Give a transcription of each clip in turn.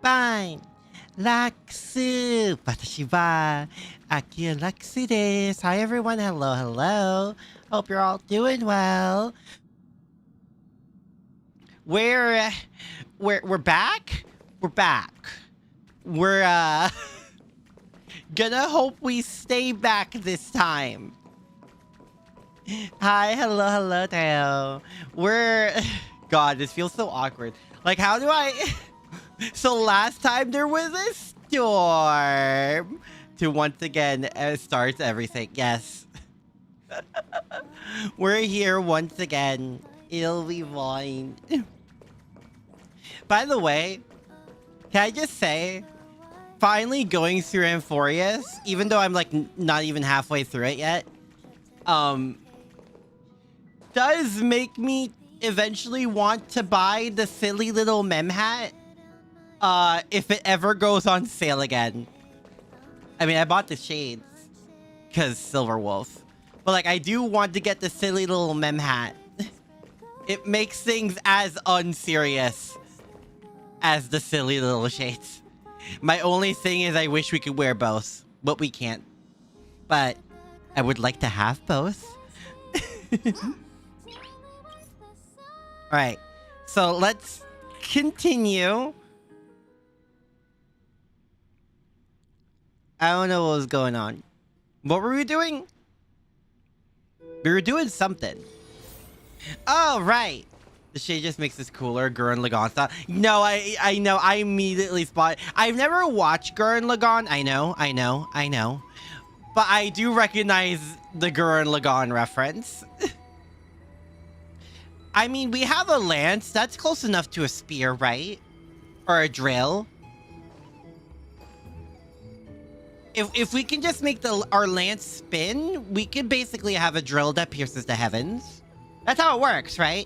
Lux. Watashi wa Akira Lux desu. Hi everyone. Hello. Hope you're all doing well. We're back. We're back. We're gonna hope we stay back this time. Hi, hello, Teo. God, this feels so awkward. Like, how do I... So last time there was a storm to once again start everything. Yes. We're here once again. It'll be fine. By the way, can I just say, finally going through Amphorius, even though I'm like not even halfway through it yet, does make me eventually want to buy the silly little mem hat if it ever goes on sale again. I mean, I bought the shades because Silver Wolf, but like I do want to get the silly little mem hat. It makes things as unserious as the silly little shades. My only thing is I wish we could wear both, but we can't. But I would like to have both. Alright, so let's continue. I don't know what was going on. What were we doing? We were doing something. Oh, right. The shade just makes this cooler. Gurren Lagann style. No, I know. I immediately spot. I've never watched Gurren Lagann. I know. But I do recognize the Gurren Lagann reference. I mean, we have a lance. That's close enough to a spear, right? Or a drill. If we can just make our lance spin, we could basically have a drill that pierces the heavens. That's how it works, right?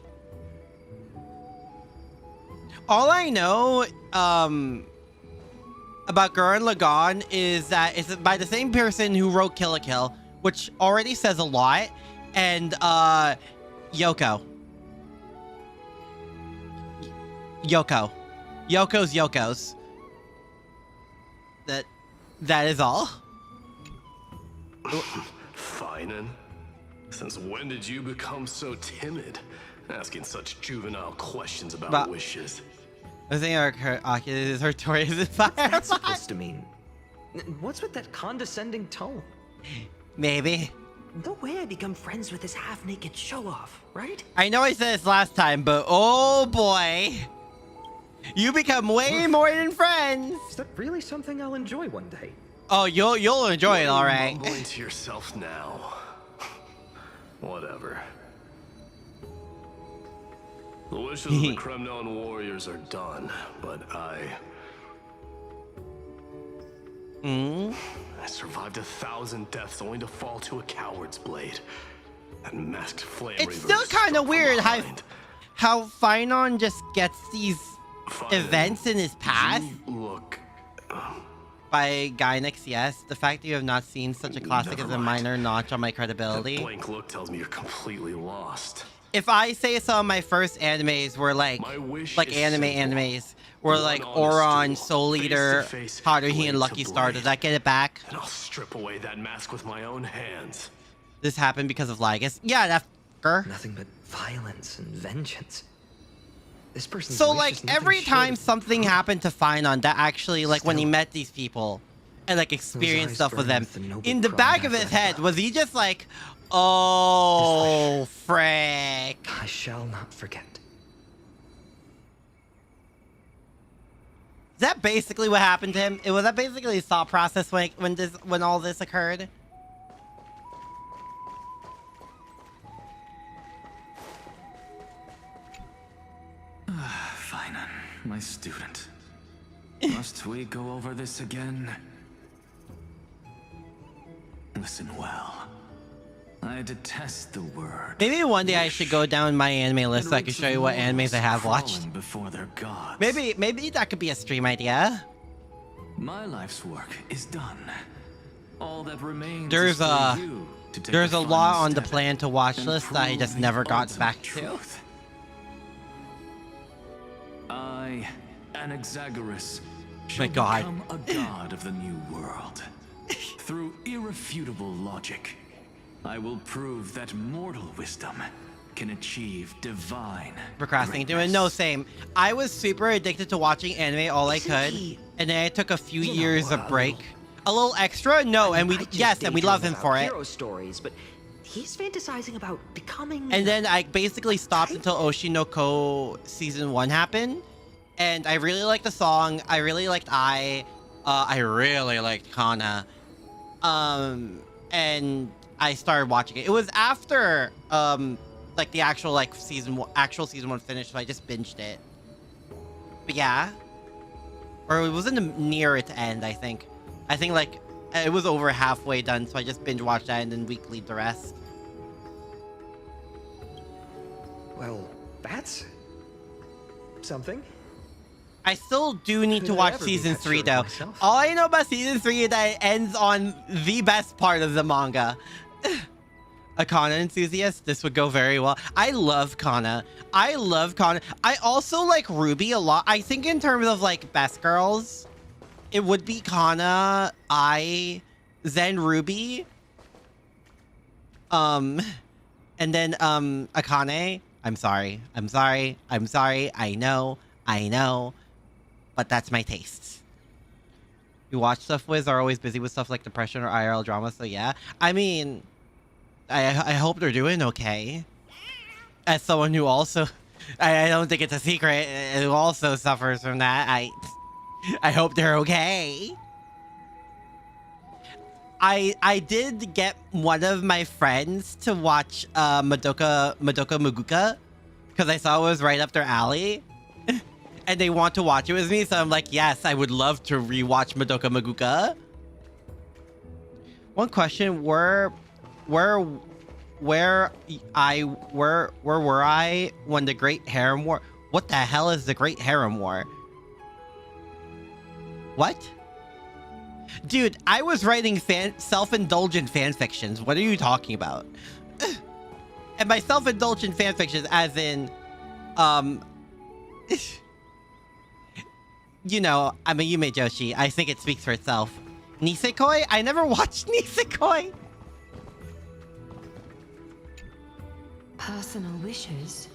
All I know about Gurren Lagann is that it's by the same person who wrote Kill la Kill, which already says a lot, and Yoko. Yoko's. That is all. Finan, since when did you become so timid, asking such juvenile questions about wishes? I think her story is fire. What's that supposed to mean? What's with that condescending tone? Maybe. No way I become friends with this half-naked show-off, right? I know I said this last time, but oh boy. You become way more than friends. Is that really something I'll enjoy one day? Oh, you'll enjoy it, all right. Mumbling to yourself now. Whatever. The wishes of the Kremnon warriors are done, but I survived 1,000 deaths only to fall to a coward's blade. That masked flame. It's still kind of weird how Finon just gets these events in his past. Look. By Gynex, yes. The fact that you have not seen such a classic is a minor notch on my credibility. That blank look tells me you're completely lost. If I say some of my first animes were like animes were like Oron, Soul Eater, Haruhi, and Lucky Star, does that get it back? And I'll strip away that mask with my own hands. This happened because of Lygus. Yeah, that fucker. Nothing but violence and vengeance. This person. So like every time something happened to Finon, that actually like when he met these people and like experienced stuff with them, in the back of his head, was he just like, oh, frick. I shall not forget. Is that basically what happened to him? Was that basically his thought process when all this occurred? Finan, my student. Must we go over this again? Listen well. I detest the word. Maybe one day I should go down my anime list so I can show you what animes I have watched. Before their gods. Maybe that could be a stream idea. My life's work is done. All that remains there's a lot on the plan to watch list that I just never got back to. I, Anaxagoras, shall God. become a god of the new world. Through irrefutable logic, I will prove that mortal wisdom can achieve divine Procrastinating doing greatness. no same. I was super addicted to watching anime all I could, and then I took a few years of break. A little extra? No, and we love him for it. Hero stories, but he's fantasizing about becoming. And then I basically stopped until Oshinoko season 1 happened, and I really liked the song. I really liked I really liked Kana, and I started watching it. It was after like the actual season 1 finished, so I just binged it. But yeah, or it wasn't near its end. I think like it was over halfway done, so I just binge watched that and then weekly the rest. Well, that's something. I still do need to Could I watch ever be season that 3 sure of though. myself? All I know about season 3 is that it ends on the best part of the manga. A Kana enthusiast, this would go very well. I love Kana. I also like Ruby a lot. I think in terms of like best girls, it would be Kana, then Ruby. And then Akane. I'm sorry. I know. But that's my taste. You watch stuff with are always busy with stuff like depression or IRL drama, so yeah. I mean, I hope they're doing okay. As someone who also, I don't think it's a secret, who also suffers from that, I hope they're okay. I did get one of my friends to watch Madoka Magica because I saw it was right up their alley. And they want to watch it with me, so I'm like, yes, I would love to rewatch Madoka Magica. One question: where were I when the Great Harem War? What the hell is the Great Harem War? What? Dude, I was writing self-indulgent fan fictions. What are you talking about? And by self-indulgent fan fictions, as in, you know, I'm a Yume Joshi. I think it speaks for itself. Nisekoi? I never watched Nisekoi. Personal wishes?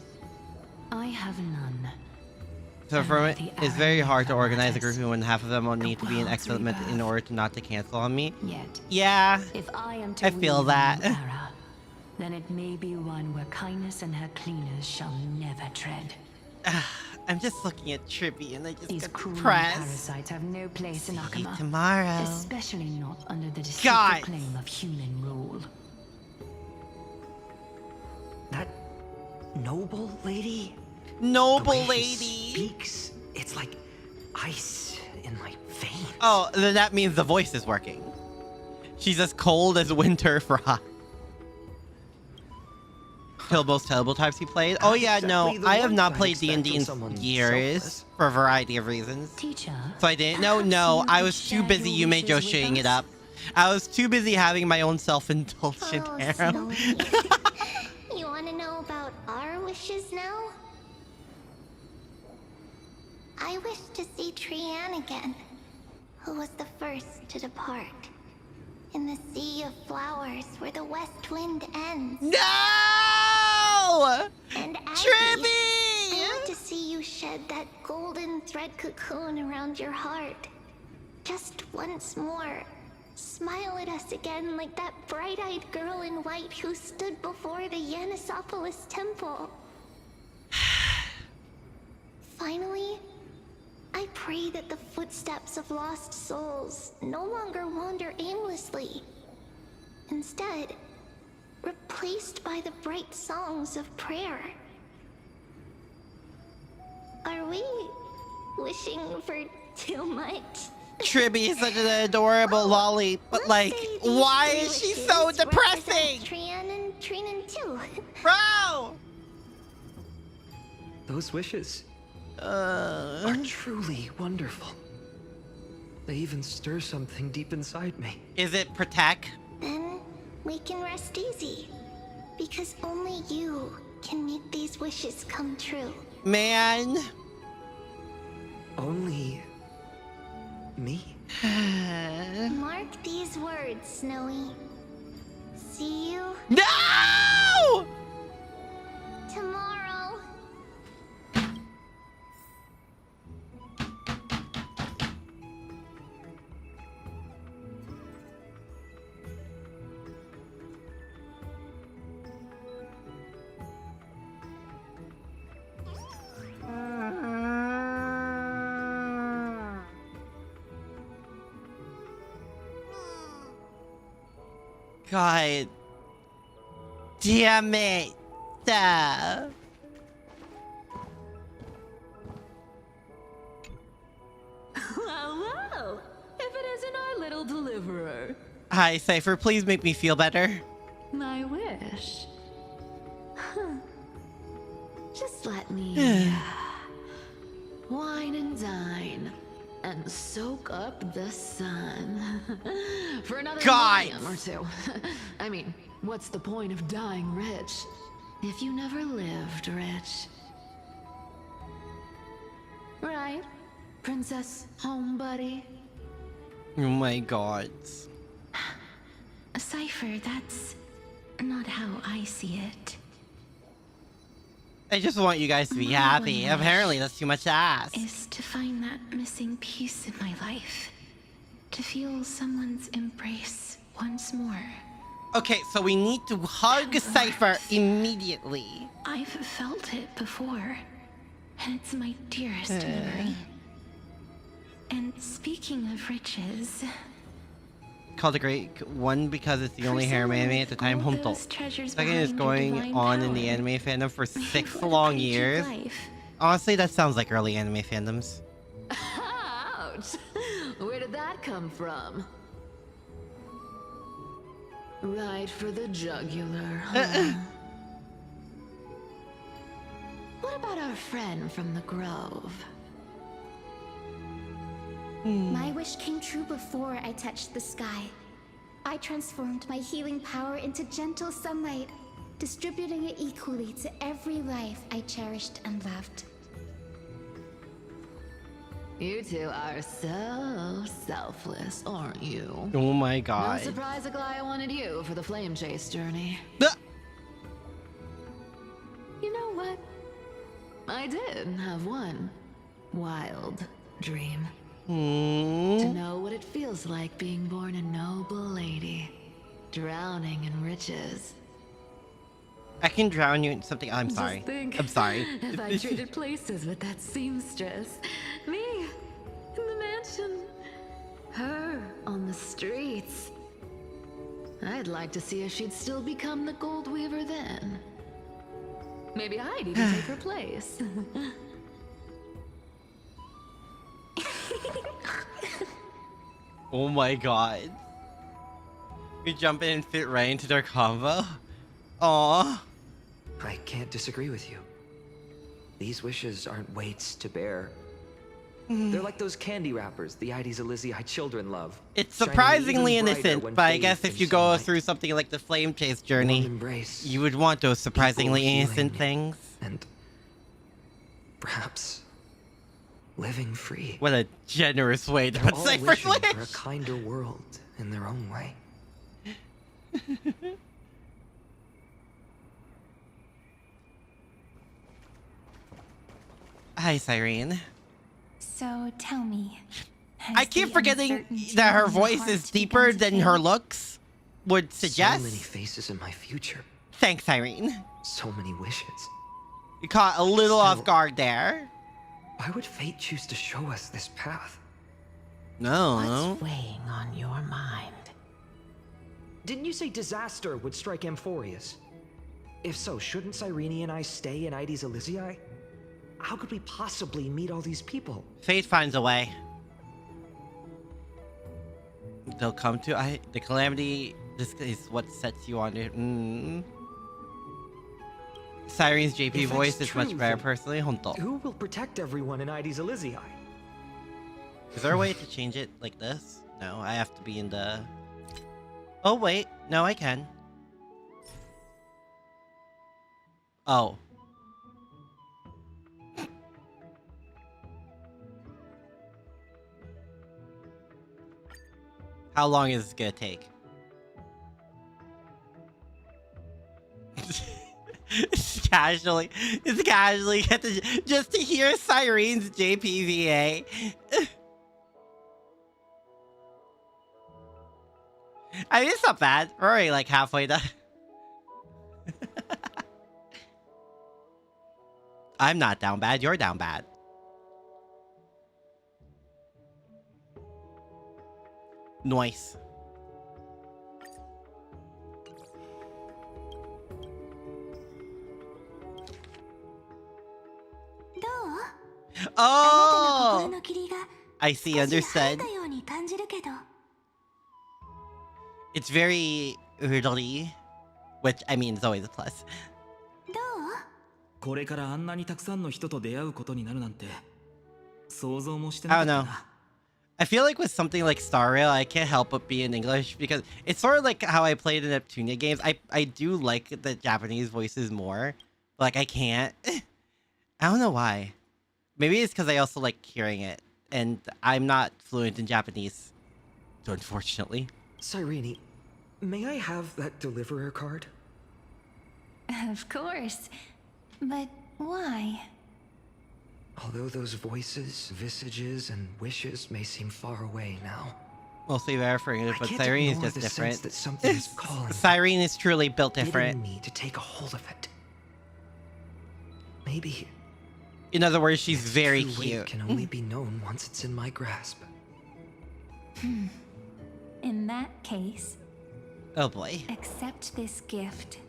I have none. So for me, it's very hard to organize a group when half of them will need to be in excellent method in order to not to cancel on me. Yet, Yeah, if I am to I feel weave a that. new era, then it may be one where kindness and her cleaners shall never tread. I'm just looking at Trippy and I just These get cruel depressed. parasites have no place in See you Akama. tomorrow. Especially not under the God. deceitful claim of human rule. That noble lady? Noble The way lady. she speaks, it's like ice in my veins. Oh, then that means the voice is working. She's as cold as winter frost. Kill most terrible types he played. Oh yeah, no, Exactly the I have ones not I'd played expect D&D from someone in years selfless. for a variety of reasons. Teacher, So I didn't. perhaps No, you I could was too share busy your Yume wishes with Joshiing it us? up. I was too busy having my own self-indulgent Oh, harem. Snowy. You want to know about our wishes now? I wish to see Trian again, who was the first to depart. In the sea of flowers where the west wind ends. No! And Aggie, I Trippy! want to see you shed that golden thread cocoon around your heart. Just once more. Smile at us again like that bright-eyed girl in white who stood before the Yanisopolis temple. Finally, I pray that the footsteps of lost souls no longer wander aimlessly. Instead, replaced by the bright songs of prayer. Are we wishing for too much? Tribby is such an adorable lolly, but Let's like, say these why three is she wishes so represent depressing? Trian and Trinan too. Bro! Those wishes are truly wonderful. They even stir something deep inside me. Is it protect? Then we can rest easy. Because only you can make these wishes come true. Man, Only Me? Mark these words, Snowy. See you No! tomorrow. God damn it. Well, if it isn't our little deliverer. Hi, Cypher, please make me feel better. My wish. Huh. Just let me wine and dine and soak up the sun for another God. millennium or two. I mean, what's the point of dying rich if you never lived rich? Right, Princess Homebuddy? Oh my god. Cypher, that's not how I see it. I just want you guys to be My happy. one wish Apparently, that's too much to ask. Is to find that missing piece in my life. To feel someone's embrace once more. Okay, so we need to hug Cypher Lux. immediately. I've felt it before, and it's my dearest memory. And speaking of riches, Called a great one because it's the only for harem some anime of at the time. all Honto. those treasures Second is behind your going divine on in the power, anime fandom for 6 what a long page of years. life. Honestly, that sounds like early anime fandoms. Ouch! Where did that come from? Right for the jugular, huh? What about our friend from the Grove? My wish came true before I touched the sky. I transformed my healing power into gentle sunlight, distributing it equally to every life I cherished and loved. You two are so selfless, aren't you? Oh my No god. surprise Aglaya wanted you for the flame chase journey. Ah! You know what? I did have one wild dream. To know what it feels like being born a noble lady, drowning in riches. I can drown you in something. I'm Just sorry. think, I'm sorry. If I traded places with that seamstress, me in the mansion, her on the streets. I'd like to see if she'd still become the gold weaver then. Maybe I'd even take her place. Oh my god. We jump in and fit right into their convo. Aww. I can't disagree with you. These wishes aren't weights to bear. They're like those candy wrappers the Ides Elysiae children love. It's shining surprisingly even brighter innocent, when but I bathed guess in if you go sunlight. through something like the flame chase Warm journey, embrace, you would want those surprisingly people innocent healing, things. and perhaps living free. What a generous way to They're put all Cypher's wishing wish. for a kinder world in their own way. Hi, Cyrene. So tell me. I keep forgetting that her voice is deeper than her looks would suggest. So many faces in my future. Thanks, Cyrene. So many wishes. You caught a little off Still- guard there. Why would fate choose to show us this path? No. What's weighing on your mind? Didn't you say disaster would strike Amphorius? If so, shouldn't Cyrene and I stay in Ides Elysiae? How could we possibly meet all these people? Fate finds a way. They'll come to the calamity. This is what sets you on it. Cyrene's JP If voice that's is much true, better then personally. Honto. Who will protect everyone in Ides Elysiae? Is there a way to change it like this? No, I have to be in the... Oh, wait. No, I can. Oh. How long is this gonna take? It's casually get to, just to hear Cyrene's JPVA. I mean, it's not bad. We're already like halfway done. I'm not down bad. You're down bad. Nice. Oh, I see. Understood. It's very early, which I mean is always a plus. これからあんなにたくさんの人と出会うことになるなんて想像もしてな I か don't った know. な。 I feel like with something like Star Rail, I can't help but be in English because it's sort of like how I played in Neptunia games. I do like the Japanese voices more. Like I can't. I don't know why. Maybe it's because I also like hearing it, and I'm not fluent in Japanese, so unfortunately. Cyrene, may I have that deliverer card? Of course. But why? Although those voices, visages, and wishes may seem far away now, Mostly referring to it, but can't Cyrene is ignore just the sense different. that something is calling, Cyrene is truly built different. bidding me to take a hold of it. Maybe In other words, she's its very true weight cute. can only be known once it's in my grasp. In that case, Oh boy. accept this gift.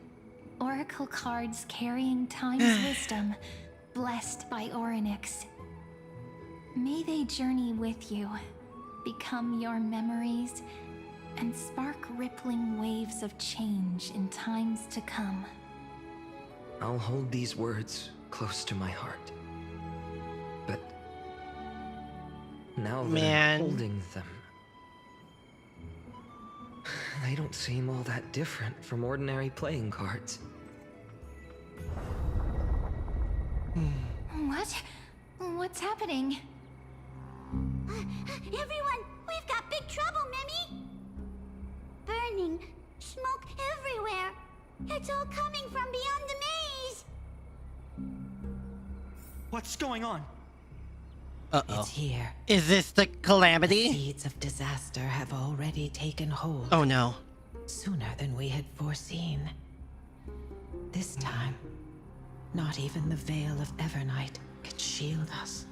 Oracle cards carrying time's wisdom, blessed by Orynyx. May they journey with you, become your memories, and spark rippling waves of change in times to come. I'll hold these words close to my heart. But now that Man. I'm holding them, they don't seem all that different from ordinary playing cards. What? What's happening? Everyone, we've got big trouble, Mimi! Burning, smoke everywhere. It's all coming from beyond the maze. What's going on? Uh-oh. It's here. Is this the The calamity? seeds of disaster have already taken hold. Oh no. Sooner than we had foreseen. This time, not even the veil of Evernight could shield us.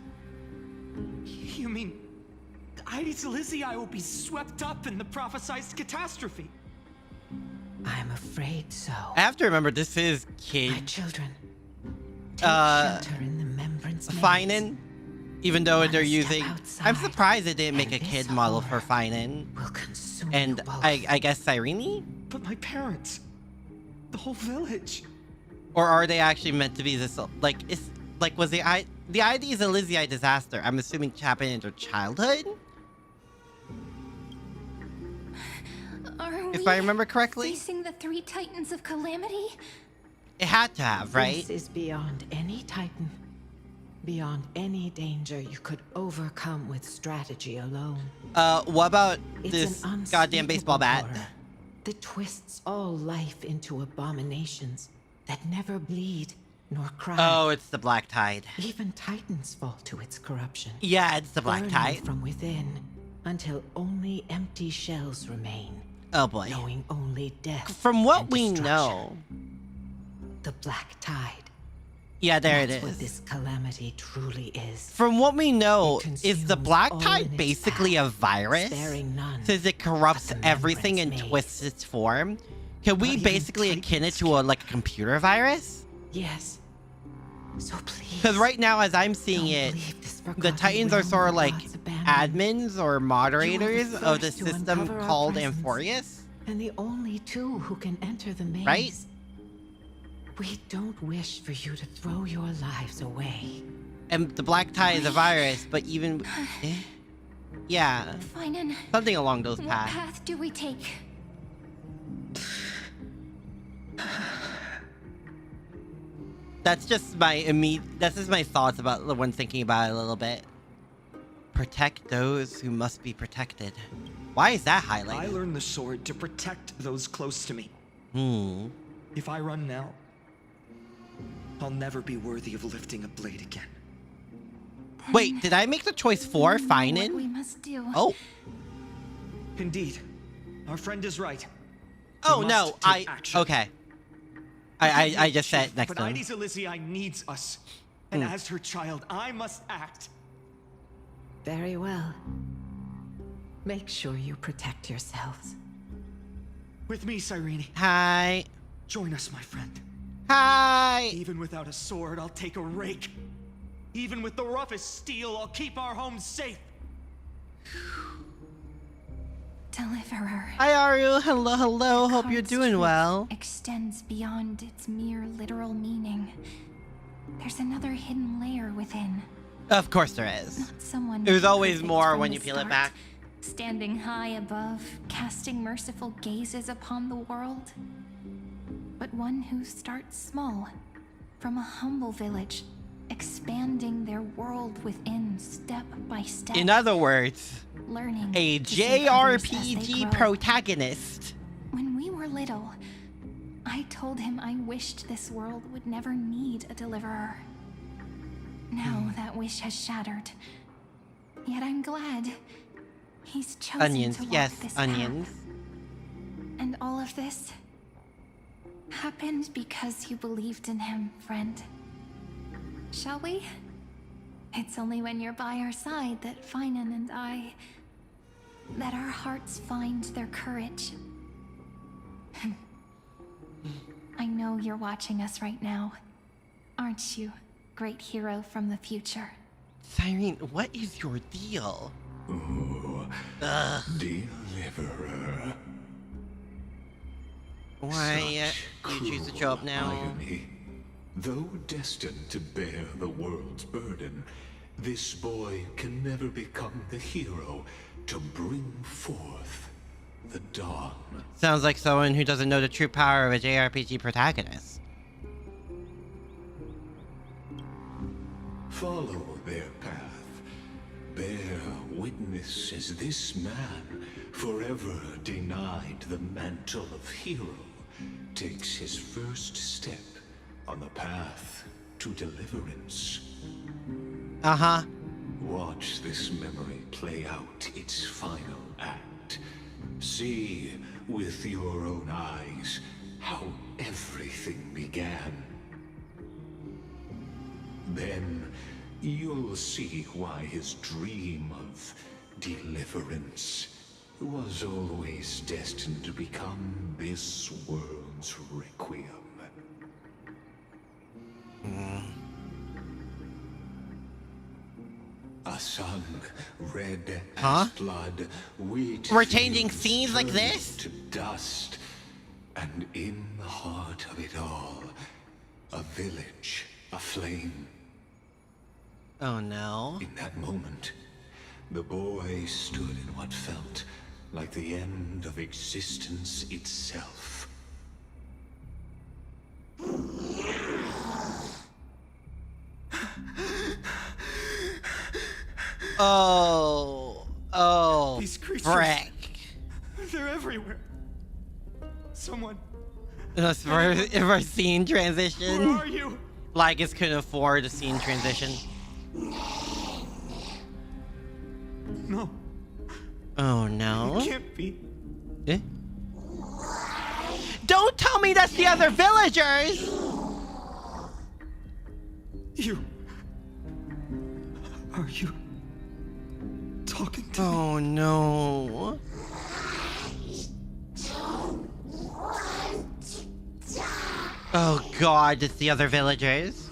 You mean Ides Elysiae will be swept up in the prophesized catastrophe? I'm afraid so. I have to remember this is My kid children, take shelter in the Membrance Maze. Finan. Even though One they're step using, I'm outside, surprised they didn't make a and kid this model for horror Finan. will consume And you both. I guess Cyrene? But my parents, the whole village. Or are they actually meant to be this, like, is, like, was the Ides Elysiae disaster, I'm assuming happened in their childhood? If I remember correctly? Facing the three titans of calamity? It had to have, right? This is beyond any Titan. Beyond any danger you could overcome with strategy alone. What about It's this an goddamn baseball bat? horror that twists all life into abominations that never bleed nor cry. Oh, it's the Black Tide. Even Titans fall to its corruption. Yeah, it's the Black burning Tide. from within until only empty shells remain, Oh boy. knowing only death. From what and we destruction. know. The Black Tide. Yeah, there That's it what is. this calamity truly is. From what we know, It is the consumes Black all Tide in its basically a path, virus? sparing none Since it corrupts but the everything and Membrance Maze. twists its form? Can we Not even basically akin it to a like a computer virus? Yes. So please. Because right now, as I'm seeing don't it, leave this the forgotten Titans are realm sort of the like gods abandoned. admins or moderators of the first to system uncover our called presence. Amphorius, And the only two who can enter the maze. right? We don't wish for you to throw your lives away. And the Black Tide is a virus, but even... yeah, Finan, something along those what paths. path do we take? That's just my that's just my thoughts about when thinking about it a little bit. Protect those who must be protected. Why is that I highlighted? learned the sword to protect those close to me. If I run now, I'll never be worthy of lifting a blade again. Wait, did I make the choice for What we Finan? must do. Oh. Indeed, our friend is right. Oh We no, must take action. okay. I just said next But time. Ides Elysiae needs us. And as her child, I must act. Very well. Make sure you protect yourselves. With me, Cyrene. Hi. Join us, my friend. Hi. Even without a sword, I'll take a rake. Even with the roughest steel, I'll keep our home safe. Deliverer. Hi, Aru. Hello, hello. Hope you're Card's doing truth well. Extends beyond its mere literal meaning. There's another hidden layer within. Of course there is. Not someone There's always perfect more from when the you peel it start, back. standing high above, casting merciful gazes upon the world. But one who starts small, from a humble village, expanding their world within step by step. In other words, learning a to see others as they JRPG grow. protagonist. When we were little, I told him I wished this world would never need a deliverer. Now that wish has shattered. Yet I'm glad he's chosen Onions, to walk yes, this onions. path. And all of this happened because you believed in him, friend. Shall we? It's only when you're by our side that Finan and that our hearts find their courage. I know you're watching us right now. Aren't you, great hero from the future? Cyrene, what is your deal? Ugh. Deliverer. Why you choose to show up now? Irony. Though destined to bear the world's burden, this boy can never become the hero to bring forth the dawn. Sounds like someone who doesn't know the true power of a JRPG protagonist. Follow their path. Bear witness as this man, forever denied the mantle of hero, takes his first step on the path to deliverance. Uh-huh. Watch this memory play out its final act. See with your own eyes how everything began. Then you'll see why his dream of deliverance was always destined to become this world's requiem. A sun red as blood, wheat We're changing fields scenes like turned this? to dust, and in the heart of it all, a village aflame. Oh no. In that moment, the boy stood in what felt like the end of existence itself. Oh, These creatures. frick. They're everywhere. Someone. If our scene Where transition. are you? Lygus couldn't afford a scene transition. No. Oh no. It can't be. Eh? Don't tell me that's the other villagers! Are you talking to Oh no. Oh god, it's the other villagers.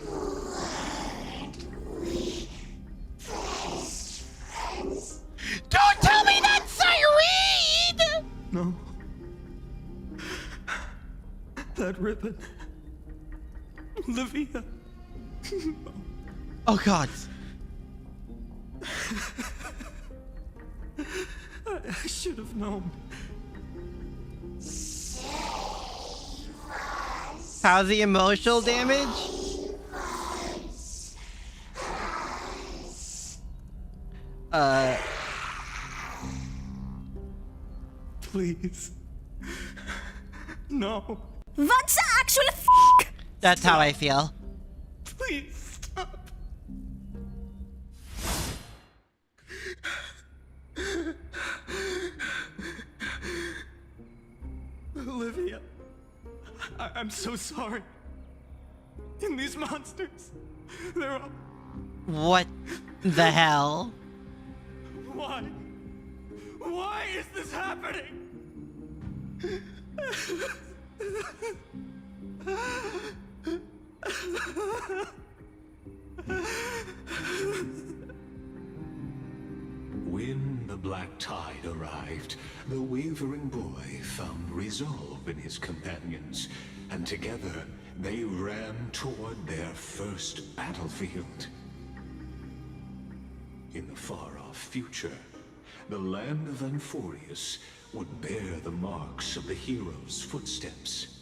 Don't tell me that's Cyrene! No. That ribbon. Olivia. Oh god. I should have known. How's the emotional damage? Please. No. What's the actual That's how I feel. Please stop. Olivia, I'm so sorry. And these monsters, they're all... What the hell? Why? Why is this happening? When the black tide arrived, the wavering boy found resolve in his companions, and together they ran toward their first battlefield. In the far-off future, the land of Amphorius would bear the marks of the hero's footsteps.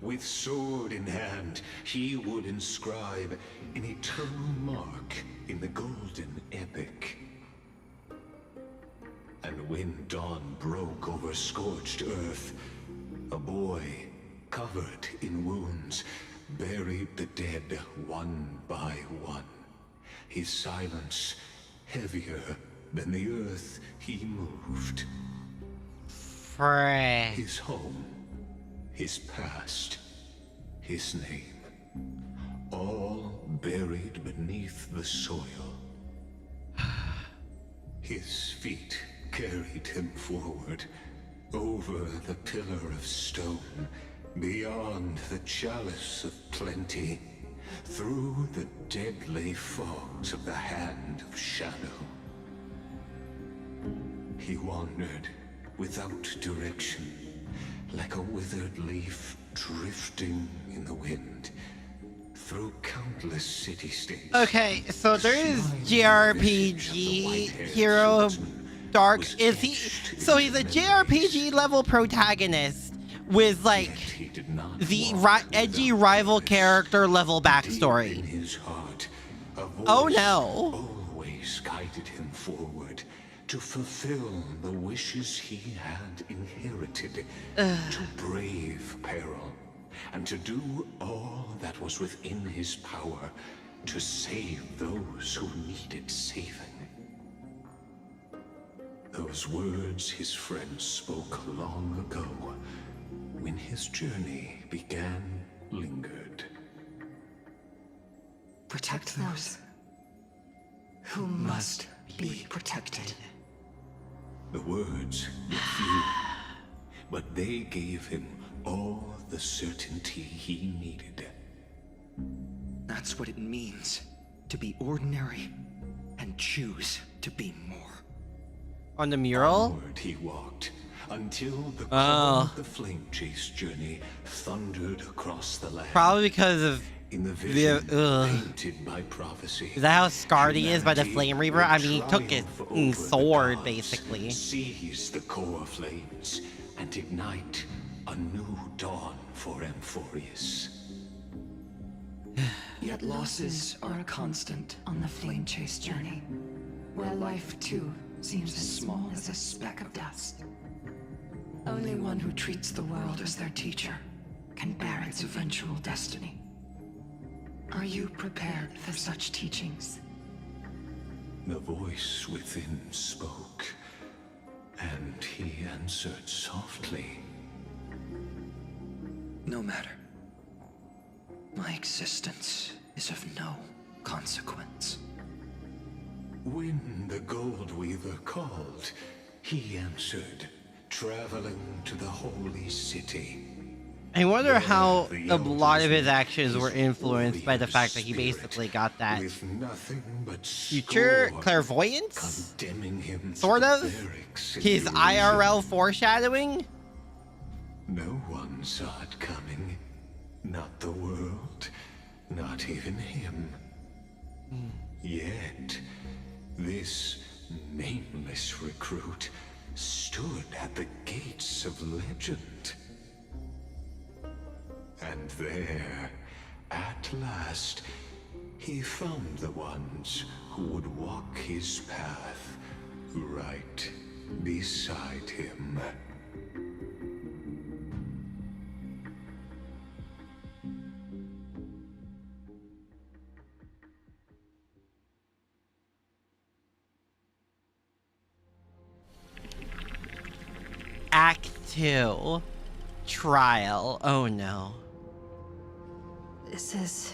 With sword in hand, he would inscribe an eternal mark in the golden epic. And when dawn broke over scorched earth, a boy, covered in wounds, buried the dead one by one. His silence heavier than the earth he moved. Frick. His home, his past, his name, all buried beneath the soil. His feet carried him forward, over the pillar of stone, beyond the chalice of plenty, through the deadly fogs of the hand of shadow. He wandered without direction, like a withered leaf drifting in the wind, through countless city-states. Okay, so there is JRPG hero Dark. Is he? So he's a JRPG level protagonist with like the edgy rival character level backstory. In his heart, a voice Oh no! always guided him forward to fulfill the wishes he had inherited, to brave peril, and to do all that was within his power to save those who needed saving. Those words his friends spoke long ago, when his journey began, lingered. Protect those who must be protected. The words were few, but they gave him all the certainty he needed. That's what it means to be ordinary and choose to be more. On the mural? Onward he walked, until the call of the flame chase journey thundered across the land. Probably because of in the vision painted by prophecy. Is that how scarred he is by the Flame Reaper? I mean, he took his sword, basically. Seize the core flames and ignite a new dawn for Amphorius. Yet losses are a constant on the flame chase journey, where life too seems as small as a speck of dust. Only one who treats the world as their teacher can bear its eventual destiny. Are you prepared for such teachings? The voice within spoke, and he answered softly. No matter. My existence is of no consequence. When the Gold Weaver called, he answered, traveling to the holy city. I wonder how a lot of his actions were influenced by the fact that he basically got that future clairvoyance? Sort of? His IRL foreshadowing? No one saw it coming. Not the world, not even him. Yet, this nameless recruit stood at the gates of legend. And there, at last, he found the ones who would walk his path right beside him. Act 2. Trial. Oh no. This is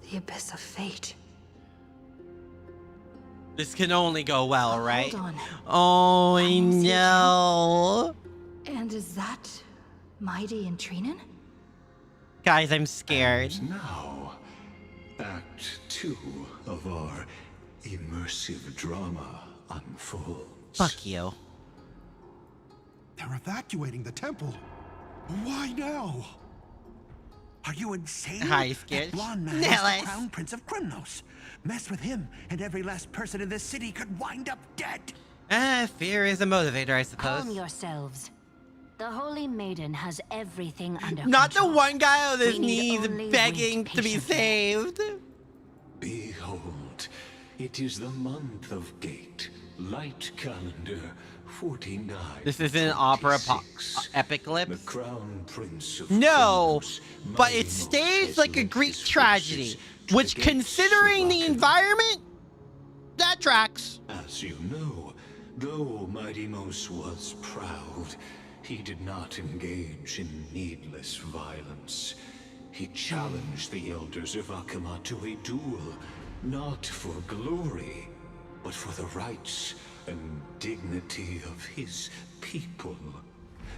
the abyss of fate. This can only go well, right? Hold on. Oh I'm no. And is that Mighty and Trinen? Guys, I'm scared. And now, Act 2 of our immersive drama unfolds. Fuck you. They're evacuating the temple. Why now? Are you insane? Hi, Skitch. That blonde man is Nellis. the Crown Prince of Krymnos. Mess with him, and every last person in this city could wind up dead. Fear is a motivator, I suppose. Calm yourselves. The Holy Maiden has everything under Not control. the one guy on his We need knees only begging wait to be patiently. saved. Behold, it is the month of Gate, light calendar 49. This is an opera epic The lips. Crown Prince of No, Krymnos, but it's Magnus, staged has like a led Greek his tragedy, forces to which, the gates considering the of environment, that tracks. As you know, though Mighty-Mos was proud, he did not engage in needless violence. He challenged the elders of Akama to a duel, not for glory, but for the rights and dignity of his people,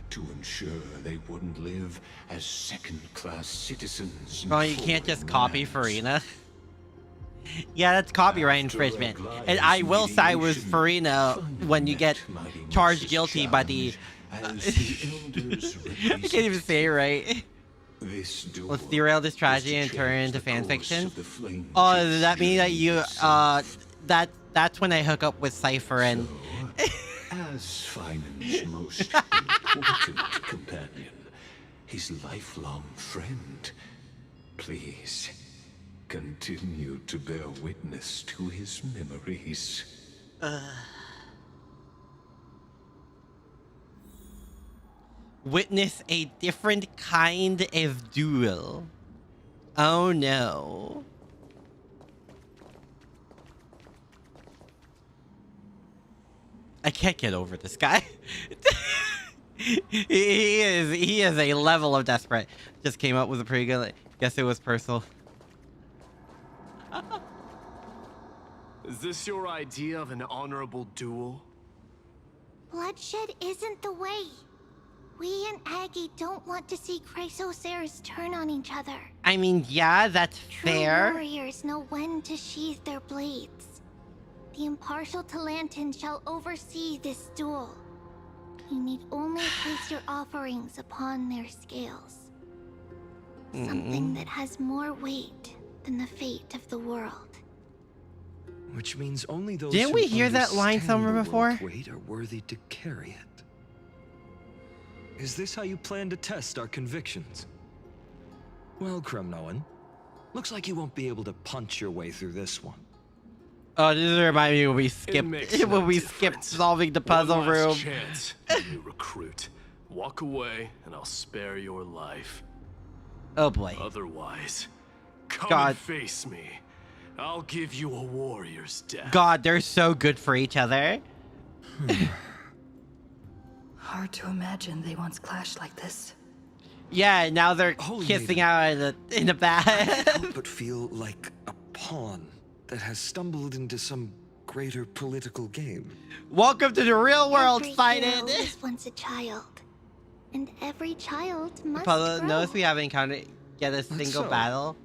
to ensure they wouldn't live as second-class citizens. Well, you can't just copy Farina. Yeah, that's copyright infringement. And I will side with Farina when you get charged guilty by the... I can't even say it right. Let's derail this tragedy and turn it into fanfiction. Oh, does that mean that you, that's when I hook up with Cypher and... As Finan's most important companion, his lifelong friend, please continue to bear witness to his memories. Witness a different kind of duel. Oh no. I can't get over this guy. he is a level of desperate. Just came up with a pretty good, guess it was personal. Is this your idea of an honorable duel? Bloodshed isn't the way. We and Aggie don't want to see Chrysoceres turn on each other. I mean, yeah, that's True fair. warriors know when to sheathe their blades. The impartial Talantin shall oversee this duel. You need only place your offerings upon their scales. Something that has more weight than the fate of the world. Which means only those Didn't who we hear that line understand somewhere the before? world's weight are worthy to carry it. Is this how you plan to test our convictions? Well, Kremnoan, looks like you won't be able to punch your way through this one. Oh, this reminds me when we skipped solving the puzzle One last room. chance, new recruit. Walk away, and I'll spare your life. Oh boy. Otherwise, come God. and face me. I'll give you a warrior's death. God, they're so good for each other. Hard to imagine they once clashed like this. Yeah, now they're Holy kissing maiden. out in the back. Help but feel like a pawn that has stumbled into some greater political game. Welcome to the real world, Every fight hero it. was once a child. And every child must Puzzle, grow. notice we haven't encountered yet a single so. battle.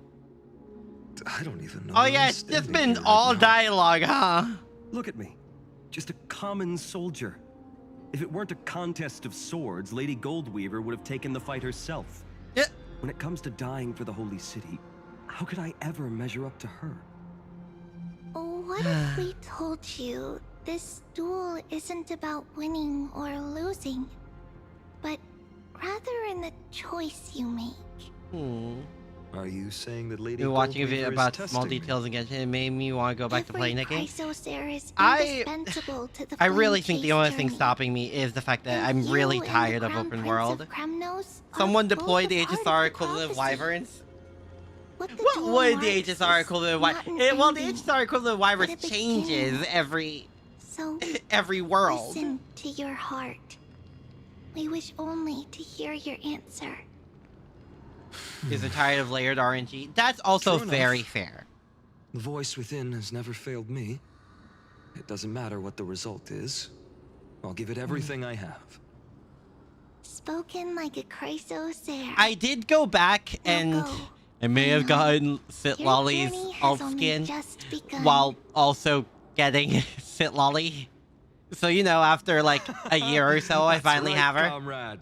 I don't even know. Oh where yeah, I'm it's just standing been here right all now. dialogue, huh? Look at me. Just a common soldier. If it weren't a contest of swords, Lady Goldweaver would have taken the fight herself. Yeah. When it comes to dying for the Holy City, how could I ever measure up to her? Oh, what if we told you this duel isn't about winning or losing, but rather in the choice you make? Are you saying that Lady We were watching a Goldweaver video is about small testing me? details again. It made me want to go back to playing that game. Chrysosaur is I indispensable to the really flame think the chase only thing journey. stopping me is the fact that And I'm really you and the tired of Crown open Prince world. of Kremnos are Someone both deployed the a part of HSR the equivalent of prophecy. wyverns. What the What duel would the marks HSR is equivalent of not wyverns? an Well, the ending, HSR equivalent of wyverns but a changes beginning. every So every world. listen to your heart. We wish only to hear your answer. Is it tired of layered RNG? That's also True very enough. fair. The voice within has never failed me. It doesn't matter what the result is. I'll give it everything I have. Spoken like a Chrysosaur. I did go back and go. I may have gotten Sit Your Lolly's journey has alt only skin just begun. while also getting Sit Lolly. So, you know, after like a year or so, I That's finally right, have her. Comrade.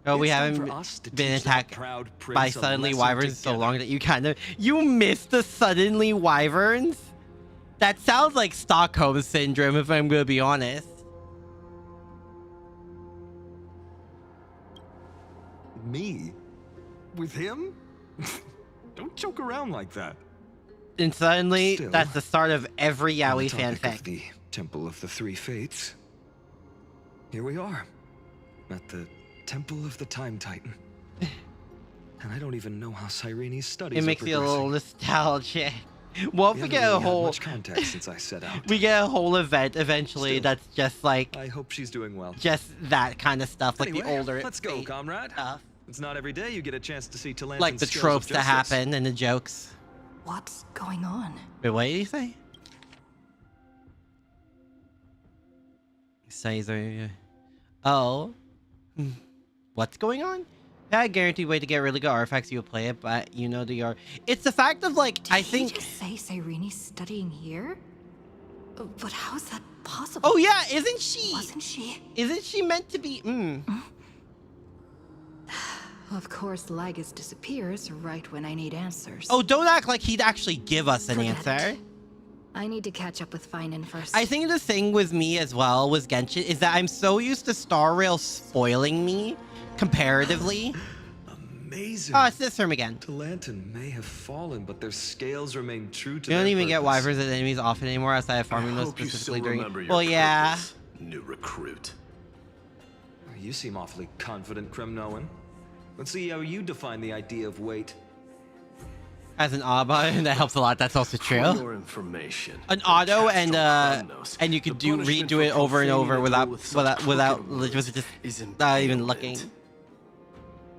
Oh, we It's time haven't for us to been teach that attacked proud by prince a suddenly lesson wyverns so together. long that you missed the suddenly wyverns? That sounds like Stockholm syndrome, if I'm gonna be honest. Me? With him? Don't joke around like that. And suddenly, Still, that's the start of every On the yaoi topic of fanfic. the Temple of the Three Fates. Here we are, at the Temple of the Time Titan. And I don't even know how Cyrene's studies It are makes you a little progressing. nostalgic. Well, We we haven't get really a had whole much context since I set out. we get a whole event eventually Still, that's just like I hope she's doing well. just that kind of stuff, like Anyway, the older let's go, fate comrade. stuff. It's not every day you get a chance to see Talantin's Like the scales of tropes that justice. happen and the jokes. What's going on? Wait, what did you say? Caesar. Oh. What's going on? Yeah, a guaranteed way to get really good artifacts. You'll play it, but you know the art. It's the fact of like, I Did he think. just say Cyrene's studying here? But how is that possible? Oh yeah, isn't she? Wasn't she? Isn't she meant to be? Of course, Lygus disappears right when I need answers. Oh, don't act like he'd actually give us an Forget answer. it. I need to catch up with Finan first. I think the thing with me as well was Genshin is that I'm so used to Star Rail spoiling me comparatively. Amazing. Oh, it's this term again. Talantin may have fallen, but their scales remain true to You don't their even get purpose. wyverns as enemies often anymore outside of farming those Hope you still specifically during. remember your Well, yeah. purpose, new recruit. You seem awfully confident, Kremnoan. Let's see how you define the idea of weight. As an auto, and that helps a lot. That's also For true. your information, An the auto cast and on Kremnos, and you could the punishment redo it for over and profaning over the without rule with such crooked words just is not even impalement. looking.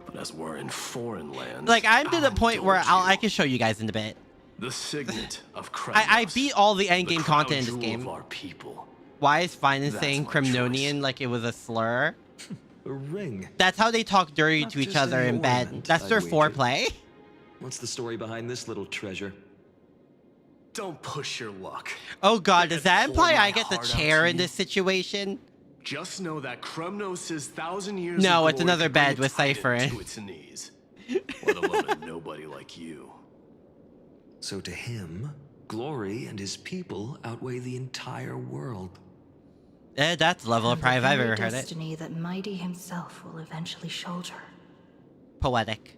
But as we're in foreign lands, Like I'm to the I'll point where indulge I you. can show you guys in a bit. The signet of Kremnos. I beat all the end the game crown content in this jewel game. of our people. Why is Finan That's saying my Kremnonian choice. like it was a slur? A ring. That's how they talk dirty Not to each just other any in bed. ornament, That's their I'd wager. foreplay. What's the story behind this little treasure? Don't push your luck. Oh god, Let does me that pour imply my I get the heart out chair to in you. this situation? Just know that Kremnos' 1,000 years No, of it's glory another could bring bed a with titan Cypher in. to its knees. Let alone a nobody like you. So to him, glory and his people outweigh the entire world. That's the level of And pride if the I've very ever heard it. destiny that Mighty himself will eventually shoulder. Poetic.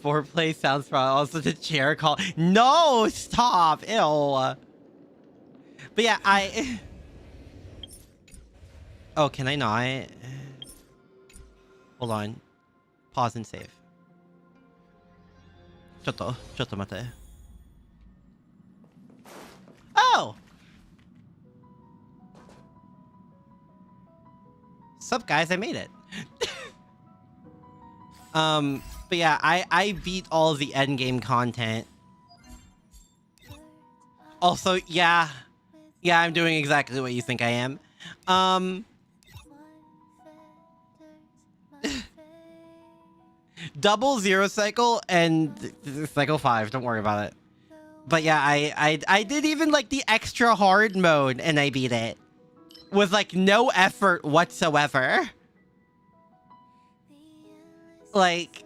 Foreplay sounds probably also the chair call. No, stop. Ew. But yeah, I. Oh, can I not? Hold on. Pause and save. ちょっと待って. Oh! Sup guys, I made it. But yeah, I beat all the endgame content. Also, yeah, I'm doing exactly what you think I am. Double zero cycle and cycle 5. Don't worry about it. But yeah, I did even like the extra hard mode and I beat it with like no effort whatsoever. Like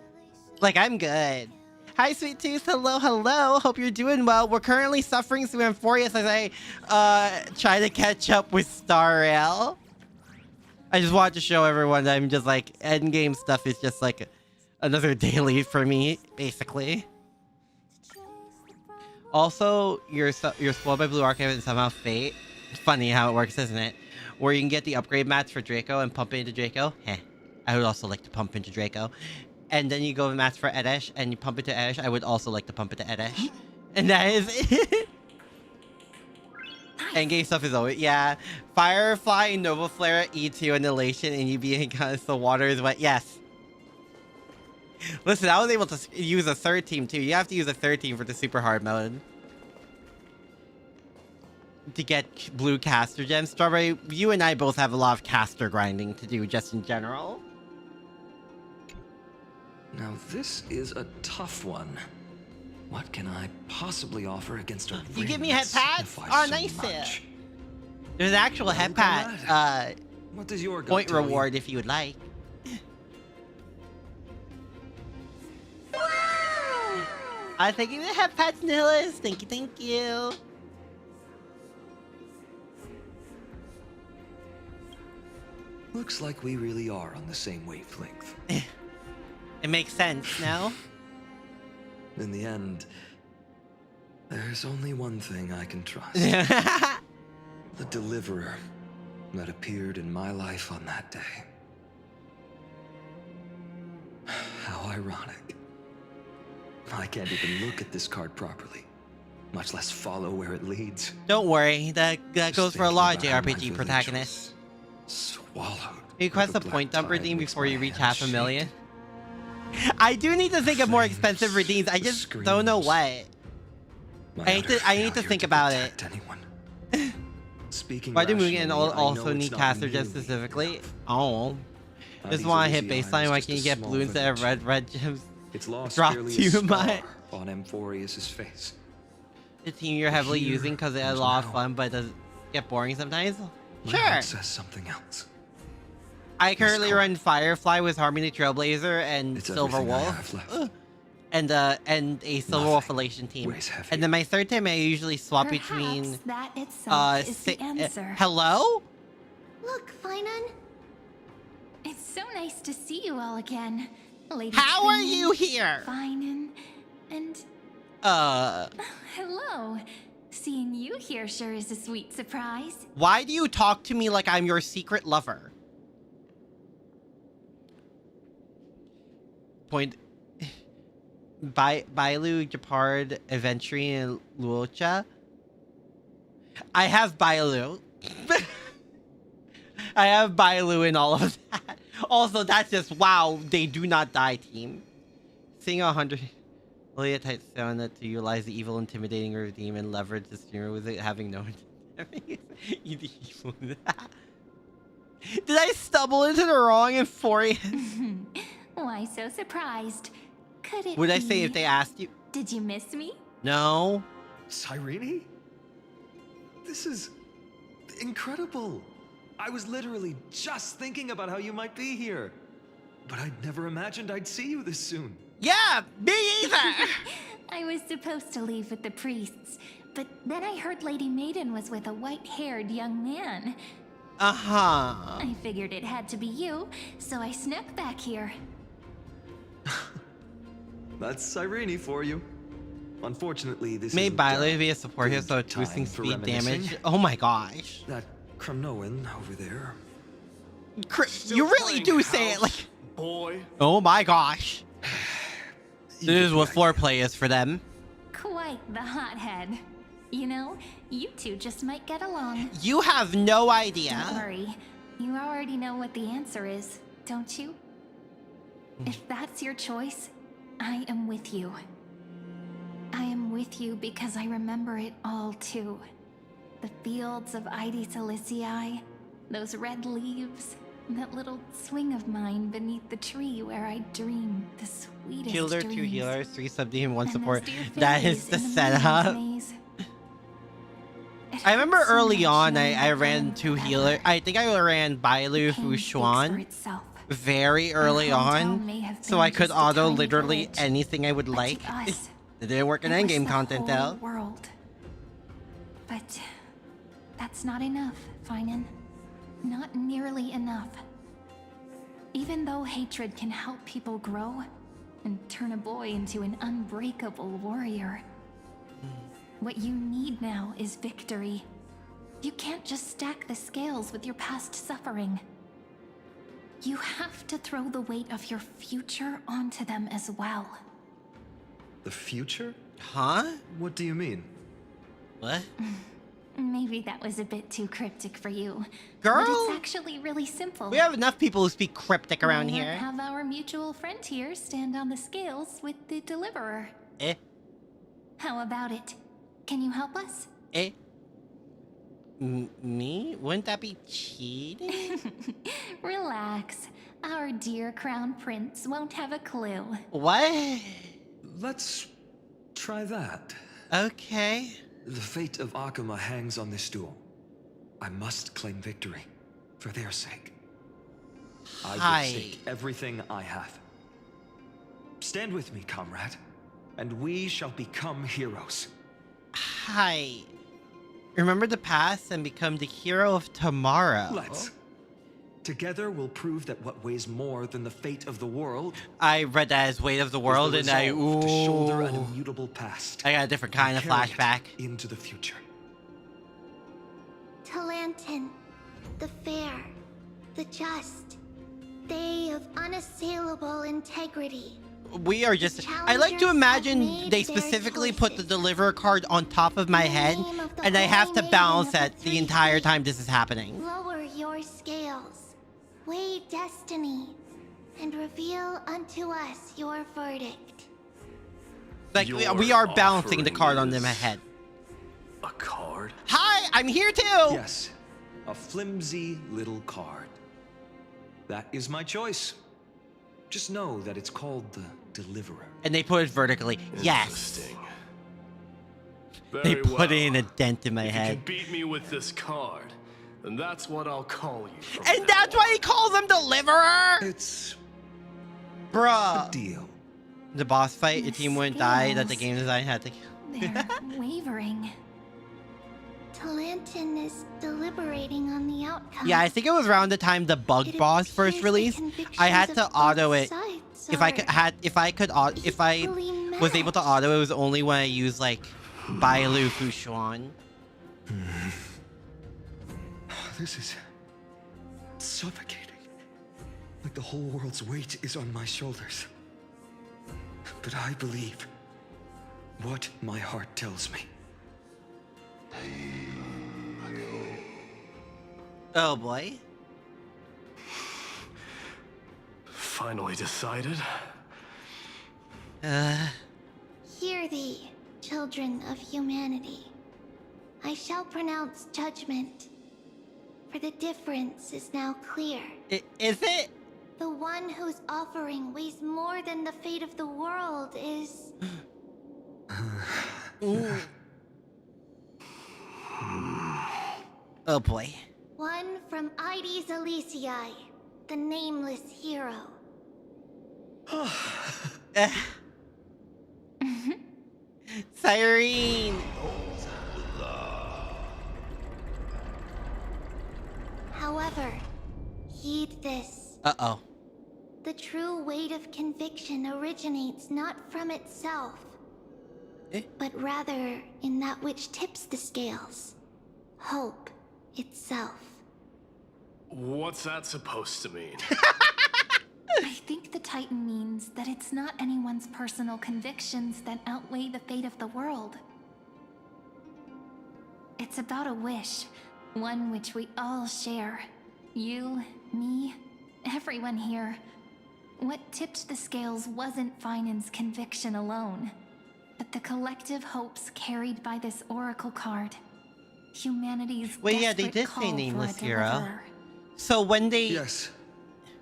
I'm good. Hi, Sweet Tooth. Hello. Hope you're doing well. We're currently suffering through Amphorius as I try to catch up with Star Rail. I just wanted to show everyone that I'm just like, endgame stuff is just like another daily for me, basically. Also, you're spoiled by Blue Archive and somehow Fate. Funny how it works, isn't it? Where you can get the upgrade mats for Draco and pump it into Draco. Heh. I would also like to pump into Draco. And then you go with mats for Edesh and you pump it to Edesh. I would also like to pump it to Edesh. And that is it. Endgame stuff is always, yeah. Firefly, Nova Flare, E2, Annihilation, and you being because the water is wet. Yes. Listen, I was able to use a third team too. You have to use a third team for the super hard mode to get blue caster gems. Strawberry, you and I both have a lot of caster grinding to do just in general. Now this is a tough one. What can I possibly offer against a You give me head pads? Oh, nice. There's an actual head pad what does your point reward if you would like. Thank you for the head pads, Nihilus. Thank you, thank you. Looks like we really are on the same wavelength. It makes sense now. In the end, there's only one thing I can trust. The deliverer that appeared in my life on that day. How ironic. I can't even look at this card properly, much less follow where it leads. Don't worry, that goes for a lot of JRPG protagonists. Swallowed. You request a point dump redeem before you reach 500,000. I do need to think of more expensive redeems. I just don't know what. I need to think about it. Speaking Why do Mugen also need caster gems specifically? Oh. Just want to hit baseline. Why can't you get blue instead of red gems? It's lost Drop too much. On Amphorius's face. The team you're heavily using because it has a lot of fun, but does get boring sometimes? Sure. It says something else. I currently run Firefly with Harmony Trailblazer and Silver Wolf. And a Silver Wolf Relation team. And then my third time I usually swap between that itself is the answer. Hello? Look, Finan. It's so nice to see you all again. Lady How are Finan, you here? Finan, and hello. Seeing you here sure is a sweet surprise. Why do you talk to me like I'm your secret lover? Point. Bailu, Japard, Aventry, and Luocha. I have Bailu. I have Bailu in all of that. Also, that's just, wow, they do not die team. Seeing 100... Lilia type sound that to utilize the evil, intimidating redeem and leverage the streamer with it having no... Did I stumble into the wrong Euphorius? Why so surprised? Could it Would I be... say if they asked you? Did you miss me? No. Cyrene? This is incredible. I was literally just thinking about how you might be here. But I'd never imagined I'd see you this soon. Yeah, me either. I was supposed to leave with the priests, but then I heard Lady Maiden was with a white-haired young man. Uh-huh. I figured it had to be you, so I snuck back here. That's Cyrene for you. Unfortunately, this Made Bailu be a support here, so it's boosting speed damage. Oh my gosh. That Kremnoan over there. You really do say it like... Boy. Oh my gosh. This is what foreplay is for them. Quite the hothead. You know, you two just might get along. You have no idea. Don't worry. You already know what the answer is, don't you? If that's your choice, I am with you. I am with you because I remember it all too. The fields of Ide Silicii, those red leaves, that little swing of mine beneath the tree where I dreamed the sweetest Healer, dreams. 2 healers, 3 sub-team, 1 And support. those dear That is fairies the in the setup. maze. It I remember hurts so early much on, knowing I I ran couldn't 2 forever. healer. I think I ran Bailu Pain speaks for Fushuan itself. very early Our hometown on, may have so been I could just a auto tiny literally village, anything I would but like. to us, It didn't work in it was endgame the content whole though. world. But that's not enough, Finan. not nearly enough. Even though hatred can help people grow and turn a boy into an unbreakable warrior, what you need now is victory. You can't just stack the scales with your past suffering. You have to throw the weight of your future onto them as well. The future? Huh? What do you mean? What? Maybe that was a bit too cryptic for you. Girl? But it's actually really simple. We have enough people who speak cryptic around Why not here. have our mutual friend here stand on the scales with the deliverer. Eh? How about it? Can you help us? Eh? Me? Wouldn't that be cheating? Relax. Our dear crown prince won't have a clue. What? Let's try that. Okay. The fate of Akuma hangs on this duel. I must claim victory, for their sake. I will stake everything I have. Stand with me, comrade, and we shall become heroes. Hi. Remember the past and become the hero of tomorrow. Let's. Together we'll prove that what weighs more than the fate of the world. I read that as weight of the world, and I to shoulder an immutable past. I got a different kind of flashback into the future. Talantin, the fair, the just, they of unassailable integrity. We are just. I like to imagine they specifically put the deliverer card on top of my head, and I have to balance that the entire time this is happening. Lower your scales, weigh destiny, and reveal unto us your verdict. Like we are balancing the card on my head. A card? Hi, I'm here too. Yes, a flimsy little card. That is my choice. Just know that it's called the Deliverer. And they put it vertically. Yes. They Very put well. in a dent in my If head. you can beat me with this card, then that's what I'll call you. From And that's why he calls him Deliverer? It's bruh. a deal. The boss fight, your team wouldn't die, that the game design had to. They're wavering. Talantin is deliberating on the outcome. Yeah, I think it was around the time the bug boss first released. I had to auto it. If I was able to auto, it was only when I used like Bailu Fushuan. This is suffocating. Like the whole world's weight is on my shoulders. But I believe what my heart tells me. Oh boy. Finally decided. Hear thee, children of humanity. I shall pronounce judgment. For the difference is now clear. Is it? The one whose offering weighs more than the fate of the world is... Oh boy. one from Ides Elysiae, the nameless hero. Cyrene! However, heed this. Uh-oh. The true weight of conviction originates not from itself, but rather in that which tips the scales. Hope itself. What's that supposed to mean? I think the Titan means that it's not anyone's personal convictions that outweigh the fate of the world. It's about a wish, one which we all share. You, me, everyone here. What tipped the scales wasn't Finan's conviction alone, but the collective hopes carried by this oracle card. Humanity's Wait, yeah, they desperate did call say for a nameless hero. deliverer. So when they... Yes.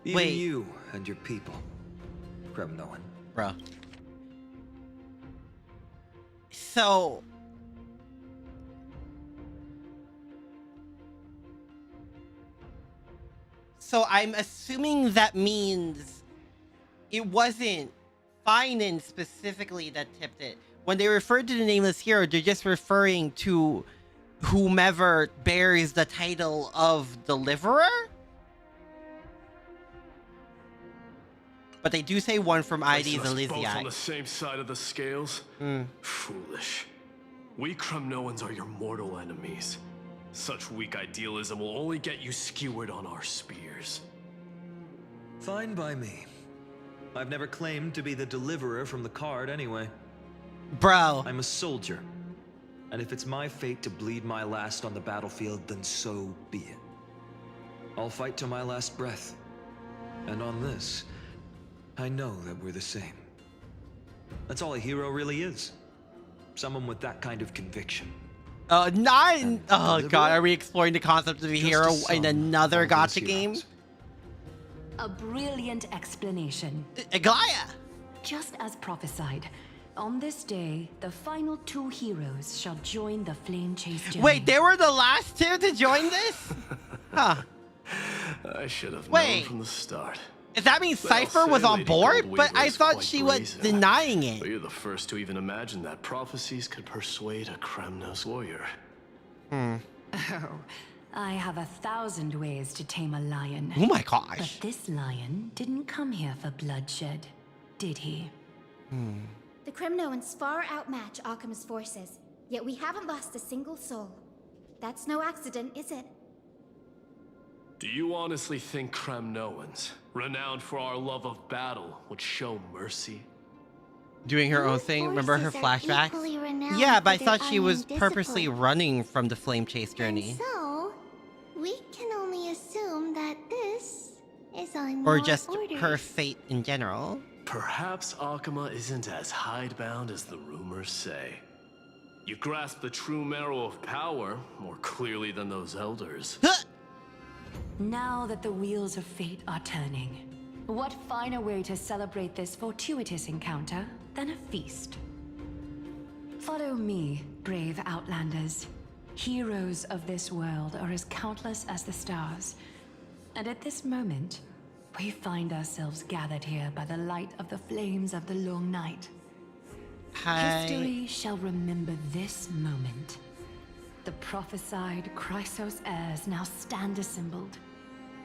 Even Wait. you and your people. Kremnoan. Bro. So... So I'm assuming that means it wasn't Finan specifically that tipped it. When they referred to the nameless hero, they're just referring to whomever bears the title of deliverer. But they do say one from ID's Both on Elysiae. the same side of the scales? Foolish. We Kremnoans are your mortal enemies. Such weak idealism will only get you skewered on our spears. Fine by me. I've never claimed to be the deliverer from the card anyway. Bro. I'm a soldier. And if it's my fate to bleed my last on the battlefield, then so be it. I'll fight to my last breath. And on this, I know that we're the same. That's all a hero really is. Someone with that kind of conviction. Oh god, are we exploring the concept of a hero in another gacha game? A brilliant explanation. Aglaya! Just as prophesied, on this day, the final 2 heroes shall join the flame chase journey. Wait, they were the last 2 to join this? Huh. I should have known Wait. from the start. Does that mean Well, Cypher was on Lady board? Goldweaver But I is thought quite she was brazen. denying it. But you're the first to even imagine that prophecies could persuade a Kremnos warrior. Oh, I have 1,000 ways to tame a lion. Oh my gosh. But this lion didn't come here for bloodshed, did he? The Kremnoans far outmatch Akima's forces, yet we haven't lost a single soul. That's no accident, is it? Do you honestly think Kremnoans, renowned for our love of battle, would show mercy? Doing her own thing. Remember her forces are equally flashbacks? renowned Yeah, but I for thought their she was iron purposely discipline. running from the flame chase journey. So, we can only assume that this is on Or your just orders. her fate in general. Perhaps Akuma isn't as hidebound as the rumors say. You grasp the true marrow of power more clearly than those elders. Now that the wheels of fate are turning, what finer way to celebrate this fortuitous encounter than a feast? Follow me, brave Outlanders. Heroes of this world are as countless as the stars. And at this moment, we find ourselves gathered here by the light of the flames of the long night. History shall remember this moment. The prophesied Chrysos heirs now stand assembled,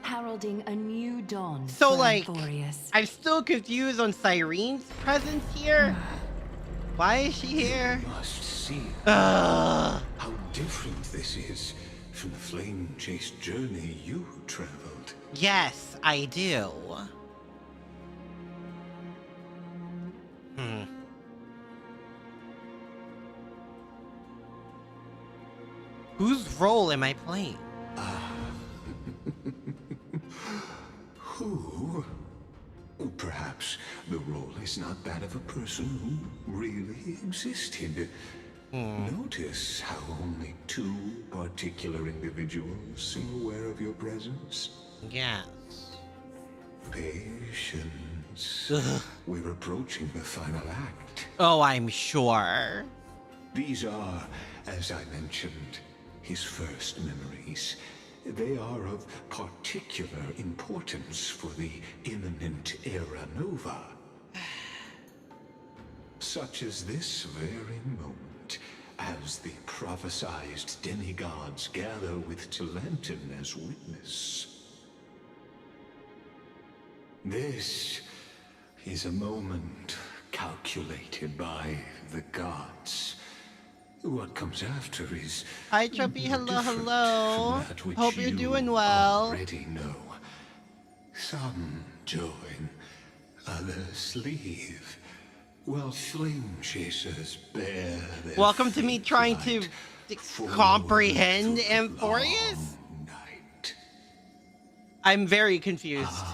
heralding a new dawn. So, for like, Emporius. I'm still confused on Cyrene's presence here. Why is she here? You must see Ugh. how different this is from the flame chase journey you traveled. Yes, I do. Whose role am I playing? Who? Perhaps the role is not that of a person who really existed. Notice how only 2 particular individuals seem aware of your presence. Yes. Patience. Ugh. We're approaching the final act. Oh, I'm sure. These are, as I mentioned, his first memories. They are of particular importance for the imminent Era Nova. Such as this very moment, as the prophesized demigods gather with Talenton as witness. This is a moment calculated by the gods. What comes after is Hi, Chubby. Hello, different hello. from that which Hope you're you doing well. already know. Some join, others leave, while flame chasers bear their Welcome to me fate trying to forward comprehend to the Emporius. long night. I'm very confused.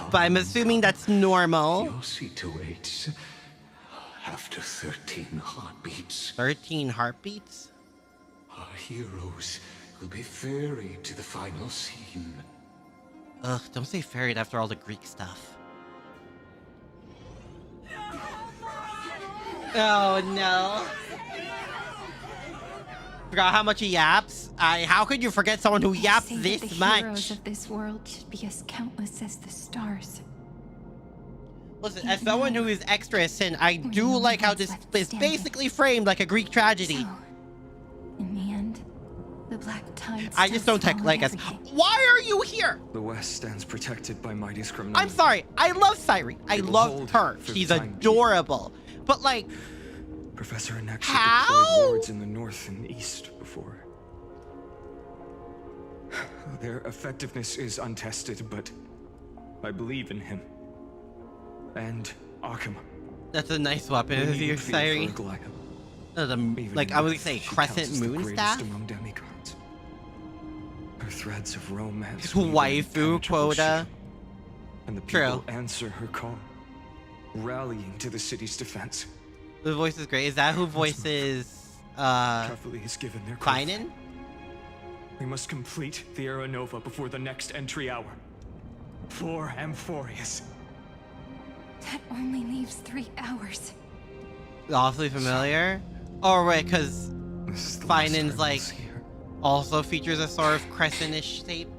But I'm assuming that's normal. Your seat awaits after 13 heartbeats. 13 heartbeats? Our heroes will be ferried to the final scene. Ugh, don't say ferried after all the Greek stuff. Oh no. Forgot how much he yaps. How could you forget someone who yaps Say that this the much? heroes of this world should be as countless as the stars. Listen, as someone who is extra sin, I do like how this is basically framed like a Greek tragedy. So, in the end, kind I just don't like us. Why are you here? The West stands protected by mighty Scrimnoan. I'm sorry. I love Sairi. I love her. She's adorable. But like, Professor Anaxa how? deployed wards in the north and east before. Their effectiveness is untested, but I believe in him. And Akuma. That's a nice weapon, is your Sairi? Like I would say, crescent moon staff. Her threads of romance. Waifu quota. And the people answer her call, rallying to the city's defense. The voice is great. Is that who voices Carefully is given their Finan? We must complete the Era Nova before the next entry hour. For Amphorius. That only leaves 3 hours. Awfully familiar. Oh right, because Finan's like also features a sort of crescent-ish shape.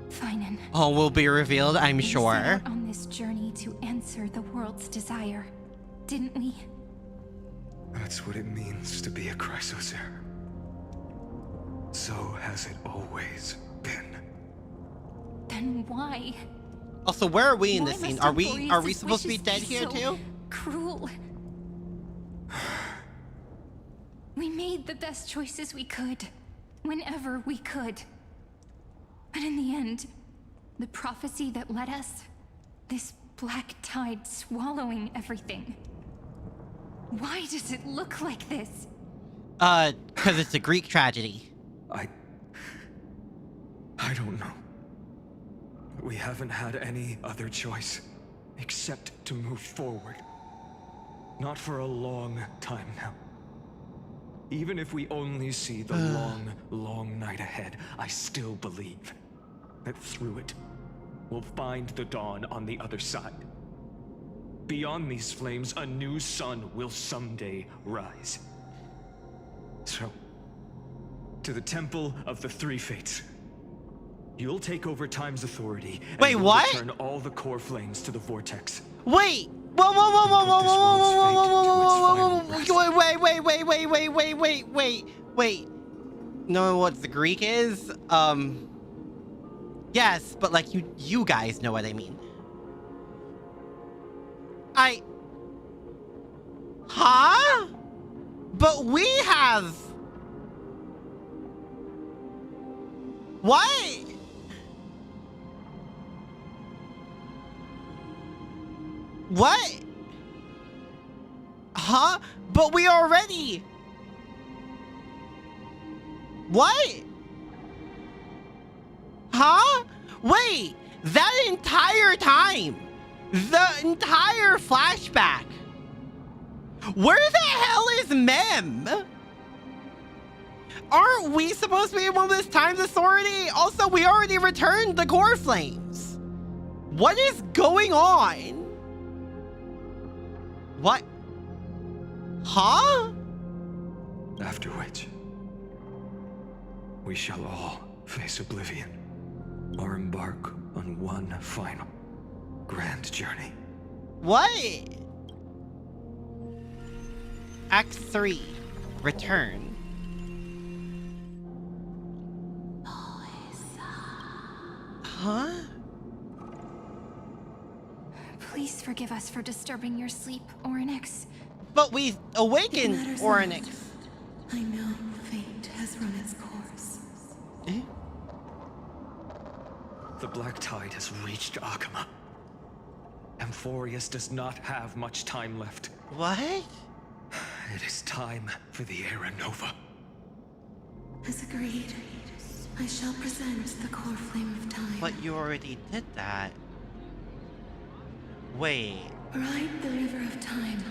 Finan. Oh, will be revealed, I'm sure. We set out on this journey to answer the world's desire, didn't we? That's what it means to be a Chrysosaur. So has it always been. Then why? Also, where are we in this scene? Are we Amphorius' supposed to be wishes dead here so too? Cruel. We made the best choices we could, whenever we could. But in the end, the prophecy that led us, this black tide swallowing everything. Why does it look like this? Because it's a Greek tragedy. I don't know. We haven't had any other choice except to move forward. Not for a long time now. Even if we only see the long, long night ahead, I still believe that through it, we'll find the dawn on the other side. Beyond these flames, a new sun will someday rise. So, to the Temple of the Three Fates. You'll take over Time's authority and Wait, we'll what? return all the core flames to the vortex. Wait! Whoa, whoa, whoa, whoa, whoa, whoa, whoa, whoa, whoa, whoa, whoa, wait. Know what the Greek is? Yes, but like you guys know what I mean. Huh? But we have... What? What? Huh? But we already... What? Huh? Wait, that entire time, the entire flashback, where the hell is Mem? Aren't we supposed to be one of this Time's authority? Also, we already returned the core flames. What is going on? What? Huh? After which, we shall all face oblivion, or embark on one final grand journey. What? Act 3, Return. Huh? Please forgive us for disturbing your sleep, Orynyx. But we awakened Orynyx. I know fate has run its course. Eh? The black tide has reached Akuma. Amphorius does not have much time left. What? It is time for the Era Nova. As agreed, I shall present the core flame of time. But you already did that. Wait. Ride the river of time.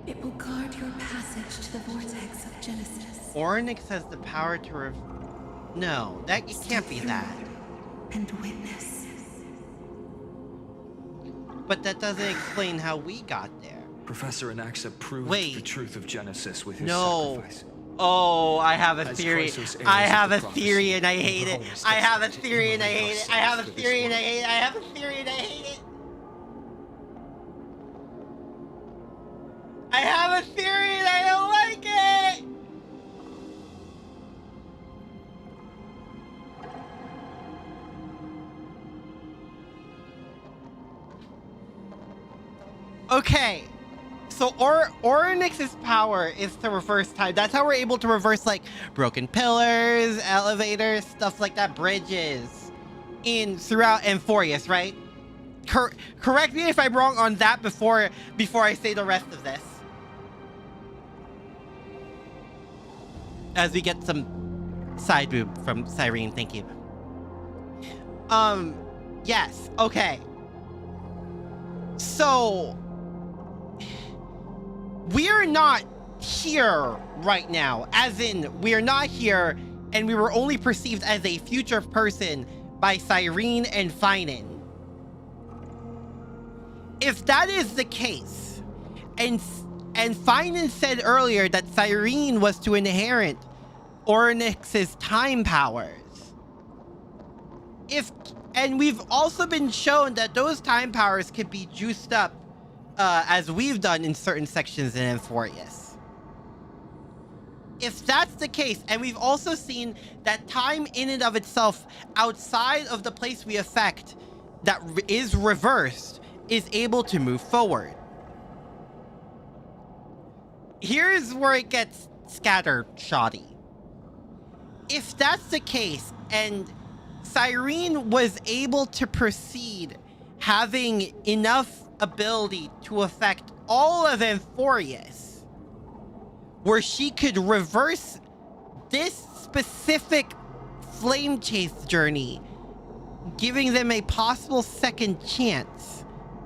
It will guard your passage to the vortex of Genesis. Orynyx has the power to No, it can't be that. And witness. But that doesn't explain how we got there. Professor Anaxa proved the truth of Genesis with his sacrifice. Oh, I have a theory. I have a theory and I hate it. I have a theory and I hate it. I have a theory and I hate it. I have a theory and I hate it. I have a theory and I don't like it. Okay. So Oryx's power is to reverse time. That's how we're able to reverse like broken pillars, elevators, stuff like that, bridges throughout Amphorius, right? Correct me if I'm wrong on that before I say the rest of this. As we get some side boob from Cyrene, thank you. Yes, okay. So we're not here right now, as in we're not here and we were only perceived as a future person by Cyrene and Finan. If that is the case, and Finan said earlier that Cyrene was to inherit Oryx's time powers, and we've also been shown that those time powers could be juiced up as we've done in certain sections in Amphorius. If that's the case, and we've also seen that time in and of itself, outside of the place we affect, that is reversed, is able to move forward. Here's where it gets scattered-shoddy. If that's the case, and Cyrene was able to proceed having enough ability to affect all of Amphorius, where she could reverse this specific flame chase journey, giving them a possible second chance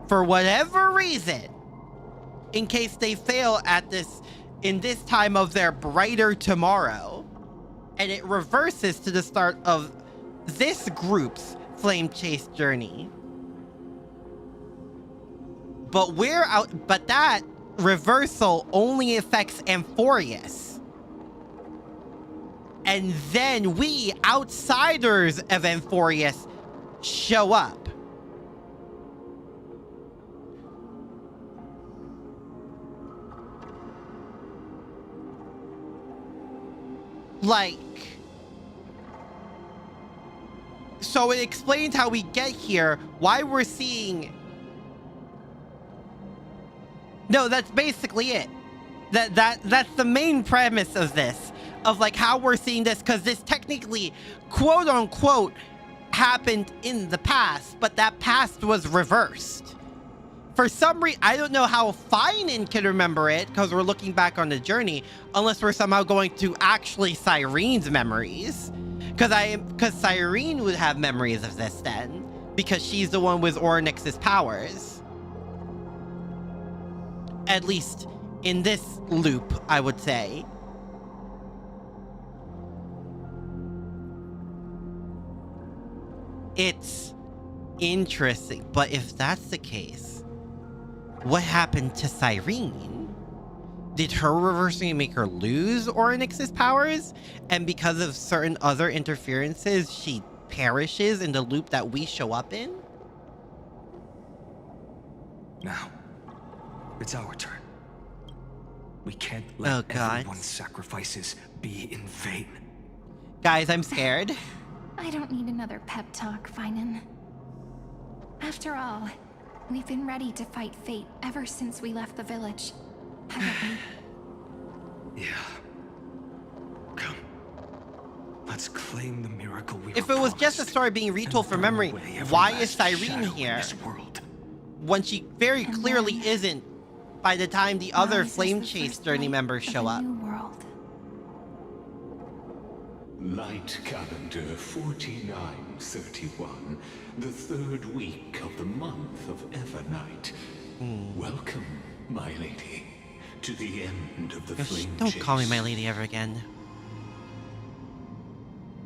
for whatever reason, in case they fail at this in this time of their brighter tomorrow, and it reverses to the start of this group's flame chase journey. But that reversal only affects Amphorius. And then we, outsiders of Amphorius, show up. Like, so it explains how we get here, why we're seeing... No, that's basically it. That's the main premise of this, of like how we're seeing this, because this technically, quote unquote, happened in the past, but that past was reversed. For some reason, I don't know how Finan can remember it, because we're looking back on the journey, unless we're somehow going to actually Cyrene's memories. Because Cyrene would have memories of this then, because she's the one with Oryx's powers. At least in this loop, I would say. It's interesting, but if that's the case, what happened to Cyrene? Did her reversing make her lose Oryx's powers? And because of certain other interferences, she perishes in the loop that we show up in? Now, it's our turn. We can't let everyone's sacrifices be in vain. Guys, I'm scared. I don't need another pep talk, Finan. After all, we've been ready to fight fate ever since we left the village, haven't we? Yeah. Come. Let's claim the miracle we If it was just a story being retold from memory, why is Cyrene here? When she very clearly isn't by the time the other Flame Chase Journey members show up. Light calendar 4931, the third week of the month of Evernight. Welcome, my lady, to the end of the flame Don't chase. call me my lady ever again.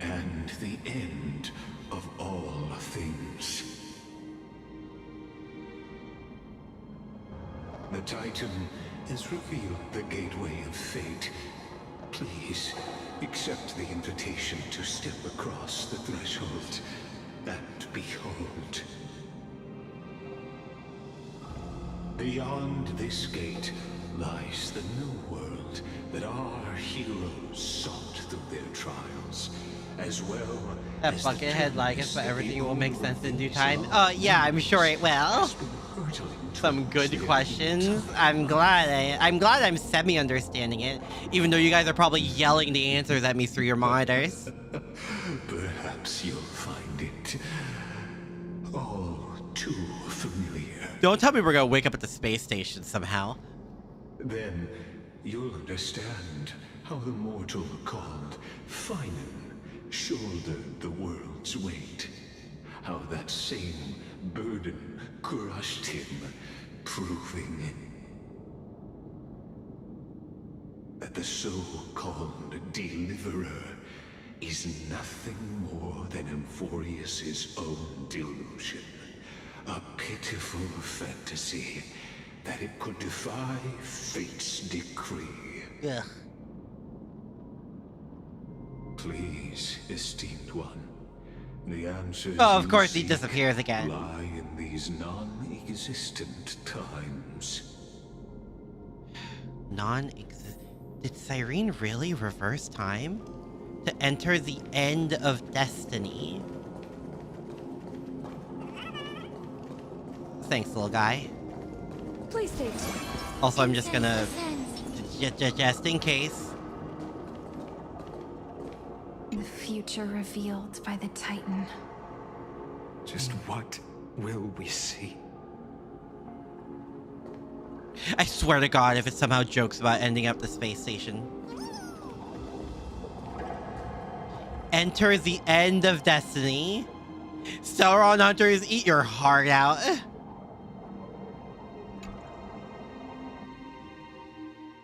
And the end of all things. The Titan has revealed the gateway of fate. Please, accept the invitation to step across the threshold and behold. Beyond this gate lies the new world that our heroes sought through their trials, as well that buckethead like us, but everything will make sense in due time. Yeah, I'm sure it will. some good questions. I'm glad I'm semi-understanding it, even though you guys are probably yelling the answers at me through your monitors. Perhaps you'll find it all too familiar. Don't tell me we're gonna wake up at the space station somehow. Then you'll understand how the mortal called Finan shouldered the world's weight. How that same burden crushed him, proving that the so-called deliverer is nothing more than Emphorius's own delusion. A pitiful fantasy that it could defy fate's decree. Yeah. Please, esteemed one, the answers Oh, of you course he seek disappears again. lie in these non-existent times. Did Cyrene really reverse time to enter the end of destiny? Thanks, little guy. Please stay tuned. Also, I'm just gonna just in case. The future revealed by the Titan. Just what will we see? I swear to God, if it somehow jokes about ending up the space station. Enter the end of destiny. Sauron Hunters, eat your heart out.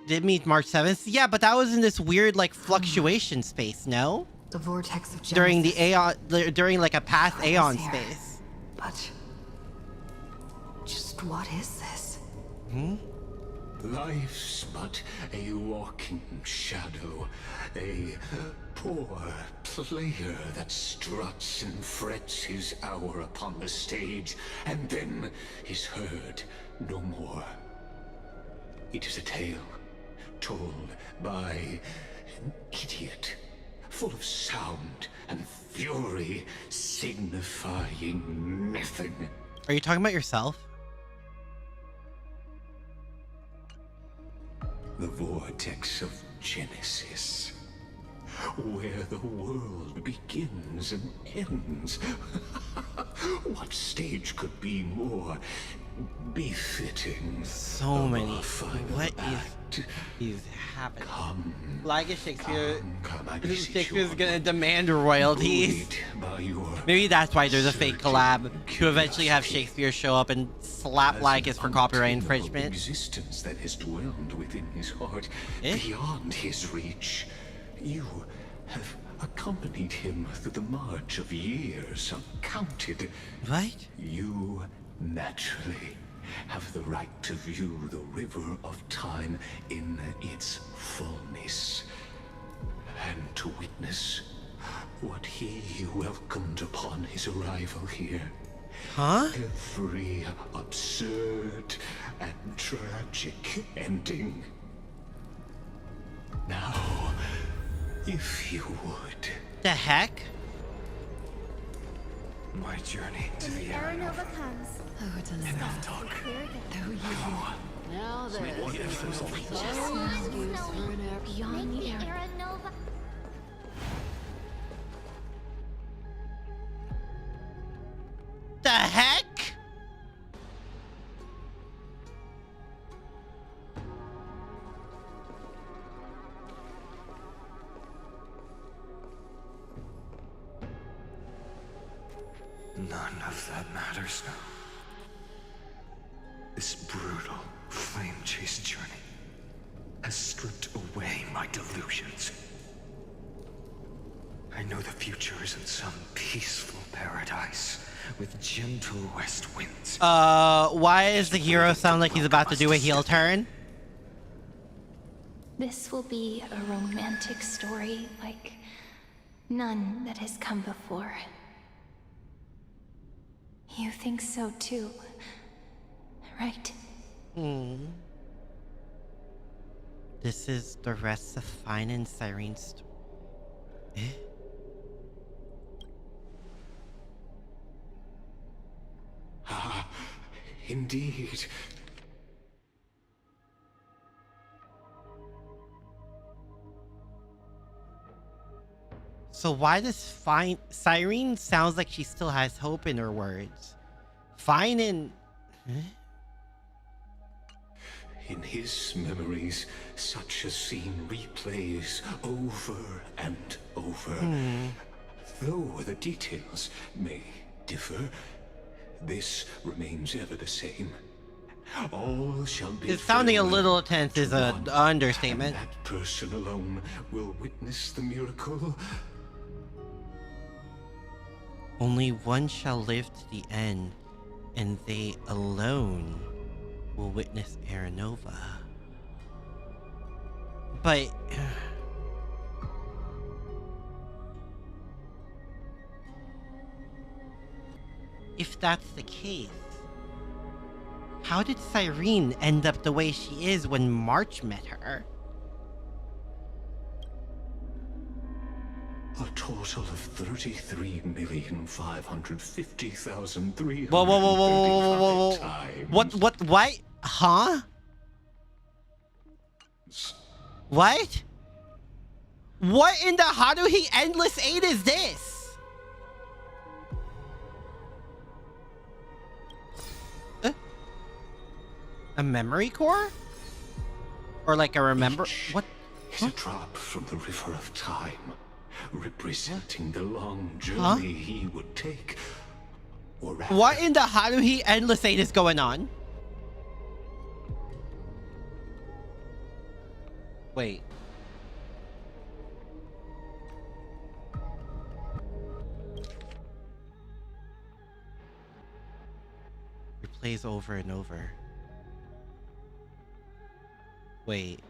Did meet March 7th? Yeah, but that was in this weird, like, fluctuation space, no? The vortex of During the Genesis. Aeon, during, like, a past I was Aeon here. space. But just what is this? Life's but a walking shadow, a poor player that struts and frets his hour upon the stage, and then is heard no more. It is a tale told by an idiot, full of sound and fury, signifying nothing. Are you talking about yourself? The vortex of Genesis, where the world begins and ends. What stage could be more befitting? So of many. our final What act? is happening? Come, Like a Shakespeare. come, I beseech Shakespeare's you. gonna demand royalties. Buoyed by your Maybe that's why there's a fake searching collab to eventually have curiosity. Shakespeare show up and slap As Lycus an for copyright untamable infringement. Existence that has dwelled within his heart, Eh? beyond his reach. You have accompanied him through the march of years uncounted. Right? You naturally have the right to view the river of time in its fullness, and to witness what he welcomed upon his arrival here. Huh? Every absurd and tragic ending. Now, if you would. The heck? My journey to When the the Era Aeon. Nova comes, Oh, it's enough. enough talk. Clear again. Now there's What if there's only no excuse for an air beyond Make the the air. Era Nova. The heck? None of that matters now. This brutal, flame-chased journey has stripped away my delusions. I know the future is in some peaceful paradise with gentle west winds. Why does the hero sound like he's about to do a heel turn? This will be a romantic story like none that has come before. You think so too, right? This is the rest of Fine and Cyrene's story. Eh? indeed. So why does Cyrene sounds like she still has hope in her words? Fine and... In his memories, such a scene replays over and over. Though the details may differ, this remains ever the same. All shall be. It's sounding a farewell little tense is to an one, understatement. and that person alone will witness the miracle. Only one shall live to the end, and they alone will witness Aranova. But... if that's the case, how did Cyrene end up the way she is when March met her? A total of 33,550,335 Whoa, whoa, whoa, whoa, whoa, whoa, whoa, whoa. times. What? Huh? What? What in the Haruhi Endless 8 is this? A memory core? Or like a remember... what? Is a drop from the river of time, representing the long journey he would take. Or rather, What in the Haruhi Endless 8 is going on? Wait. Replays over and over. Wait.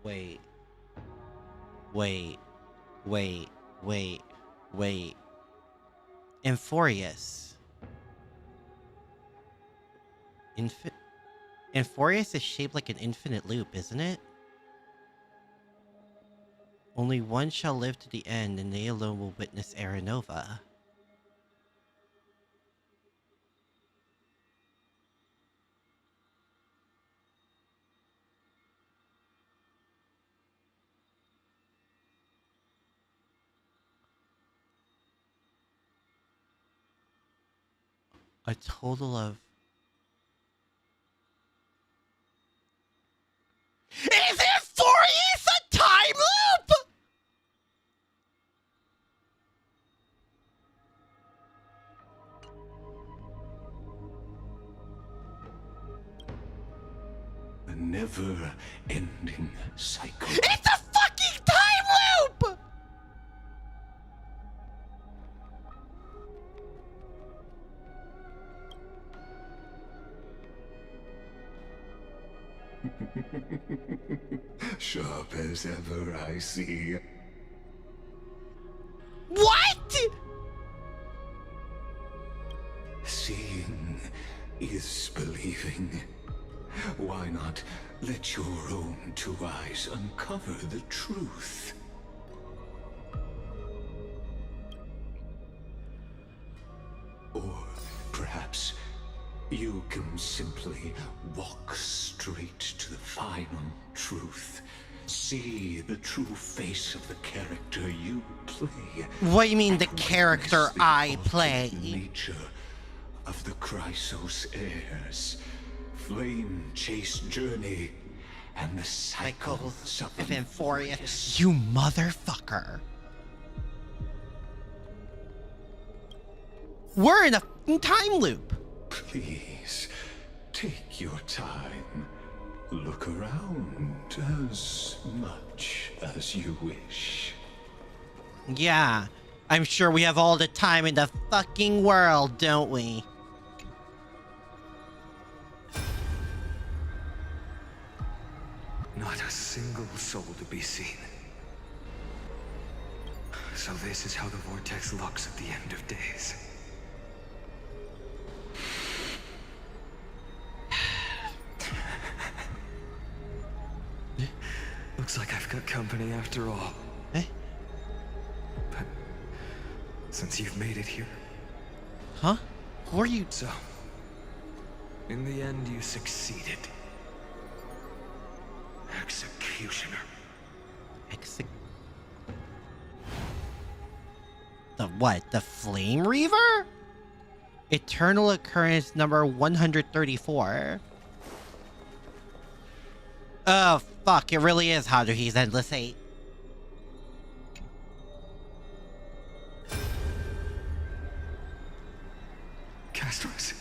Wait. Wait. Wait. Wait. Wait. Amphorius. Amphorius is shaped like an infinite loop, isn't it? Only one shall live to the end, and they alone will witness Aranova. A total of... Is Amphorius a time loop?! a never-ending cycle. It's a fucking time loop! Sharp as ever, I see. What? Seeing is believing. Why not let your own two eyes uncover the truth? Or perhaps you can simply walk straight to the final truth. See the true face of the character you play. What do you mean the character I play? Nature of the Chrysos heirs. Flame chase journey and the cycles of Amphorius. You motherfucker. We're in a fucking time loop. Please, take your time. Look around as much as you wish. Yeah, I'm sure we have all the time in the fucking world, don't we? Not a single soul to be seen. So this is how the vortex looks at the end of days. Looks like I've got company after all. Eh? But since you've made it here... Huh? Were you? So, in the end, you succeeded. Executioner. The what? The Flame Reaver? Eternal occurrence number 134. Oh, fuck. It really is Haruhi's Endless Hate. Castros,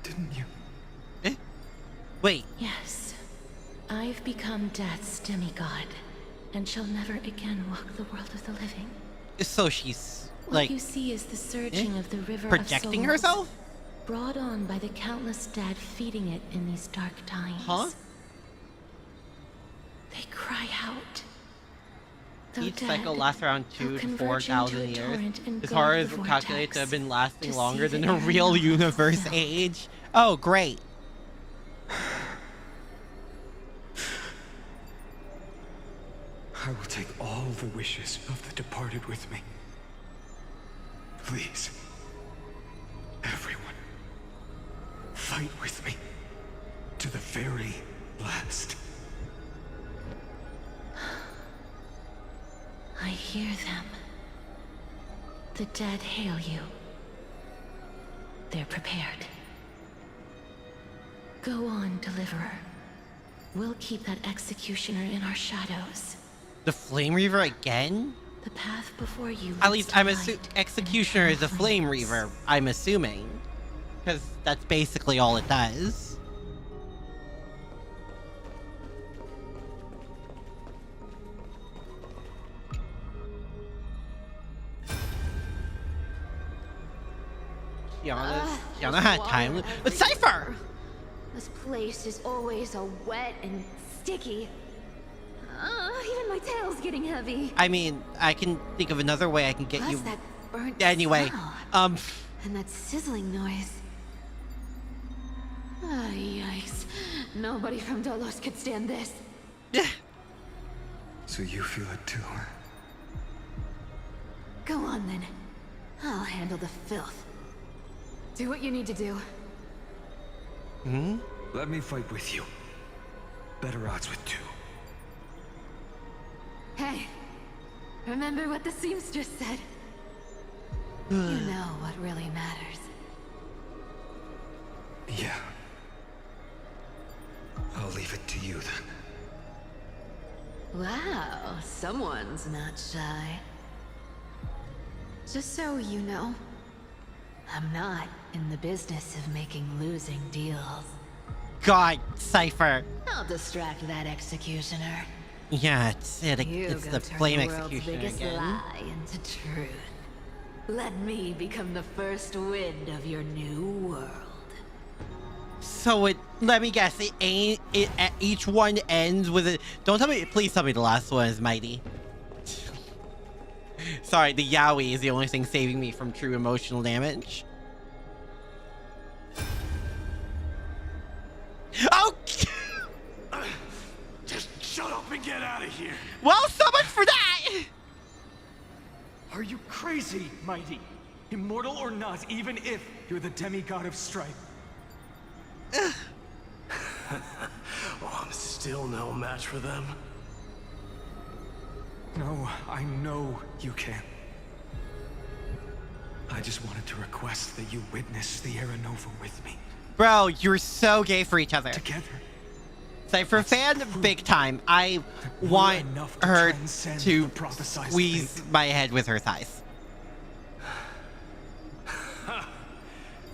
didn't you? Eh? Wait. Yes. I've become Death's demigod, and shall never again walk the world of the living. So she's, What like... you see is the surging of the river projecting of souls, herself? brought on by the countless dead feeding it in these dark times. Huh? They cry out. Though Each dead, cycle lasts around 2 to converge 4,000 into a years. torrent and As go far to as the calculated to vortex have been lasting to longer see than the a real end universe fulfilled. age. Oh, great. I will take all the wishes of the departed with me. Please, everyone, fight with me to the very last. I hear them. The dead hail you. They're prepared. Go on, Deliverer. We'll keep that executioner in our shadows. The Flame Reaver again? The path before you. At least I'm assuming Executioner is a Flame Reaver, I'm assuming. Because that's basically all it does. Yana had time. But Cypher! This place is always so wet and sticky. Even my tail's getting heavy. I mean, I can think of another way I can get Plus you. that burnt Anyway, smell. And that sizzling noise. Ah, yikes. Nobody from Dolos could stand this. So you feel it too, huh? Go on then. I'll handle the filth. Do what you need to do. Hmm? Let me fight with you. Better odds with two. Hey, remember what the seamstress said? You know what really matters. Yeah. I'll leave it to you then. Wow, someone's not shy. Just so you know, I'm not in the business of making losing deals. God, Cypher. I'll distract that executioner. Yeah, it's You the go turn Flame the world's Executioner biggest again. lie into truth. Let me become the first wind of your new world. So let me guess, it ain't, each one ends with it. Don't tell me, please tell me the last one is mighty. Sorry, the yaoi is the only thing saving me from true emotional damage. Oh! Just shut up and get out of here. Well, so much for that! Are you crazy, Mighty? Immortal or not, even if you're the demigod of strife. Oh, I'm still no match for them. No, I know you can. I just wanted to request that you witness the Era Nova with me. Bro, you're so gay for each other. Together. Cypher fan, big time. I want her to squeeze my head with her thighs.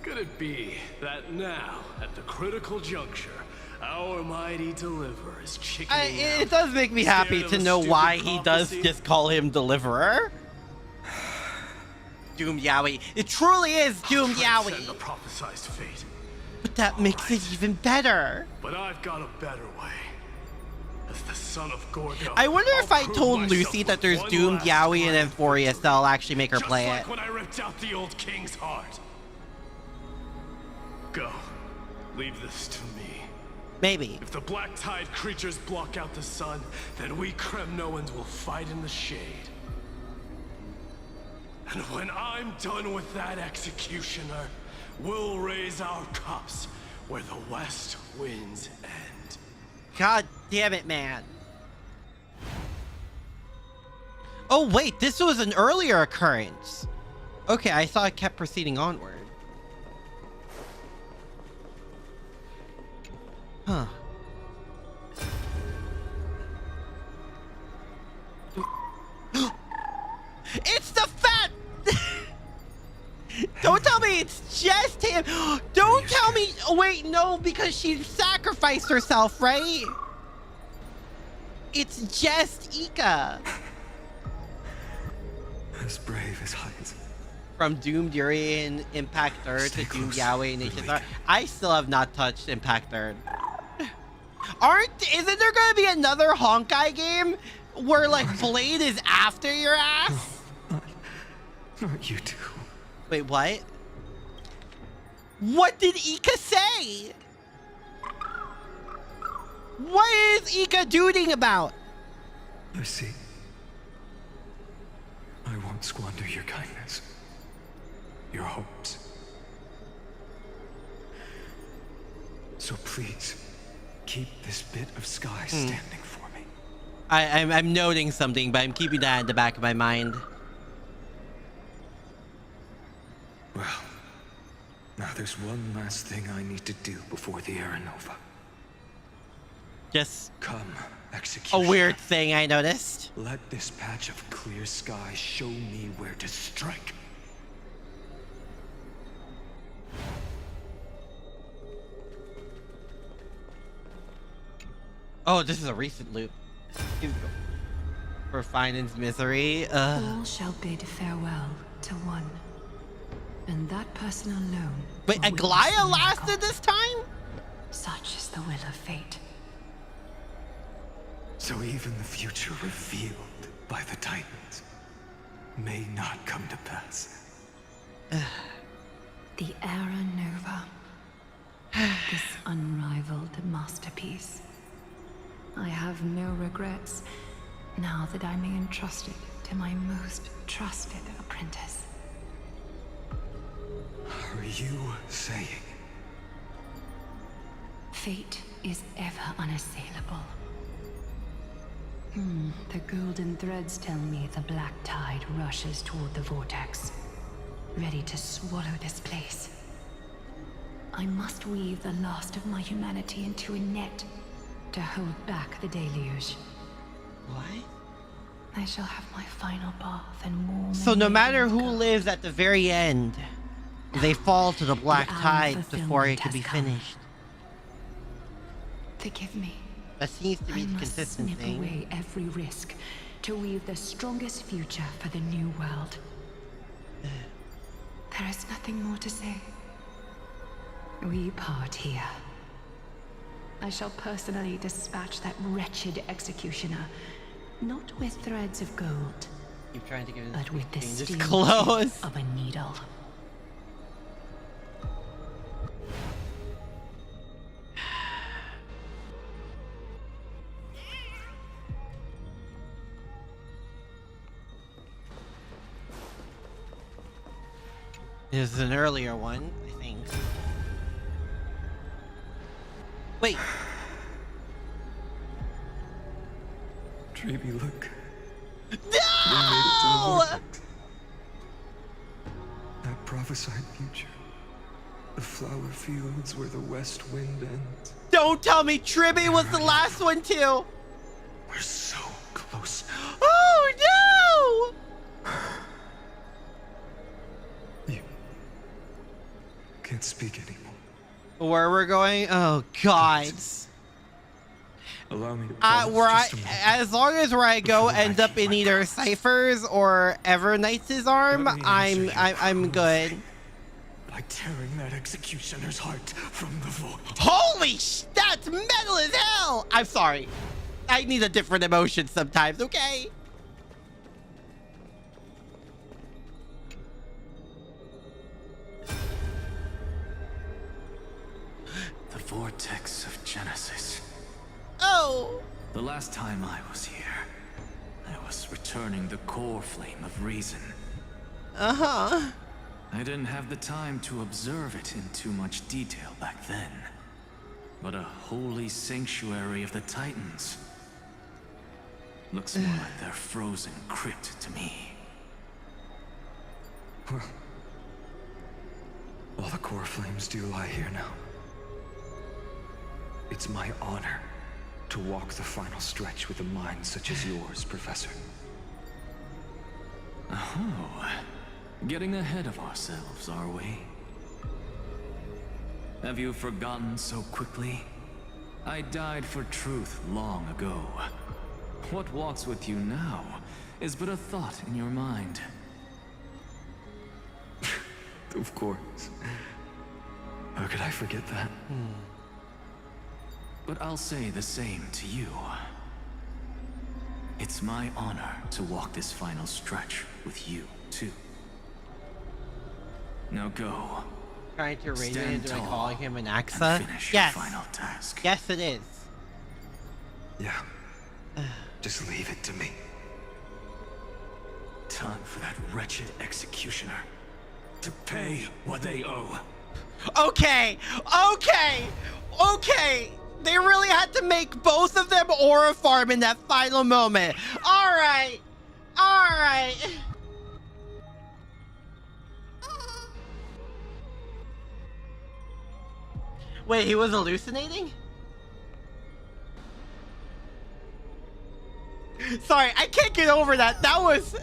Could it be that now, at the critical juncture, our mighty deliverer is chickening out? It does make me happy Scared to of a know stupid why he does prophecy? just call him Deliverer. Doom Yaoi. It truly is Doom Transcend the Yaoi. prophesized fate. But that makes it even better. But I've got a better way. As the son of Gorgo, I wonder if I prove told myself Lucy that with there's one Doom last Yaoi and grand Amphorius that'll actually make her Just play like it. when I ripped out the old king's heart. Go. Leave this to me. Maybe. If the black tide creatures block out the sun, then we Kremnoans will fight in the shade. And when I'm done with that executioner, we'll raise our cups where the west winds end. God damn it, man. Oh, wait, this was an earlier occurrence. Okay, I thought it kept proceeding onward. Huh. It's the fat... Don't tell me it's just him. Don't tell me... Oh, wait, no, because she sacrificed herself, right? It's just Ika. As brave as heights. From Doomed Urian Impact 3rd to Doomed Yahweh Nation. I still have not touched Impact 3rd. Isn't there gonna be another Honkai game where like Blade is after your ass? Not you two. Wait, what? What did Ika say? What is Ika doing about? I see. I won't squander your kindness. Your hopes. So please, keep this bit of sky standing for me. I'm noting something, but I'm keeping that in the back of my mind. Well, now there's one last thing I need to do before the Era Nova. Just come, executioner. A weird thing I noticed. Let this patch of clear sky show me where to strike. Oh, this is a recent loop. For Finan's misery. All shall bid farewell to one. And that person alone. Wait, Aglaya lasted this time? Such is the will of fate. So even the future revealed by the Titans may not come to pass. The Era Nova. This unrivaled masterpiece. I have no regrets now that I'm entrusted to my most trusted apprentice. Are you saying? Fate is ever unassailable. The golden threads tell me the black tide rushes toward the vortex, ready to swallow this place. I must weave the last of my humanity into a net to hold back the deluge. What? I shall have my final bath and warm. So no matter who lives at the very end, they fall to the black tide before it can be finished. Forgive me. That seems to be the consistent snip thing. Away every risk to weave the strongest future for the new world. There is nothing more to say. We part here. I shall personally dispatch that wretched executioner, not with threads of gold, Keep trying to get but with the steel close tip of a needle. This is an earlier one, I think. Wait. Treeby, look. No! That prophesied future. The flower fields where the west wind ends. Don't tell me Tribby was the last one too! We're so close. Oh no! You can't speak anymore. Where we're going? Oh god. Allow me to pause Where just a moment. as long as where I go end up in either Cypher's or Everknight's arm, I'm good. By tearing that executioner's heart from the void. Holy that's metal as hell! I'm sorry. I need a different emotion sometimes, okay? The vortex of Genesis. Oh! The last time I was here, I was returning the core flame of reason. Uh-huh. I didn't have the time to observe it in too much detail back then. But a holy sanctuary of the Titans. Looks more like their frozen crypt to me. Well, all the core flames do lie here now. It's my honor to walk the final stretch with a mind such as yours, Professor. Oh, getting ahead of ourselves, are we? Have you forgotten so quickly? I died for truth long ago. What walks with you now is but a thought in your mind. Of course. How could I forget that? But I'll say the same to you. It's my honor to walk this final stretch with you, too. Now go. Trying to raise it Stand into tall calling him an and Axa? finish Yes. your final task. Yes, it is. Yeah. Just leave it to me. Time for that wretched executioner to pay what they owe. Okay, okay, okay. They really had to make both of them aura farm in that final moment. All right, all right. Wait, he was hallucinating? Sorry, I can't get over that. That was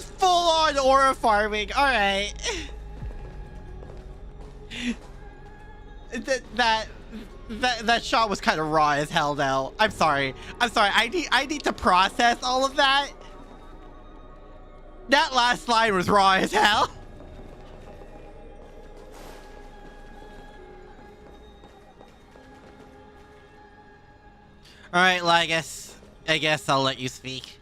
full on aura farming. All right. That shot was kind of raw as hell though. I'm sorry. I need to process all of that. That last line was raw as hell. All right, well, I guess I'll let you speak.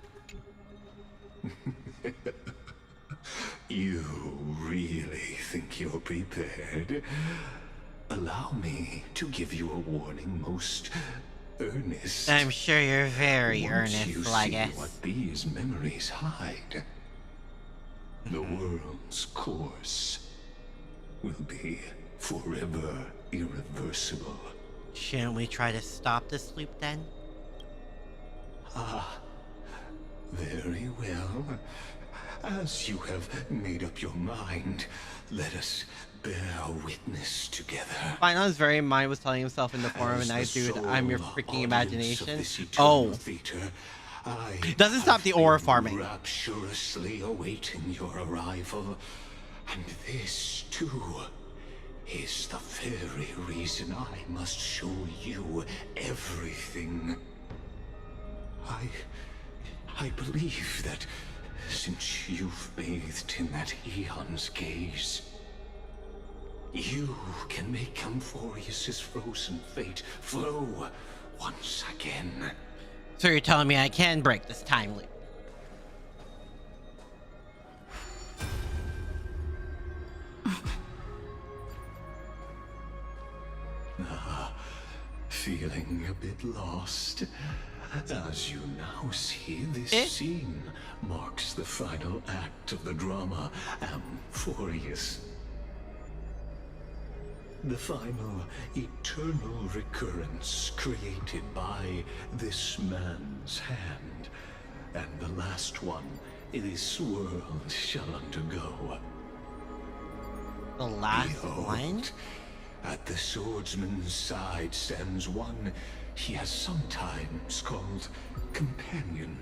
You really think you're prepared? Allow me to give you a warning, most earnest. I'm sure you're very Once earnest, you Legacy. see what these memories hide, the world's course will be forever irreversible. Shouldn't we try to stop this loop then? Ah, very well. As you have made up your mind, let us bear witness together. Final's very mind was telling himself in the form of a nice dude, I'm your freaking imagination. Oh. Doesn't stop the aura farming. Rapturously awaiting your arrival. And this, too, is the very reason I must show you everything. I believe that since you've bathed in that eon's gaze, you can make Amphorius's frozen fate flow once again. So you're telling me I can break this time loop? Feeling a bit lost? As you now see, this scene marks the final act of the drama Amphorius. The final eternal recurrence created by this man's hand, and the last one this world shall undergo. The last Behold, one? At the swordsman's side stands one he has sometimes called companion,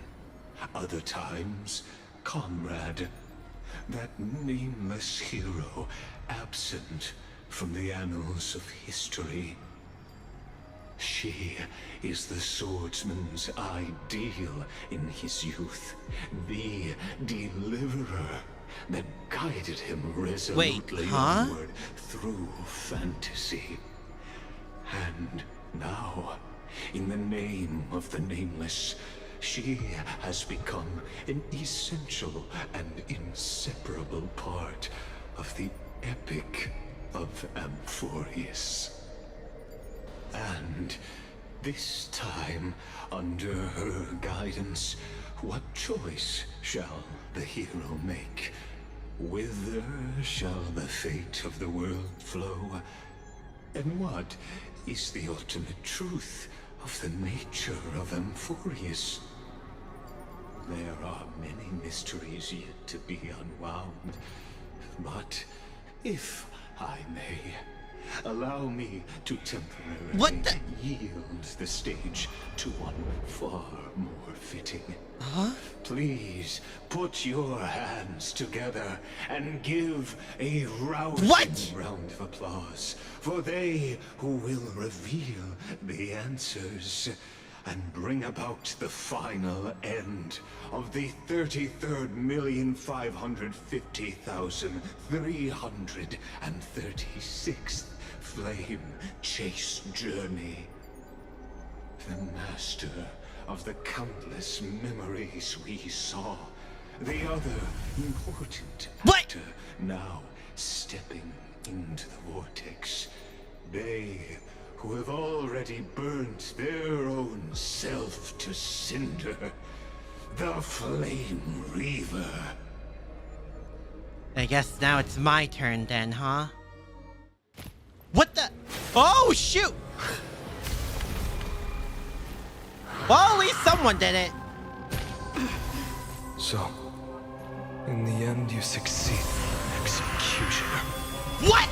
other times comrade. That nameless hero absent from the annals of history. She is the swordsman's ideal in his youth, the deliverer that guided him resolutely onward through fantasy. And now, in the name of the Nameless, she has become an essential and inseparable part of the epic of Amphorius. And this time, under her guidance, what choice shall the hero make? whither shall the fate of the world flow? And what is the ultimate truth of the nature of Amphorius? There are many mysteries yet to be unwound, but if I may, allow me to temporarily yield the stage to one far more fitting. Huh? Please put your hands together and give a rousing round of applause for they who will reveal the answers and bring about the final end of the 33,550,336th flame chase journey. The master of the countless memories we saw. The other important actor now stepping into the vortex. They who have already burnt their own self to cinder. The Flame Reaver. I guess now it's my turn then, huh? What the? Oh, shoot! Well, at least someone did it. So, in the end, you succeed. Executioner. What?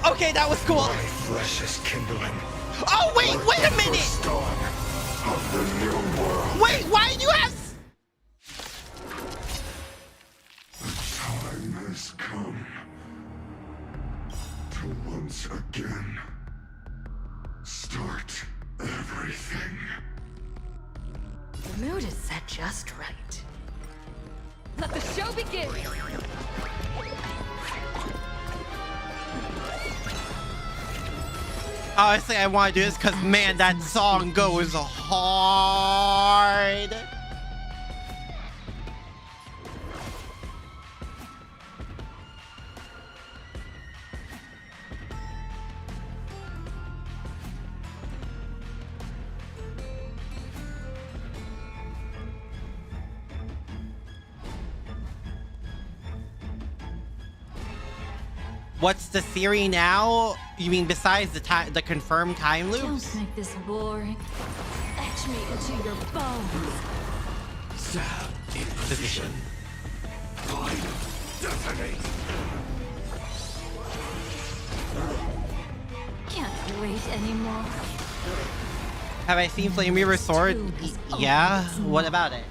Okay, that was cool. My flesh is kindling. Oh, wait a minute! Dawn of the new world. Wait, why do you have... The time has come to once again start everything. The mood is set just right. Let the show begin! Honestly, I want to do this because, man, that song goes hard. What's the theory now? You mean besides the confirmed time loops? Don't make this boring. Etch me into your bones. Stab in position. Final detonate. Can't wait anymore. Have I seen Flame Reaver Sword? Yeah. What about it?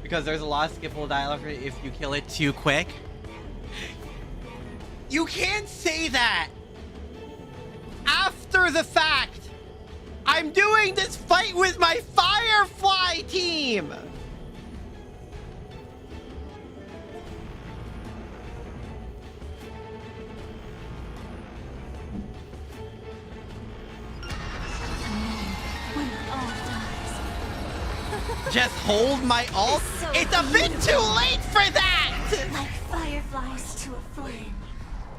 Because there's a lot of skippable dialogue if you kill it too quick. You can't say that after the fact. I'm doing this fight with my Firefly team. Just hold my ult? It's a bit too late for that! Like fireflies to a flame.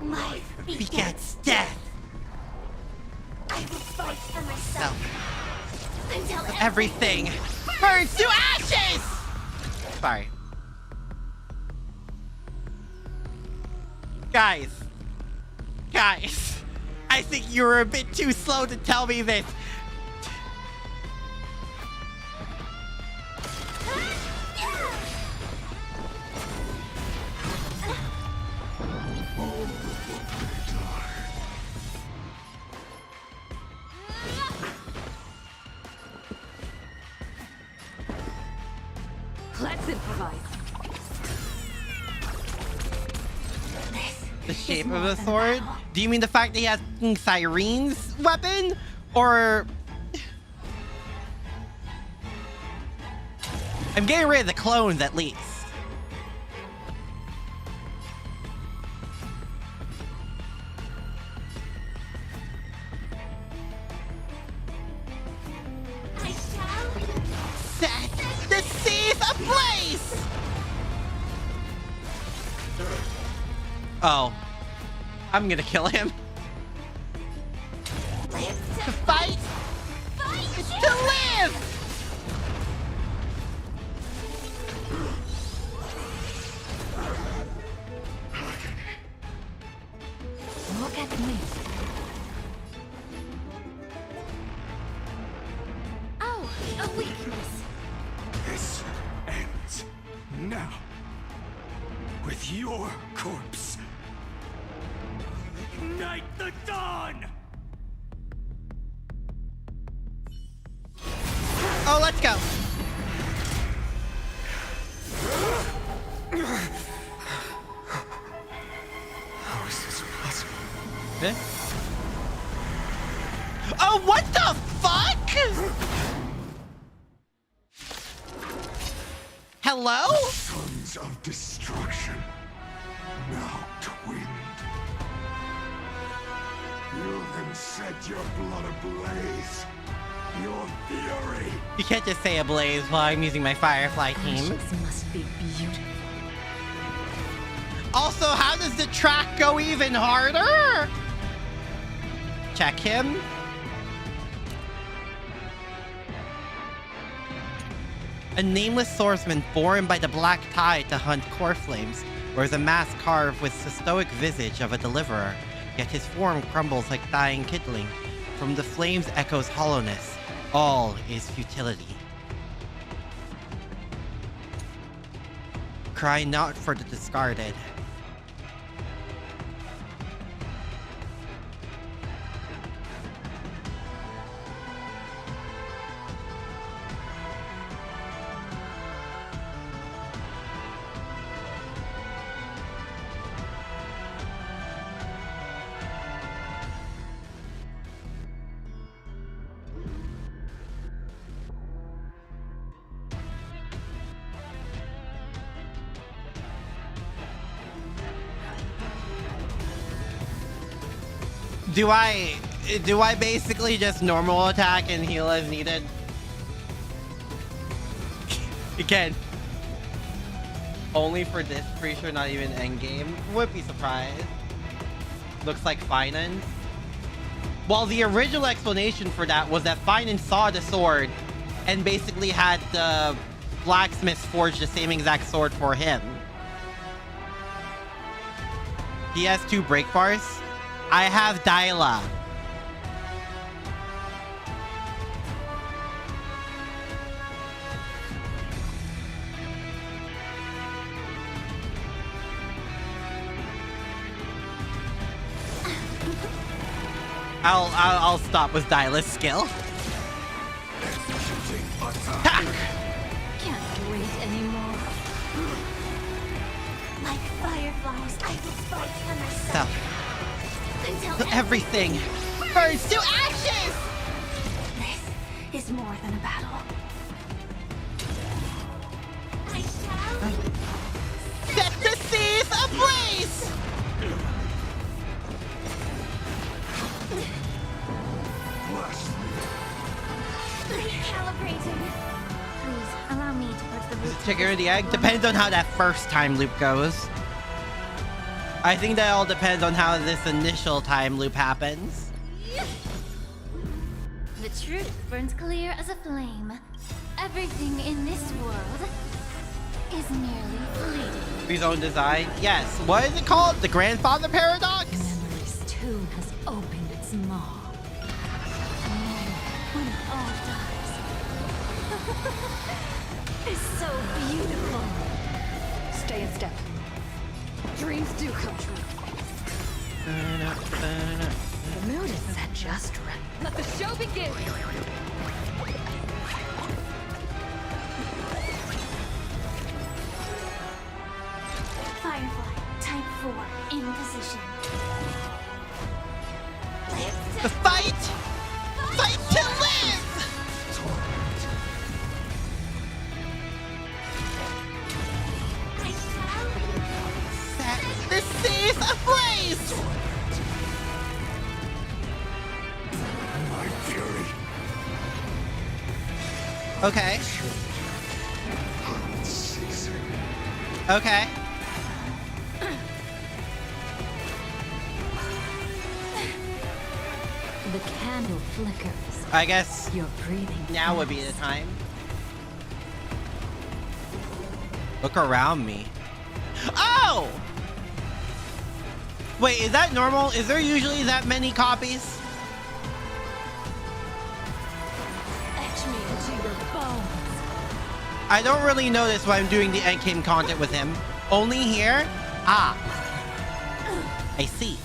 Life begets death. I will fight for myself. Until Everything burns to ashes! Sorry. Guys, I think you were a bit too slow to tell me this. Let's improvise. The shape of the sword? Do you mean the fact that he has Cyrene's weapon? Or... I'm getting rid of the clones at least. I shall Set the seas ablaze! Oh. I'm gonna kill him. To fight is to live! a weakness. This ends now. With your corpse. Ignite the dawn! Oh, let's go. How is this possible? Eh? Oh, what the fuck? Hello? Sons of destruction, now twinned. You can set your blood ablaze. Your fury. You can't just say ablaze while I'm using my Firefly team. Ashes must be beautiful. Also, how does the track go even harder? Check him. A nameless swordsman born by the black tide to hunt core flames wears a mask carved with the stoic visage of a deliverer, yet his form crumbles like dying kindling. From the flames echoes hollowness. All is futility. Cry not for the discarded. Do I basically just normal attack and heal as needed? You can. Only for this, pretty sure not even endgame. Would be surprised. Looks like Finance. Well, the original explanation for that was that Finance saw the sword and basically had the blacksmith forge the same exact sword for him. He has 2 break bars. I have Dyla. I'll stop with Dyla's skill. Can't wait anymore. Like fireflies, I will fight for myself. Until Everything burns to ashes! This is more than a battle. I shall set the seas ablaze! Recalibrating. Please allow me to put the loop. Chicken or the egg? Depends on how that first time loop goes. I think that all depends on how this initial time loop happens. The truth burns clear as a flame. Everything in this world is merely fleeting. His own design? Yes. What is it called? The grandfather paradox? Memory's tomb has opened its maw. When it all dies. It's so beautiful. Stay a step. Dreams do come true. The mood is set just right. Let the show begin! Firefly, type 4, in position. The fight! Fight to live! Set the seas ablaze! My fury. Okay. Okay. The candle flickers. I guess you're breathing. Now would be the time. Look around me. Oh! Wait, is that normal? Is there usually that many copies? Etch me to your bones. I don't really notice when I'm doing the endgame content with him. Only here? Ah. I see.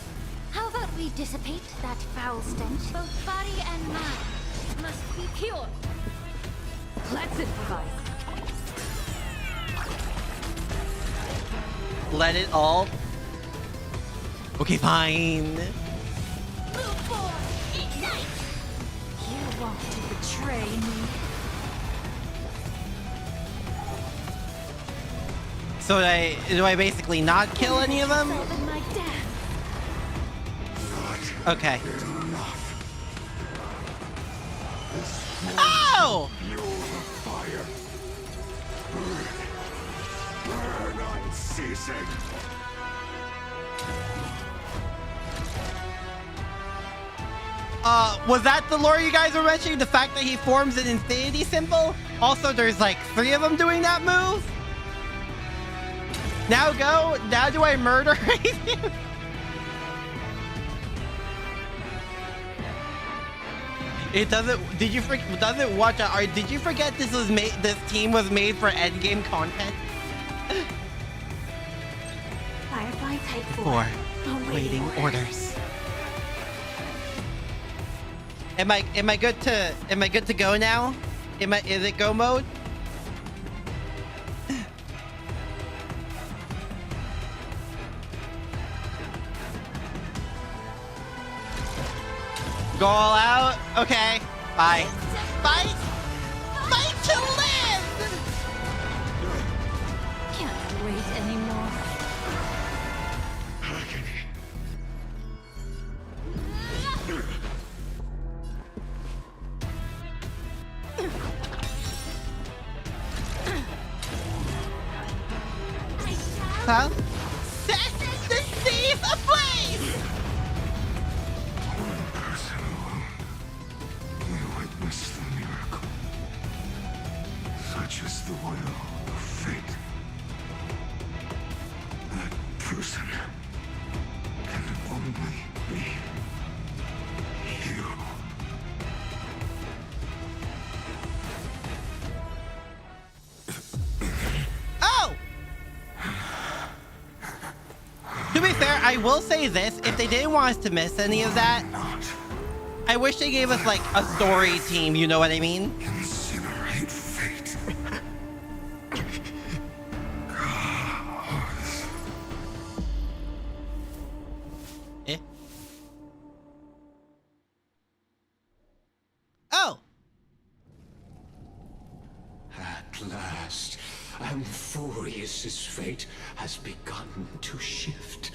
How about we dissipate that foul stench? Both body and mind must be pure. Let's improvise. Let it all. Okay, fine. Move forward, ignite! You want to betray me? So do I basically not kill any of them? My death. Okay. Oh! Fuel the fire. Burn unceasing. Was that the lore you guys were mentioning? The fact that he forms an infinity symbol? Also, there's like 3 of them doing that move? Now go? Now do I murder? It doesn't. Did you forget? Doesn't watch out? Did you forget this was made? This team was made for endgame content. Firefly Type 4. Awaiting orders. Am I good to go now? Is it go mode? Go all out? Okay. Bye. Fight! Fight to live! Can't wait anymore. Huh? Set the thief ablaze! We witness the miracle. Such is the will of fate. That person can only be you. Oh! To be fair, I will say this. If they didn't want us to miss any of that, I wish they gave us like a story team, you know what I mean? Incinerate fate. Eh? Oh! At last, Amphorius's fate has begun to shift.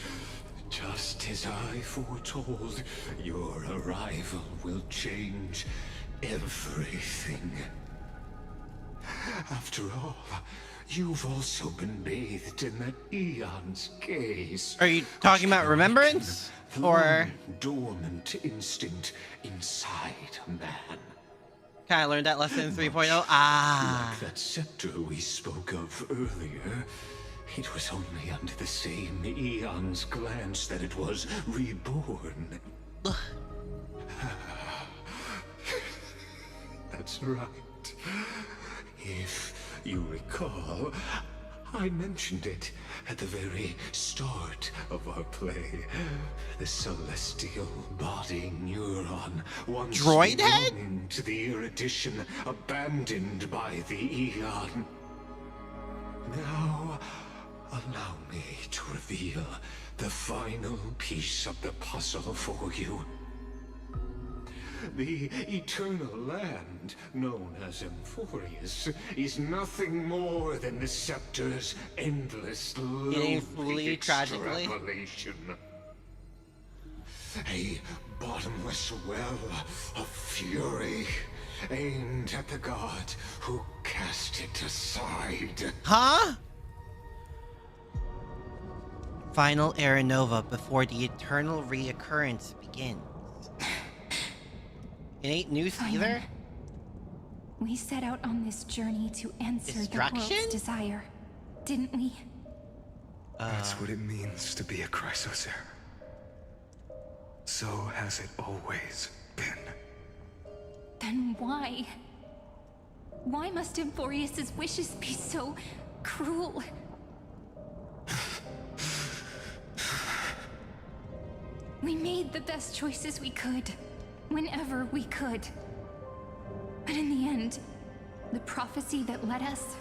Just as I foretold, your arrival will change everything. After all, you've also been bathed in that eon's gaze. Are you talking about remembrance? The Or dormant instinct inside a man. can I learn that lesson in 3.0? Ah. Like that scepter we spoke of earlier, it was only under the same eon's glance that it was reborn. That's right. If you recall, I mentioned it at the very start of our play. The celestial body neuron once Droid head? belonging to the erudition abandoned by the eon. Now, allow me to reveal the final piece of the puzzle for you. The eternal land, known as Amphorius, is nothing more than the scepter's endless lonely tragically. extrapolation. A bottomless well of fury, aimed at the god who cast it aside. Huh? Final Aeronova before the eternal reoccurrence begins. It ain't news either. We set out on this journey to answer the Destruction? world's desire, didn't we? That's what it means to be a Chrysosaur. So has it always been. Then why? Why must Emphorius's wishes be so cruel? We made the best choices we could, whenever we could. But in the end, the prophecy that led us,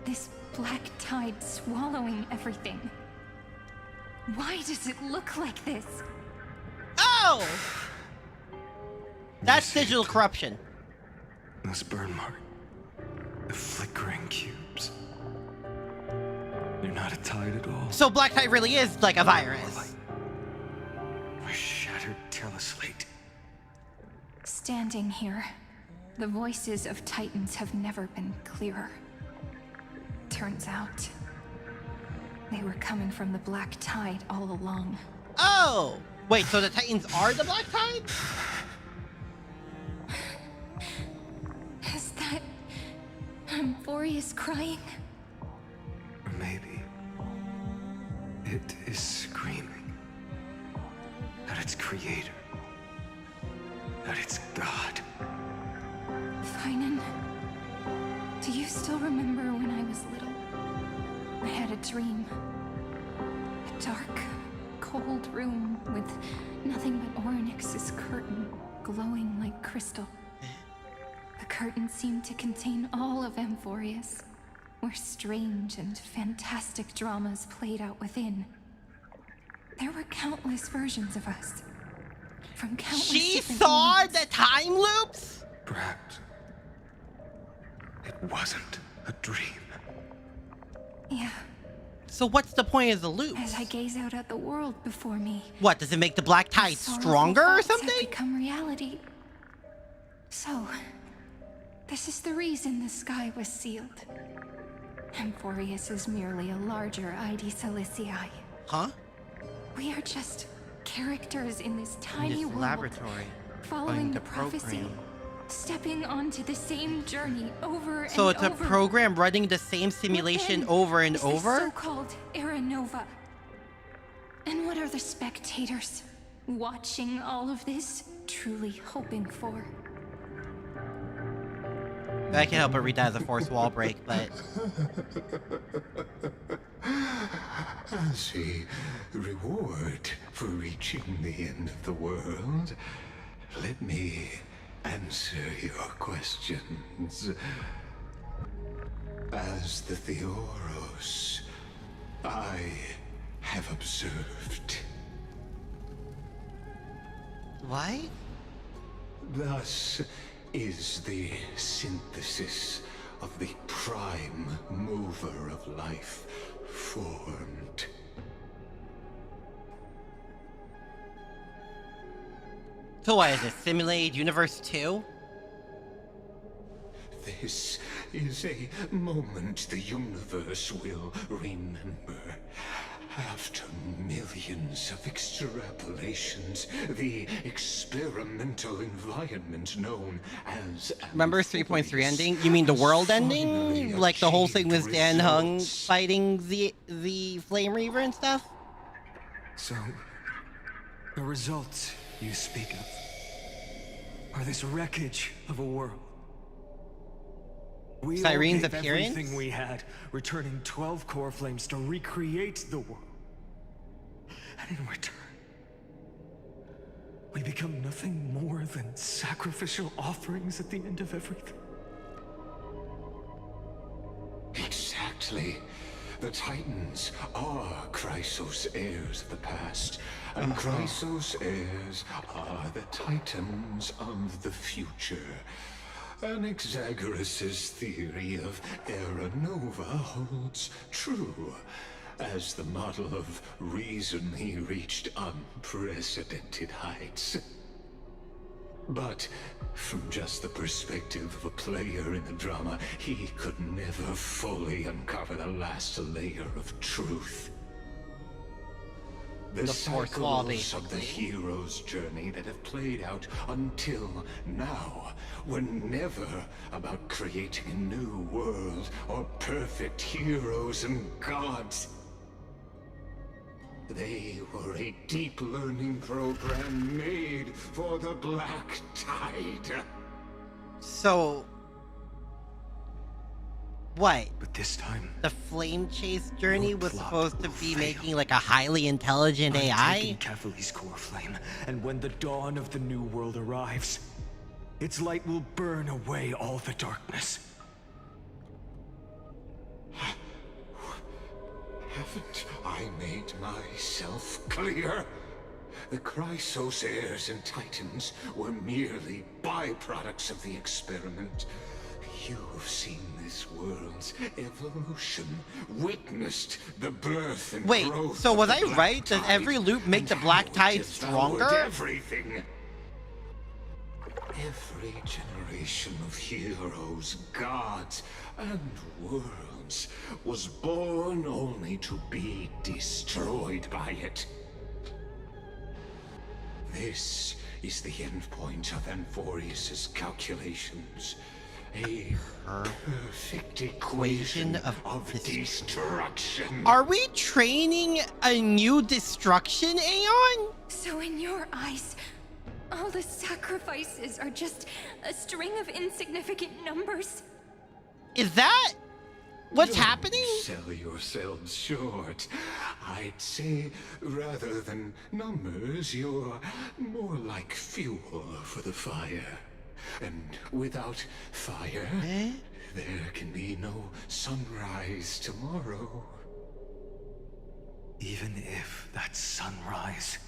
this black tide swallowing everything. Why does it look like this? Oh! That's digital corruption. This burn mark. The flickering cubes. They're not a tide at all. So black tide really is like a virus. A shattered teleslate. Standing here, the voices of Titans have never been clearer. Turns out, they were coming from the black tide all along. Oh! Wait, so the Titans are the black tide? Is that Emphorius crying? Or maybe it is screaming at its creator, at its god. Finan, do you still remember when I was little? I had a dream. A dark, cold room with nothing but Orynyx's curtain glowing like crystal. The curtain seemed to contain all of Emphorius, where strange and fantastic dramas played out within. There were countless versions of us. From countless She different saw worlds. the time loops? Perhaps it wasn't a dream. Yeah. So what's the point of the loop? As I gaze out at the world before me, What, does it make the black tide stronger or thoughts have something? become reality. So, this is the reason the sky was sealed. Emphorius is merely a larger ID Silicii. Huh? We are just characters in this tiny this world, laboratory, following the program. prophecy, stepping onto the same journey over So and it's a over. program running the same simulation Then over and is the over? so-called Era Nova. And what are the spectators watching all of this truly hoping for? I can't help but read that as a forced wall break, but... As a reward for reaching the end of the world, let me answer your questions. As the Theoros, I have observed. What? Thus is the synthesis of the prime mover of life formed. So what is it, Simulated Universe 2? This is a moment the universe will remember. After millions of extrapolations, the experimental environment known as... Remember 3.3 ending? You mean the world ending? Like the whole thing was Dan Hung fighting the Flame Reaver and stuff? So, the results you speak of are this wreckage of a world. We all Cyrene's gave appearance? everything we had, returning 12 core flames to recreate the world. And in return, we become nothing more than sacrificial offerings at the end of everything. Exactly. The Titans are Chrysos heirs of the past, and Chrysos heirs are the Titans of the future. Anaxagoras' theory of Era Nova holds true. As the model of reason, he reached unprecedented heights. But from just the perspective of a player in the drama, he could never fully uncover the last layer of truth. The fourth wall, cycles of the hero's journey that have played out until now were never about creating a new world or perfect heroes and gods. They were a deep learning program made for the Black Tide. So... What? But this time, the flame chase journey your was plot supposed to will be fail. making like a highly intelligent I'm AI? taking Catholi's core flame, and when the dawn of the new world arrives, its light will burn away all the darkness. Haven't I made myself clear? The Chrysos heirs and Titans were merely byproducts of the experiment. You've seen this world's evolution, witnessed the birth and Wait, growth so of was the I Black right? Does Tide, every loop make and the Black how it Tide devoured stronger? everything. Every generation of heroes, gods, and worlds was born only to be destroyed by it. This is the endpoint of Amphorius's calculations. A perfect equation of destruction. Are we training a new destruction Aeon? So in your eyes, all the sacrifices are just a string of insignificant numbers? Is that what's Don't happening? Sell yourselves short. I'd say rather than numbers, you're more like fuel for the fire. And without fire, there can be no sunrise tomorrow. Even if that sunrise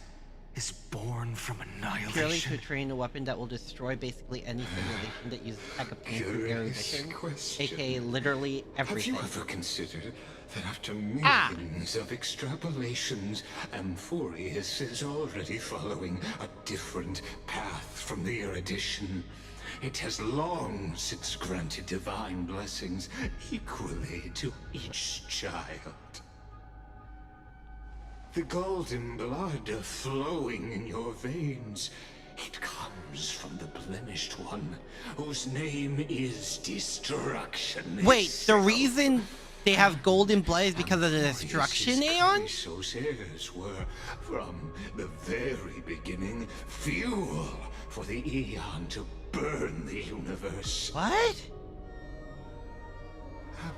is born from Purely annihilation. to train a weapon that will destroy basically any simulation that uses tech obtained through air Curious emission, question. aka literally everything. Have you ever considered that after millions of extrapolations, Amphorius is already following a different path from the erudition? It has long since granted divine blessings equally to each child. The golden blood flowing in your veins, it comes from the blemished one, whose name is Destruction. Wait, the reason they have golden blood is because of the destruction Aeon? Chrysos heirs were, from the very beginning, fuel for the Aeon to burn the universe. What?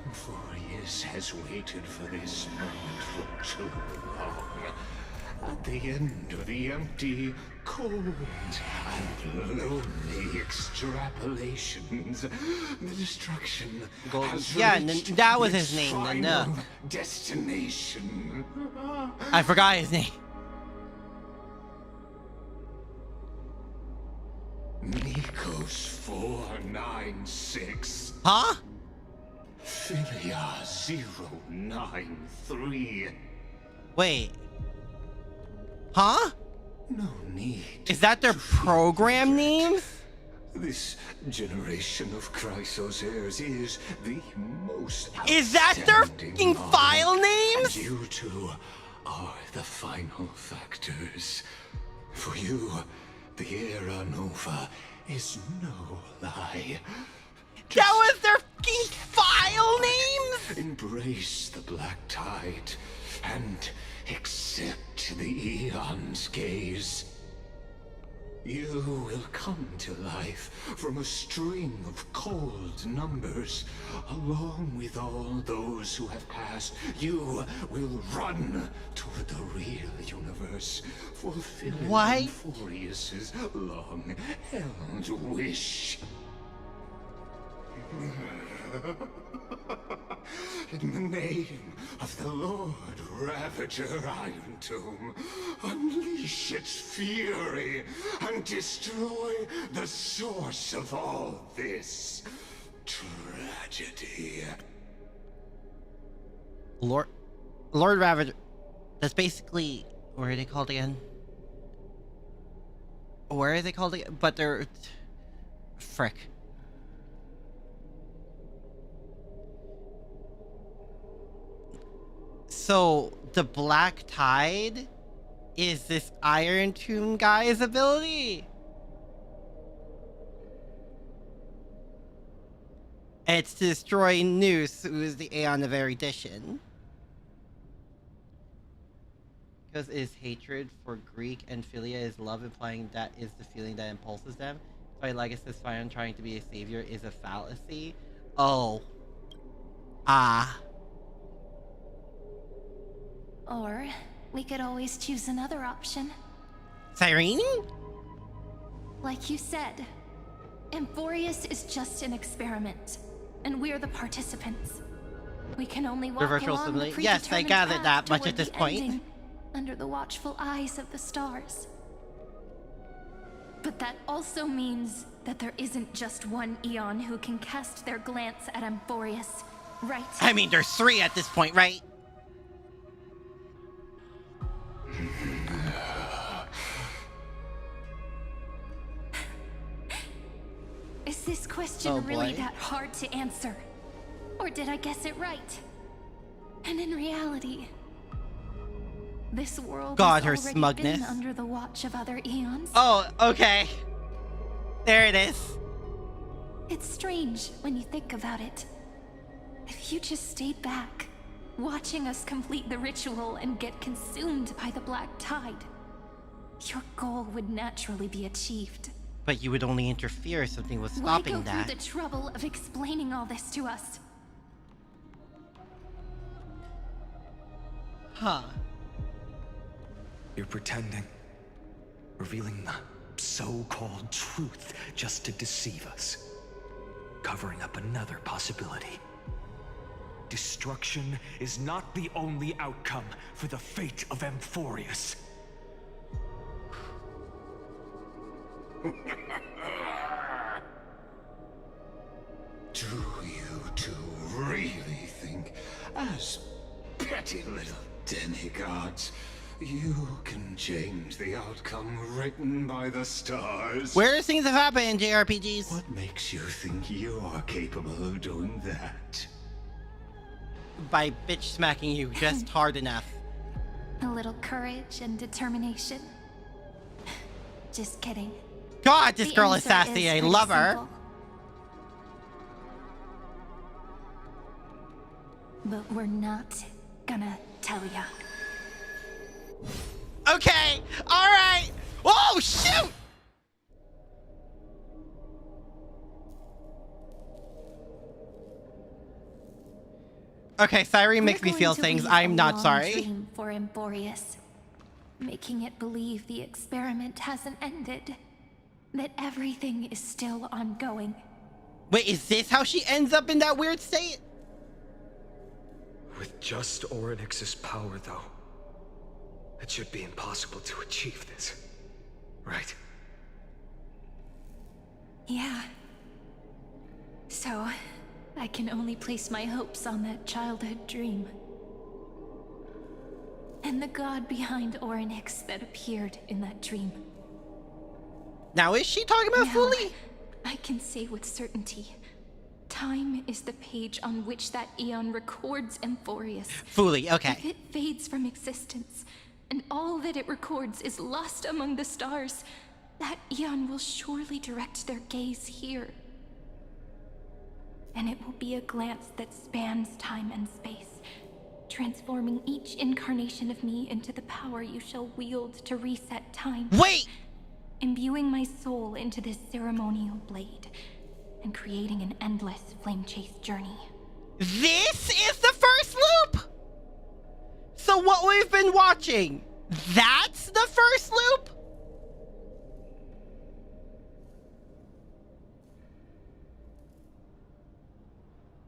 Amphorius has waited for this moment for too long. At the end of the empty, cold, and lonely extrapolations, the destruction has Yeah, reached that was its his name, the final Nuh. destination. I forgot his name. Nikos 496. Huh? Philia 093. Wait. Huh? No need. Is that their program names? This generation of Chrysos heirs is the most Is that their outstanding fucking model, file names? and you two are the final factors. For you, the Era Nova is no lie. That was their fucking file names? Embrace the black tide and accept the Eon's gaze. You will come to life from a string of cold numbers. Along with all those who have passed, you will run toward the real universe, fulfilling Amphorius's long-held wish. In the name of the Lord Ravager Iron Tomb, unleash its fury and destroy the source of all this tragedy. Lord Ravager. That's basically, where are they called again? Where are they called again? But they're, frick. So the Black Tide is this Iron Tomb guy's ability. It's to destroy Noose, who is the Aeon of Erudition. Because it is hatred for Greek and Philia is love, implying that is the feeling that impulses them. So I like it says Fion trying to be a savior is a fallacy. Oh. Ah. Or we could always choose another option. Cyrene? Like you said, Amphorius is just an experiment, and we're the participants. We can only walk Reversal along the simulation. Yes, I predetermined gathered path that much toward at this the point. ending, under the watchful eyes of the stars. But that also means that there isn't just one Eon who can cast their glance at Amphorius, right? I mean, there's 3 at this point, right? Is this question Oh, really boy. that hard to answer? Or did I guess it right? And in reality, this world God, her has already smugness. been under the watch of other eons. Oh, okay. There it is. It's strange when you think about it. If you just stayed back, watching us complete the ritual and get consumed by the black tide, your goal would naturally be achieved. But you would only interfere if something was Why stopping go that. through the trouble of explaining all this to us? Huh. You're pretending. Revealing the so-called truth just to deceive us. Covering up another possibility. Destruction is not the only outcome for the fate of Amphorius. Do you two really think, as petty little demigods, you can change the outcome written by the stars? Where things have happened in JRPGs? What makes you think you are capable of doing that? By bitch smacking you just hard enough. A little courage and determination. Just kidding. God, this The girl is answer sassy. is I pretty love her. simple. But we're not gonna tell ya. Okay. All right. Oh, shoot. Okay, Cyrene makes me feel things. I'm not sorry. Dream for Amphorius, making it believe the experiment hasn't ended, that everything is still ongoing. Wait, is this how she ends up in that weird state? With just Orynyx's power, though, it should be impossible to achieve this, right? Yeah. So, I can only place my hopes on that childhood dream. And the god behind Orynyx that appeared in that dream. Now, is she talking about Fully? I can say with certainty, time is the page on which that Eon records Amphorius. Fully, okay. If it fades from existence, and all that it records is lost among the stars, that Eon will surely direct their gaze here. And it will be a glance that spans time and space, transforming each incarnation of me into the power you shall wield to reset time. Wait! Imbuing my soul into this ceremonial blade, and creating an endless flame chase journey. This is the first loop? So what we've been watching, that's the first loop?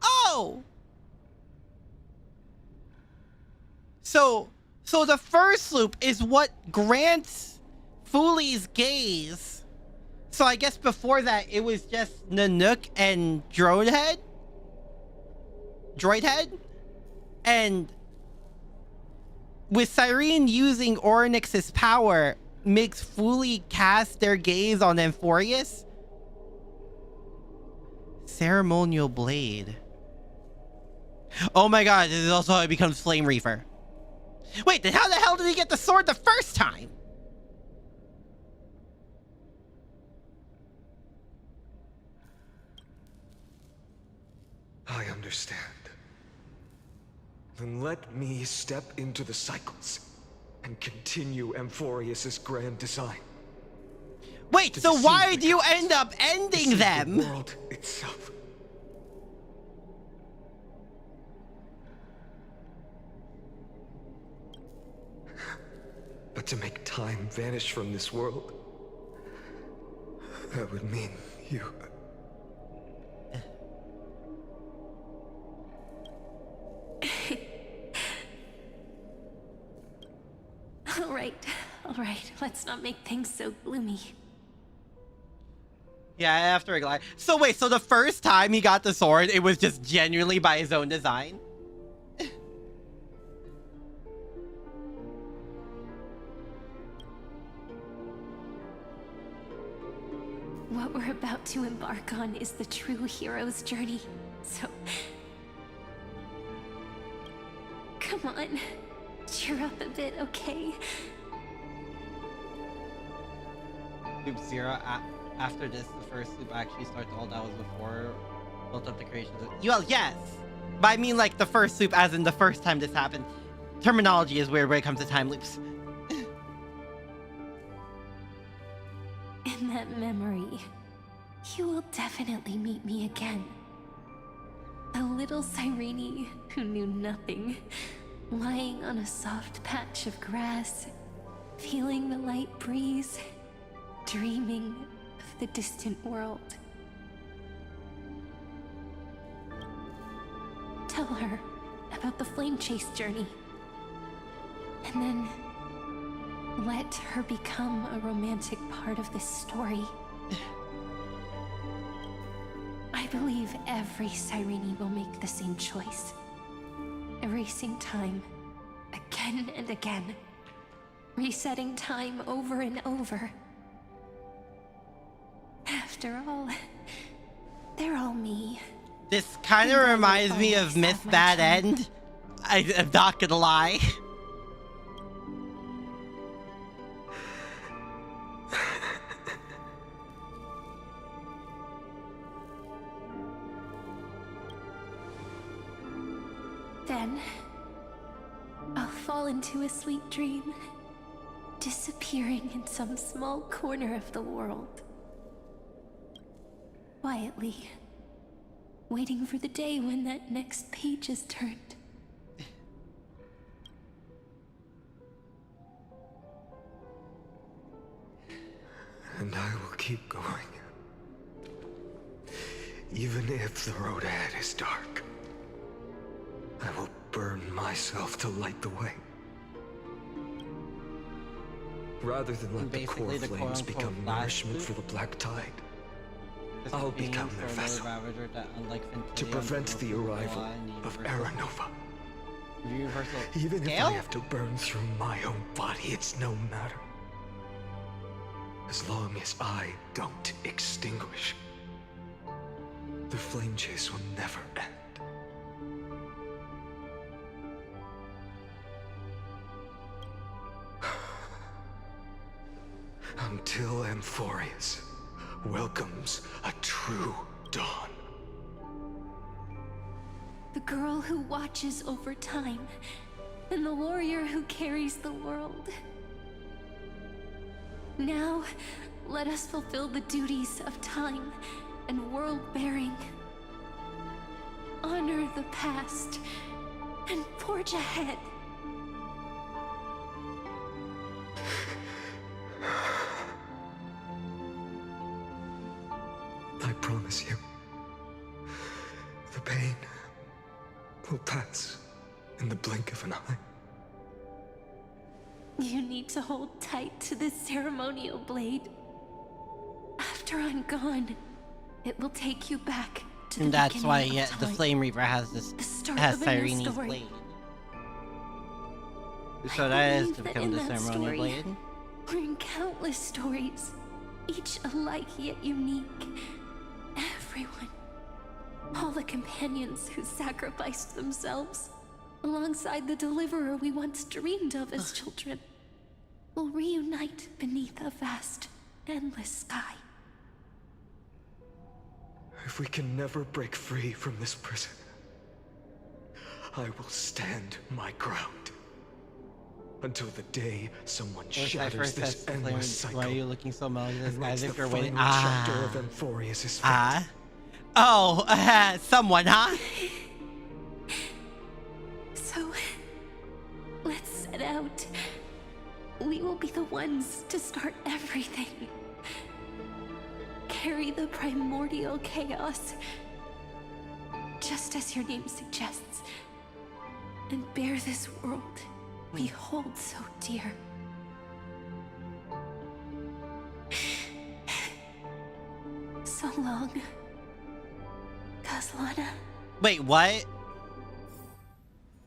Oh! So the first loop is what grants Fully's gaze. So I guess before that, it was just Nanook and Droidhead? And with Cyrene using Orynyx's power, makes Fully cast their gaze on Amphorius? Ceremonial Blade. Oh my god, this is also how he becomes Flame Reaper. Wait, then how the hell did he get the sword the first time? I understand. Then let me step into the cycles and continue Amphorius's grand design. Wait, so why do you end up ending them? The world itself. to make time vanish from this world, that would mean you... All right, let's not make things so gloomy. Yeah, after a glide. So wait, so the first time he got the sword, it was just genuinely by his own design? What we're about to embark on is the true hero's journey. So... come on. Cheer up a bit, okay? Loop 0, after this, the first loop actually starts. All that was before built up the creation of... Well, yes! But I mean like the first loop as in the first time this happened. Terminology is weird when it comes to time loops. In that memory, you will definitely meet me again. A little Cyrene who knew nothing, lying on a soft patch of grass, feeling the light breeze, dreaming of the distant world. Tell her about the flame chase journey, and then let her become a romantic part of this story. I believe every Cyrene will make the same choice. Erasing time again and again. Resetting time over and over. After all, they're all me. This kind of reminds me of Myth Bad End. I'm not gonna lie. Then, I'll fall into a sweet dream, disappearing in some small corner of the world. Quietly, waiting for the day when that next page is turned. And I will keep going. Even if the road ahead is dark, I will burn myself to light the way. Rather than let the core flames become nourishment for the black tide, I'll become their vessel to prevent the arrival of Era Nova. Even if I have to burn through my own body, it's no matter. As long as I don't extinguish, the flame chase will never end. Until Amphorius welcomes a true dawn. The girl who watches over time, and the warrior who carries the world. Now, let us fulfill the duties of time and world-bearing. Honor the past and forge ahead. I promise you, the pain will pass in the blink of an eye. You need to hold tight to this ceremonial blade. After I'm gone, it will take you back to the And that's beginning why of the time. Flame Reaper has this Cyrene's story. blade. So that is believe to that become in the that ceremonial story, blade. We're in countless stories, each alike yet unique. Everyone, all the companions who sacrificed themselves, alongside the deliverer we once dreamed of as children, will reunite beneath a vast, endless sky. If we can never break free from this prison, I will stand my ground. Until the day someone shatters this endless cycle. Why are you looking so melancholy? As if the you're waiting. final chapter of Amphorius' fate. Oh, someone, huh? So, let's set out. we will be the ones to start everything. Carry the primordial chaos, just as your name suggests, and bear this world we hold so dear. So long, Caslana. Wait, what?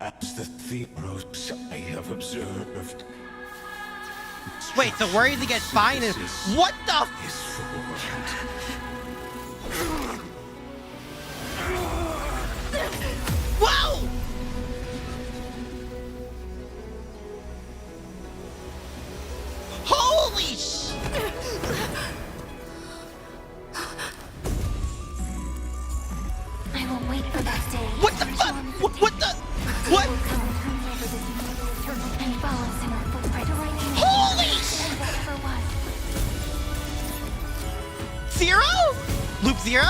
As the Theros I have observed. Wait, so worried to get fined is what the? Whoa! Holy sh! I will wait for that day. What the fuck? What the? What? Holy sh! Zero? Loop zero?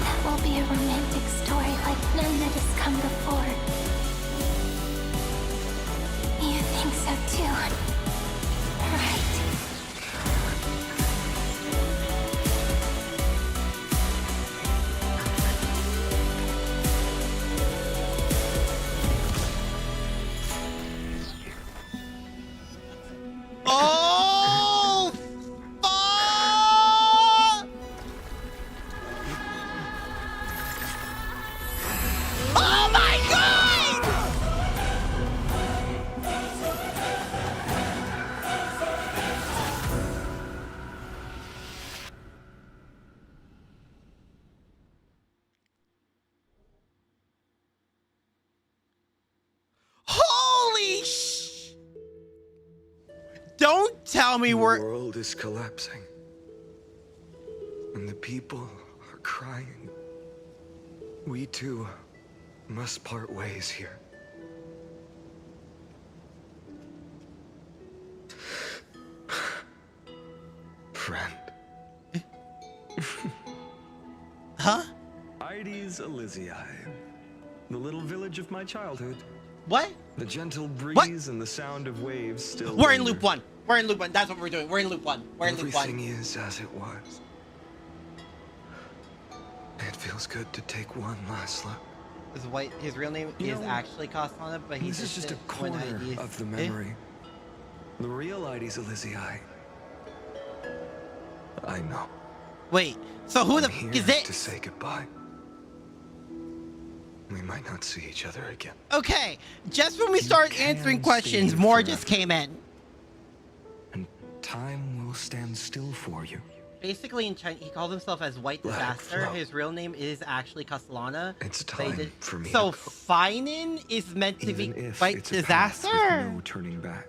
That will be a romantic story like none that has come before. You think so too, right? Oh! Fuck! Oh my god! Holy sh! Don't tell me The we're... world is collapsing. And the people are crying. We too must part ways here. Friend. Huh? Ides Elysiae, the little village of my childhood. What? The gentle breeze and the sound of waves still. We're in linger. loop one. We're in loop one. That's what we're doing. We're in loop one. We're in loop one. Everything is as it was. It feels good to take one last look. His real name You is know, actually Caslana, but This is just a corner of the memory. The real Ides Elysiae. I know. Wait, so who the I'm f is here it? to say goodbye. We might not see each other again. Okay, just when we start answering questions, more just came in. And time will stand still for you. Basically, in China, he calls himself as White Let it Disaster. flow. His real name is actually Castellana. It's time for me So to go. Finan is meant to Even be if White it's a path with Disaster. no turning back.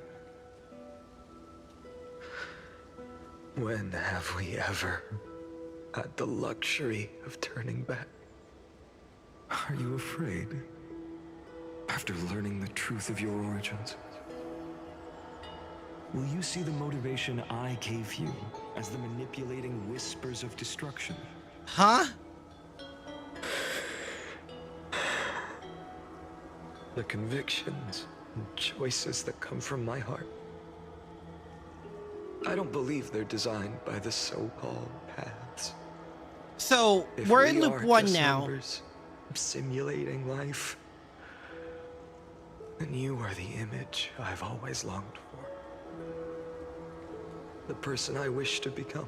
When have we ever had the luxury of turning back? Are you afraid? After learning the truth of your origins? Will you see the motivation I gave you as the manipulating whispers of destruction? Huh? The convictions and choices that come from my heart. I don't believe they're designed by the so-called paths. So If we're in we loop are one just now. numbers simulating life, then you are the image I've always longed for. The person I wish to become.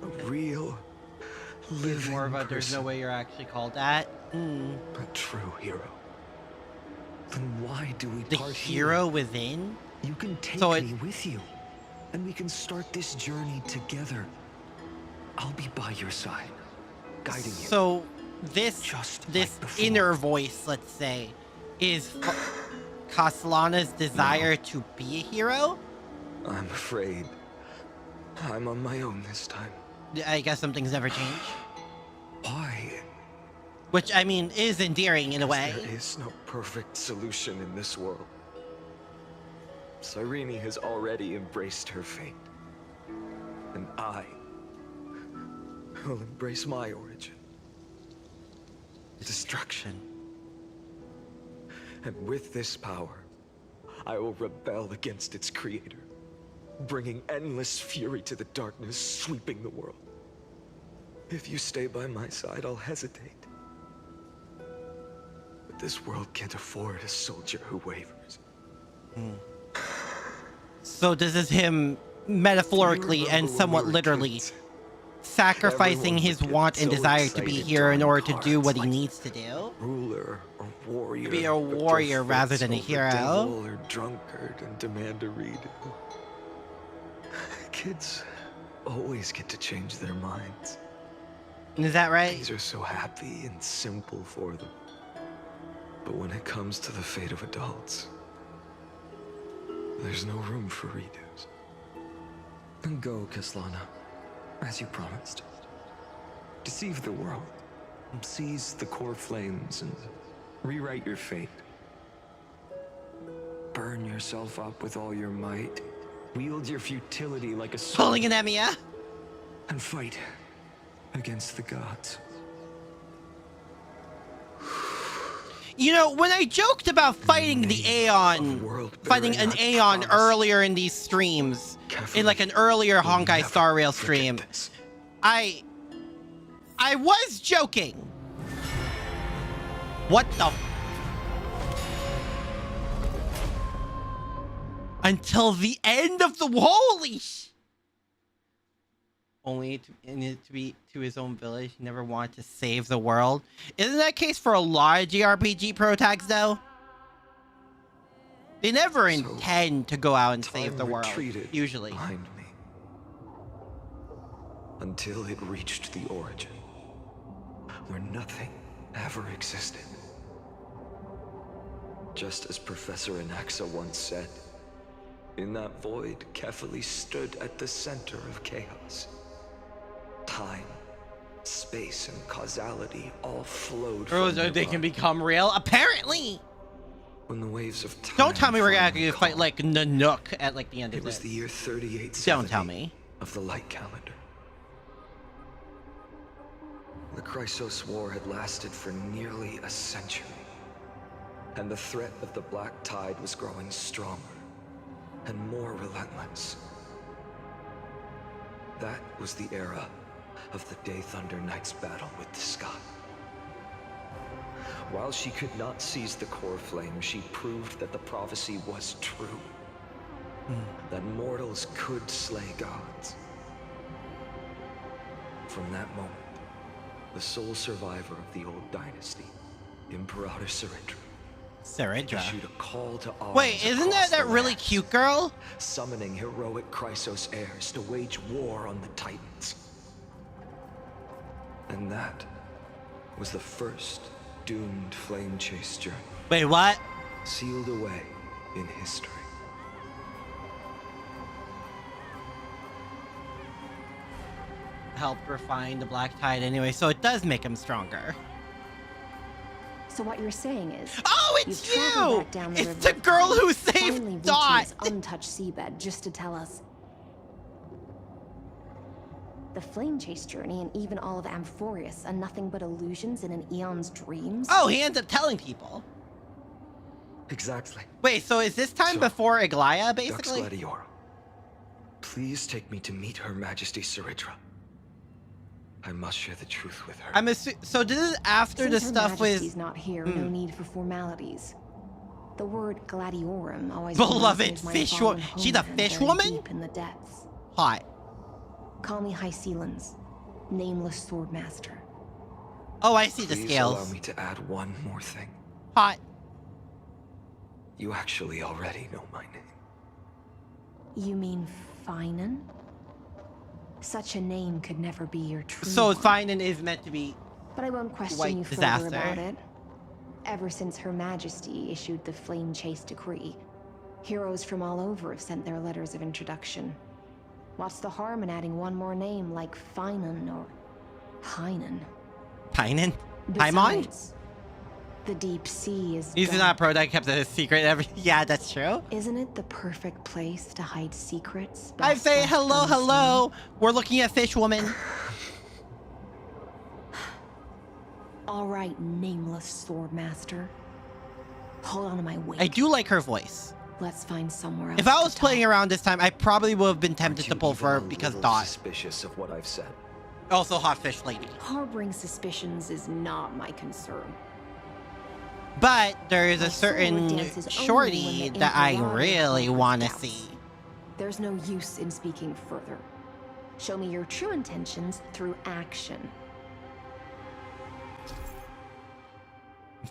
A real, living More about there's no way you're actually called that. A true hero. Then why do we The part hero here? within? You can take So me with you, and we can start this journey together. I'll be by your side, guiding you. So this inner voice, let's say, is Castellana's desire to be a hero. I'm afraid I'm on my own this time. I guess some things never change. Why? Which, I mean, is endearing in a way. There is no perfect solution in this world. Cyrene has already embraced her fate. And I, will embrace my origin. Destruction. And with this power, I will rebel against its creator, bringing endless fury to the darkness sweeping the world. If you stay by my side, I'll hesitate. But this world can't afford a soldier who wavers. So this is him metaphorically and somewhat literally sacrificing his want and desire to be here in order to do what he needs to do. Ruler or warrior. Be a warrior rather than a hero. Devil or drunkard and demand a redo. Kids always get to change their minds. Is that right? Things are so happy and simple for them. But when it comes to the fate of adults, there's no room for redos. Then go, Kislana, as you promised. Deceive the world, seize the core flames, and rewrite your fate. Burn yourself up with all your might. Wield your futility like a sword. Pulling an Emiya. And fight against the gods. You know, when I joked about fighting the Aeon, fighting an Aeon earlier in these streams, in like an earlier Honkai Star Rail stream, I was joking. What the? Until the end of the holy only to be to his own village. He never wanted to save the world. Isn't that case for a lot of JRPG protags though? They never intend to go out and save the world, usually. Behind me. Until it reached the origin, where nothing ever existed. Just as Professor Anaxa once said, in that void, Kefali stood at the center of chaos. Time, space, and causality all flowed from they can become real? Apparently! When the waves of time... Don't tell me we're gonna fight like Nanook at like the end of this. It was the year 3870 Don't tell me. Of the light calendar. The Chrysos War had lasted for nearly a century. And the threat of the Black Tide was growing stronger and more relentless. That was the era of the Day Thunder Knight's battle with the sky. While she could not seize the core flame, she proved that the prophecy was true. That mortals could slay gods. From that moment, the sole survivor of the old dynasty, Imperator Ciridra, issued a call to arms. Wait, isn't that really cute girl? Summoning heroic Chrysos heirs to wage war on the Titans. And that was the first doomed flame chase journey. Wait, what? Sealed away in history. Help refine the Black Tide anyway, so it does make him stronger. So what you're saying is, oh, it's you! It's the girl who saved Dot! Untouched seabed just to tell us. The flame chase journey and even all of Amphorius are nothing but illusions in an Eon's dreams? Oh, he ends up telling people. Exactly. Wait, so is this time before Aglaya, basically? Dux Gladiora, please take me to meet Her Majesty Ciridra. I must share the truth with her. I'm so this is after the stuff with... Since Her Majesty's not here, no need for formalities. The word Gladiorum always... Beloved fish woman. She's a fish woman? Deep in the depths. Hot. Call me High Sealans, nameless swordmaster. Oh, I see the Please scales. allow me to add one more thing. Hot. You actually already know my name. You mean Finan? Such a name could never be your true So one. Finan is meant to be... But I won't question white you disaster. further about it. Ever since Her Majesty issued the Flame Chase Decree, heroes from all over have sent their letters of introduction. What's the harm in adding one more name like Finan or Hynan? Hynan? Paimon? Besides, the deep sea is He's not a pro that kept it a secret. Yeah, that's true. Isn't it the perfect place to hide secrets? I say hello, hello. We're looking at fish woman. All right, nameless Swordmaster. Hold on to my weight. I do like her voice. Let's find somewhere else. If I was playing around this time, I probably would have been tempted to pull for her because Dot. Suspicious of what I've said. Also, hot fish lady. Harboring suspicions is not my concern. But there is a certain shorty that I really want to see. There's no use in speaking further. Show me your true intentions through action.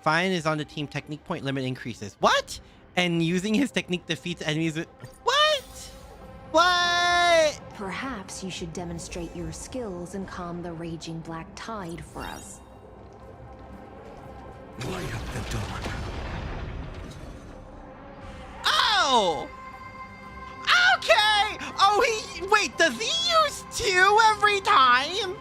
Fine is on the team. Technique point limit increases. What? And using his technique defeats enemies with... What? What? Perhaps you should demonstrate your skills and calm the raging black tide for us. Light up the dawn. Oh! Okay! Oh, wait, does he use 2 every time?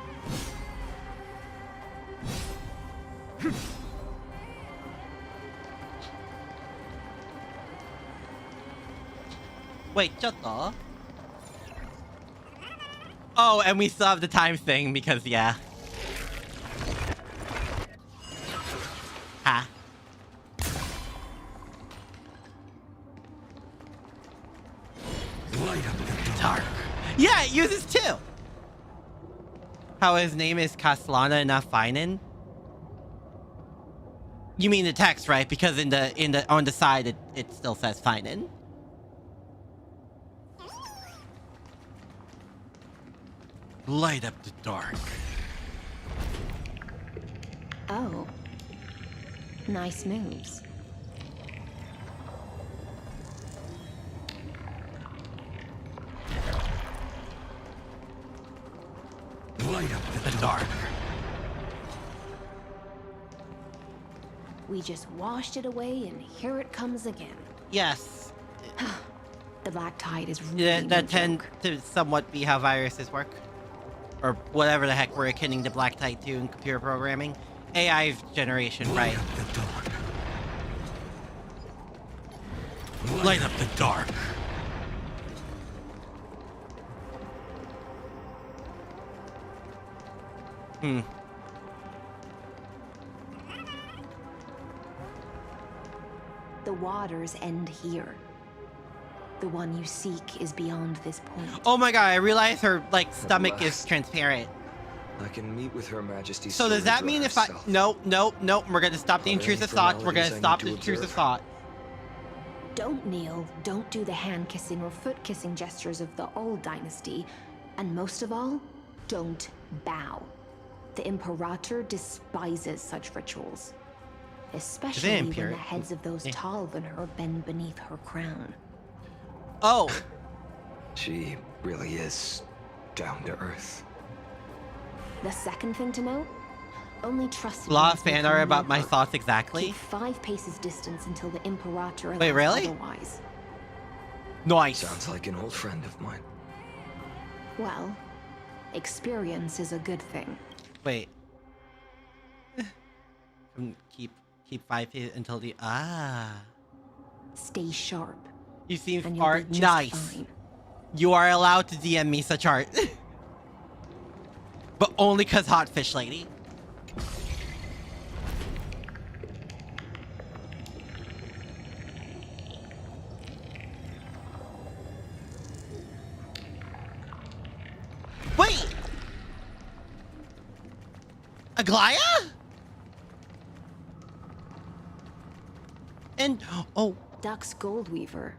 Wait, shut the... Oh, and we still have the time thing because, yeah. Ha. Light up the dark. Yeah, it uses 2. How his name is Kaslana and not Feinen? You mean the text, right? Because on the side it still says Feinen. Light up the dark. Oh. Nice moves. Light up the dark. We just washed it away and here it comes again. Yes. The black tide is really Yeah, that tend to somewhat be how viruses work. Or whatever the heck we're akin to black tide to in computer programming. AI generation, right? Light up the dark. The waters end here. The one you seek is beyond this point. Oh my god, I realize her, like, stomach is transparent. I can meet with Her Majesty. So does that mean if I... Nope. We're gonna stop the intrusive thoughts. We're gonna stop the intrusive thought. Don't kneel, don't do the hand-kissing or foot-kissing gestures of the old dynasty, and most of all, don't bow. The Imperator despises such rituals. Especially when the heads of those taller than her bend beneath her crown. Oh. She really is down to earth. The second thing to note, only trust Law of fan art about my thoughts exactly. Keep 5 paces distance until the Imperator allows Wait, really? otherwise. Nice. Sounds like an old friend of mine. Well, experience is a good thing. Wait. Keep 5 feet until the Stay sharp. You seem and you'll art be just nice. fine. You are allowed to DM me such art. But only cause hot fish lady. Wait! Aglaya? And oh, Duck's Goldweaver,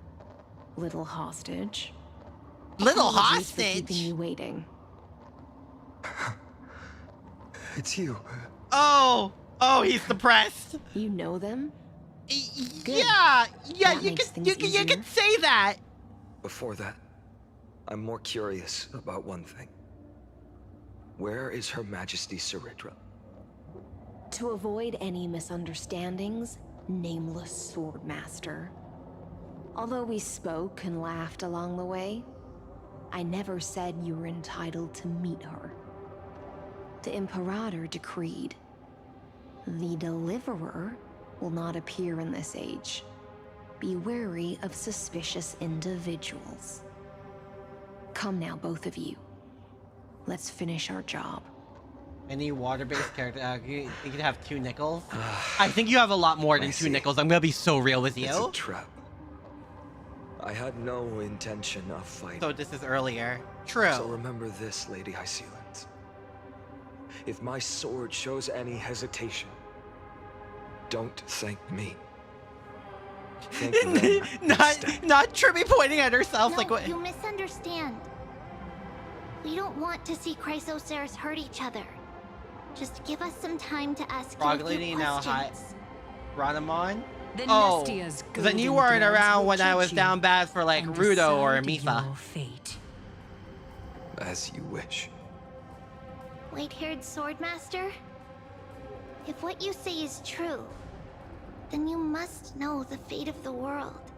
little hostage. Little Apologies for hostage? keeping you waiting. It's you. Oh, he's depressed. You know them? Yeah, you could say that. Before that, I'm more curious about one thing. Where is Her Majesty Saridra? To avoid any misunderstandings, nameless Swordmaster. Although we spoke and laughed along the way, I never said you were entitled to meet her. The Imperator decreed, the Deliverer will not appear in this age. Be wary of suspicious individuals. Come now, both of you. Let's finish our job. Any water-based character, you could have 2 nickels. I think you have a lot more than 2 nickels. I'm gonna be so real with you. It's a trap. I had no intention of fighting. So this is earlier. True. So remember this, Lady Hysealence. If my sword shows any hesitation, don't thank me. Thank them not Tribby pointing at herself No, like what? You misunderstand. We don't want to see Chrysoceras hurt each other. Just give us some time to ask Frog you a few Lady now hi. questions. Ranamon? The Oh, Nestia's because then you golden weren't threads around will when I judge was you down bad for like and Rudo or decide Misa. your fate. As you wish. White-haired swordmaster? If what you say is true, then you must know the fate of the world.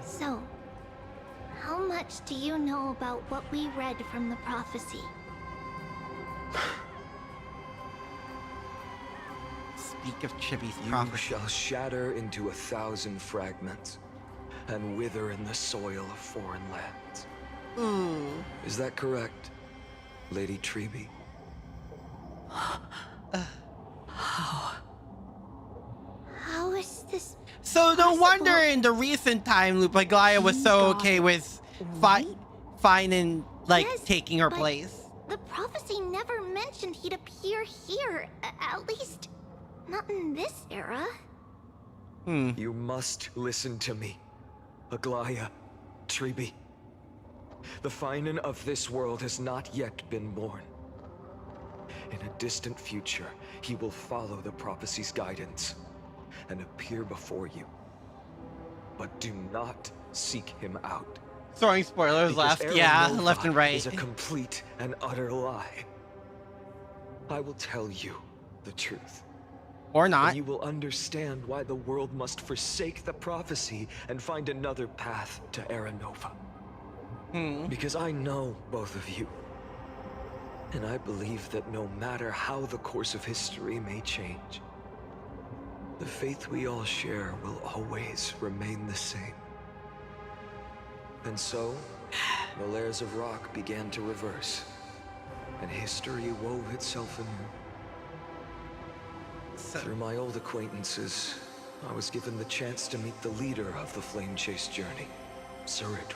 So, how much do you know about what we read from the prophecy? Speak of Chibi's You prophecy. shall shatter into 1,000 fragments and wither in the soil of foreign lands. Is that correct, Lady Treby? How is this? So no wonder in the recent time loop, like Gaia was so okay with finding like Yes, taking her but place. The prophecy never mentioned he'd appear here. At least, not in this era. You must listen to me, Aglaya, Treby. The Finan of this world has not yet been born. In a distant future, he will follow the prophecy's guidance and appear before you. But do not seek him out. Throwing spoilers Because left, yeah, Aranova left and right. is a complete and utter lie. I will tell you the truth. Or not. And you will understand why the world must forsake the prophecy and find another path to Aranova. Because I know both of you. And I believe that no matter how the course of history may change, the faith we all share will always remain the same. And so, the layers of rock began to reverse, and history wove itself anew. Through my old acquaintances, I was given the chance to meet the leader of the Flame Chase journey, Sarit.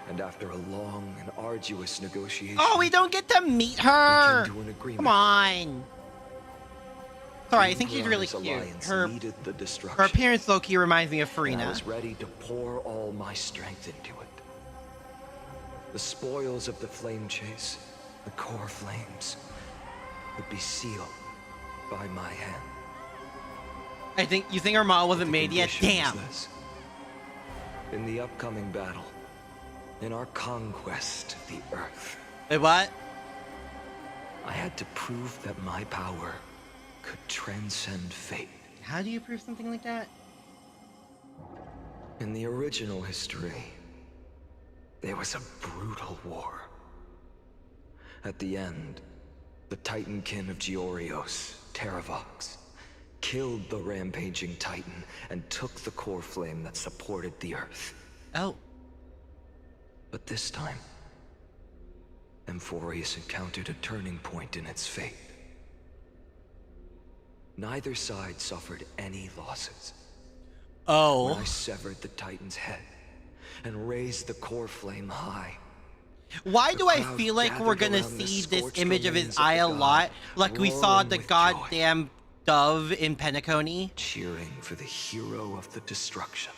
And after a long and arduous negotiation... Oh, we don't get to meet her! We came to an agreement. Come on! Sorry, I think she's really Emperor's cute. alliance Her needed the destruction. her appearance low-key reminds me of And I Farina. was ready to pour all my strength into it. The spoils of the Flame Chase, the core flames, would be sealed by my hand. I think you think her model wasn't made yet? Condition was Damn! this. In the upcoming battle, in our conquest of the Earth... Wait, what? I had to prove that my power could transcend fate. How do you prove something like that? In the original history, there was a brutal war. At the end, the Titankin of Georios, Terravox, killed the rampaging Titan and took the core flame that supported the Earth. Oh. But this time, Amphorius encountered a turning point in its fate. Neither side suffered any losses. Oh. When I severed the Titan's head and raised the core flame high. Why do I feel like we're gonna see this image of his eye a lot? Like we saw the goddamn dove in Penacony? Cheering for the hero of the destruction.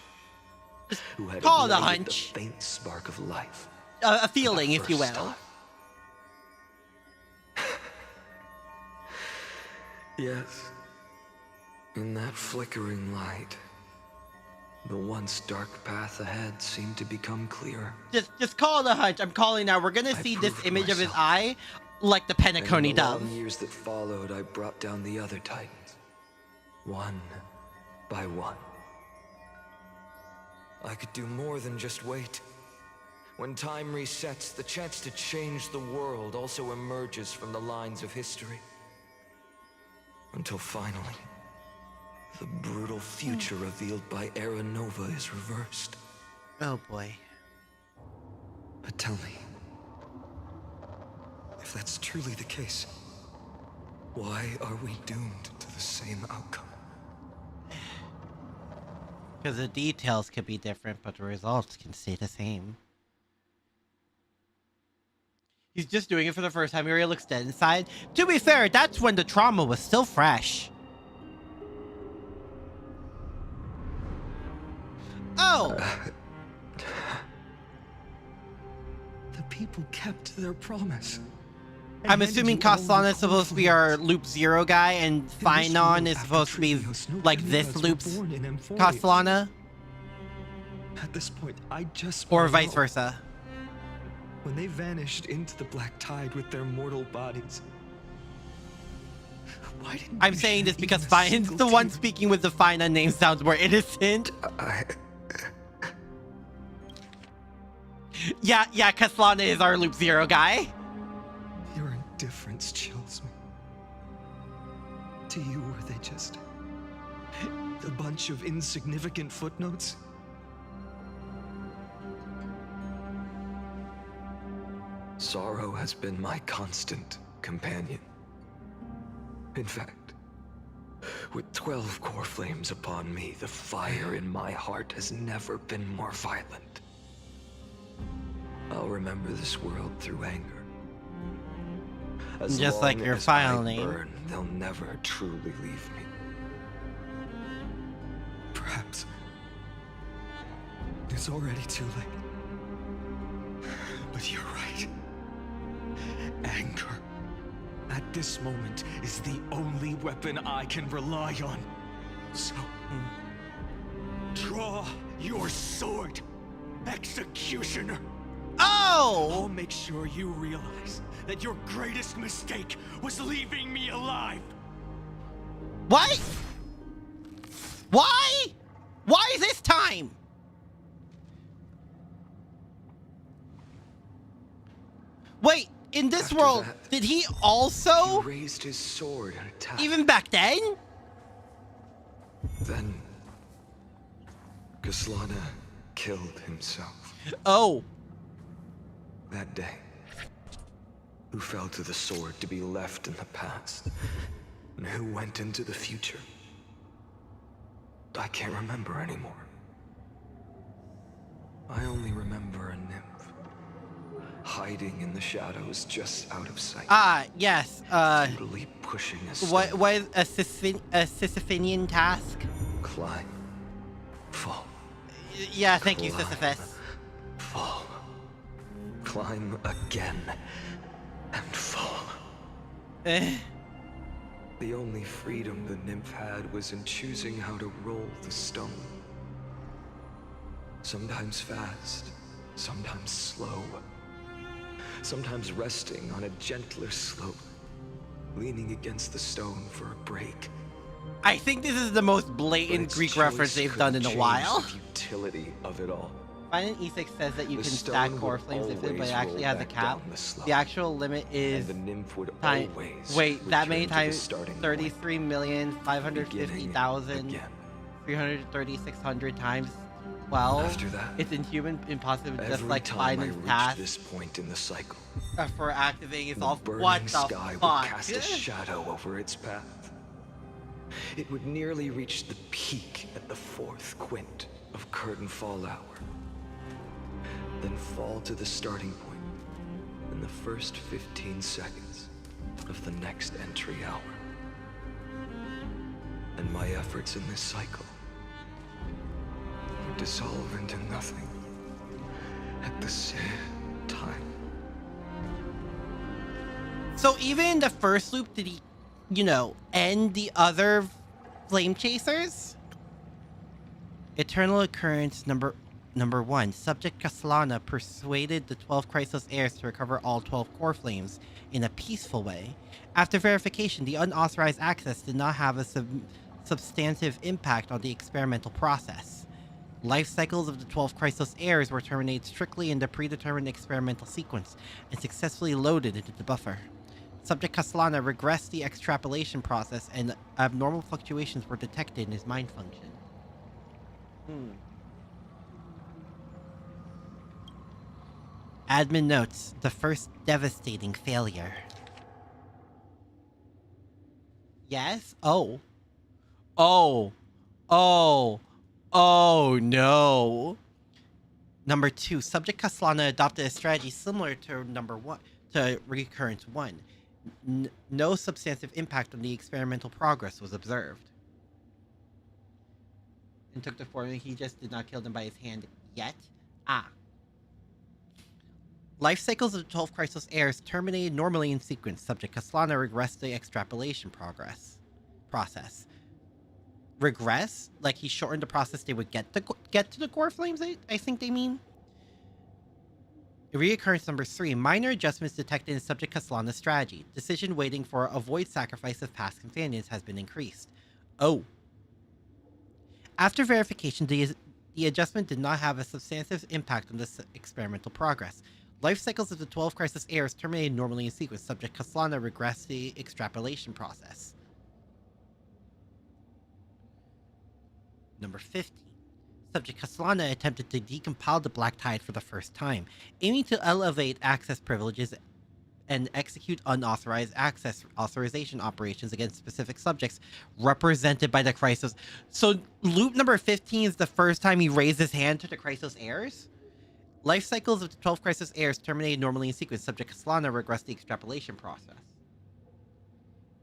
Who had call it a ignited hunch. the faint spark of life. A feeling, if you first will. time. Yes. In that flickering light, the once dark path ahead seemed to become clearer. Just call it a hunch. I'm calling now. We're gonna see this image of his eye like the Penacony And in the dove. long years that followed, I brought down the other Titans. One by one. I could do more than just wait. When time resets, the chance to change the world also emerges from the lines of history. Until finally, the brutal future revealed by Aranova is reversed. Oh boy. But tell me, If that's truly the case, why are we doomed to the same outcome? Because the details could be different, but the results can stay the same. He's just doing it for the first time. He really looks dead inside. To be fair, that's when the trauma was still fresh. Oh! The people kept their promise. I'm assuming Castellana is supposed to be our Loop 0 guy, and Finon is supposed to be like this Loop's Castellana. At this point, I just or vice versa. When they vanished into the black tide with their mortal bodies, why didn't I'm saying this because Finon's the one speaking with the Finon name sounds more innocent. Yeah, Castellana is our Loop 0 guy. Your indifference chills me. To you, were they just a bunch of insignificant footnotes? Sorrow has been my constant companion. In fact, with 12 core flames upon me, the fire in my heart has never been more violent. I'll remember this world through anger. As just like your file name. Burn, they'll never truly leave me. Perhaps it's already too late. But you're right. Anger, at this moment, is the only weapon I can rely on. So, draw your sword, Executioner. Oh! I'll make sure you realize that your greatest mistake was leaving me alive. What? Why? Why this time? Wait, in this world, did he also raised his sword and attacked? Even back then? Then Castellana killed himself. Oh. That day, who fell to the sword to be left in the past, and who went into the future, I can't remember anymore. I only remember a nymph, hiding in the shadows just out of sight. Ah, yes, brutally pushing a stone. What is a Sisyphean task? Climb. Fall. Yeah, thank you, Sisyphus. Fall. Climb again. And fall. The only freedom the nymph had was in choosing how to roll the stone. Sometimes fast, sometimes slow. Sometimes resting on a gentler slope, leaning against the stone for a break. I think this is the most blatant Greek reference they've done in a while. The futility of it all. Finan E6 says that you can stack core flames if it, but it actually has a cap. The actual limit is the nymph would wait, that many times 33,550,336 times 12. After that, it's inhuman, impossible, just like Finan's task. This point in the cycle, for activating its all. burning What the sky fuck? would cast a shadow over its path. It would nearly reach the peak at the 4th quint of curtain fall hour, then fall to the starting point in the first 15 seconds of the next entry hour. And my efforts in this cycle would dissolve into nothing at the same time. So even in the first loop, did he, end the other flame chasers? Eternal occurrence number 1. Subject Castellana persuaded the 12 Chrysos heirs to recover all 12 core flames in a peaceful way. After verification, the unauthorized access did not have a substantive impact on the experimental process. Life cycles of the 12 Chrysos heirs were terminated strictly in the predetermined experimental sequence and successfully loaded into the buffer. Subject Castellana regressed the extrapolation process and abnormal fluctuations were detected in his mind function. Admin notes, the first devastating failure. Yes? Oh. Oh. Oh. Oh no. Number 2, Subject Kaslana adopted a strategy similar to number 1, to Recurrence 1. No substantive impact on the experimental progress was observed. And took the formula, he just did not kill them by his hand yet. Ah. Life cycles of the 12 Chrysos heirs terminated normally in sequence. Subject Kaslana regressed the extrapolation process. Regress? Like he shortened the process they would get to the core flames, I think they mean. Reoccurrence number 3. Minor adjustments detected in Subject Kaslana's strategy. Decision waiting for avoid sacrifice of past companions has been increased. Oh. After verification, the adjustment did not have a substantive impact on this experimental progress. Life cycles of the 12 Chrysos heirs terminated normally in sequence. Subject Kaslana regressed the extrapolation process. Number 15. Subject Kaslana attempted to decompile the Black Tide for the first time, aiming to elevate access privileges and execute unauthorized access authorization operations against specific subjects represented by the Chrysos. So loop number 15 is the first time he raised his hand to the Chrysos heirs? Life cycles of the 12 Chrysos heirs terminated normally in sequence. Subject Kaslana regressed the extrapolation process.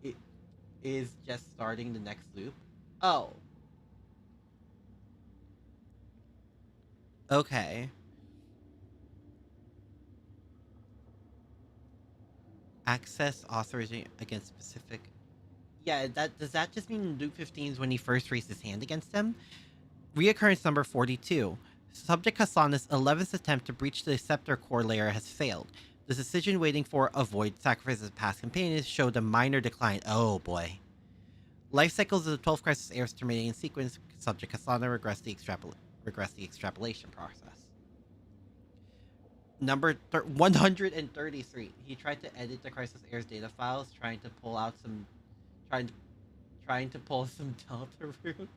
It is just starting the next loop. Oh. Okay. Access authorization against specific... Yeah, does that just mean loop 15 is when he first raised his hand against them? Reoccurrence number 42. Subject Kaslana's 11th attempt to breach the Scepter core layer has failed. The decision waiting for avoid sacrifices of past companions showed a minor decline. Oh boy. Life cycles of the 12 Chrysos heirs terminating in sequence. Subject Kaslana regressed the extrapolation process. Number 133. He tried to edit the Chrysos heirs data files, trying to pull some delta root.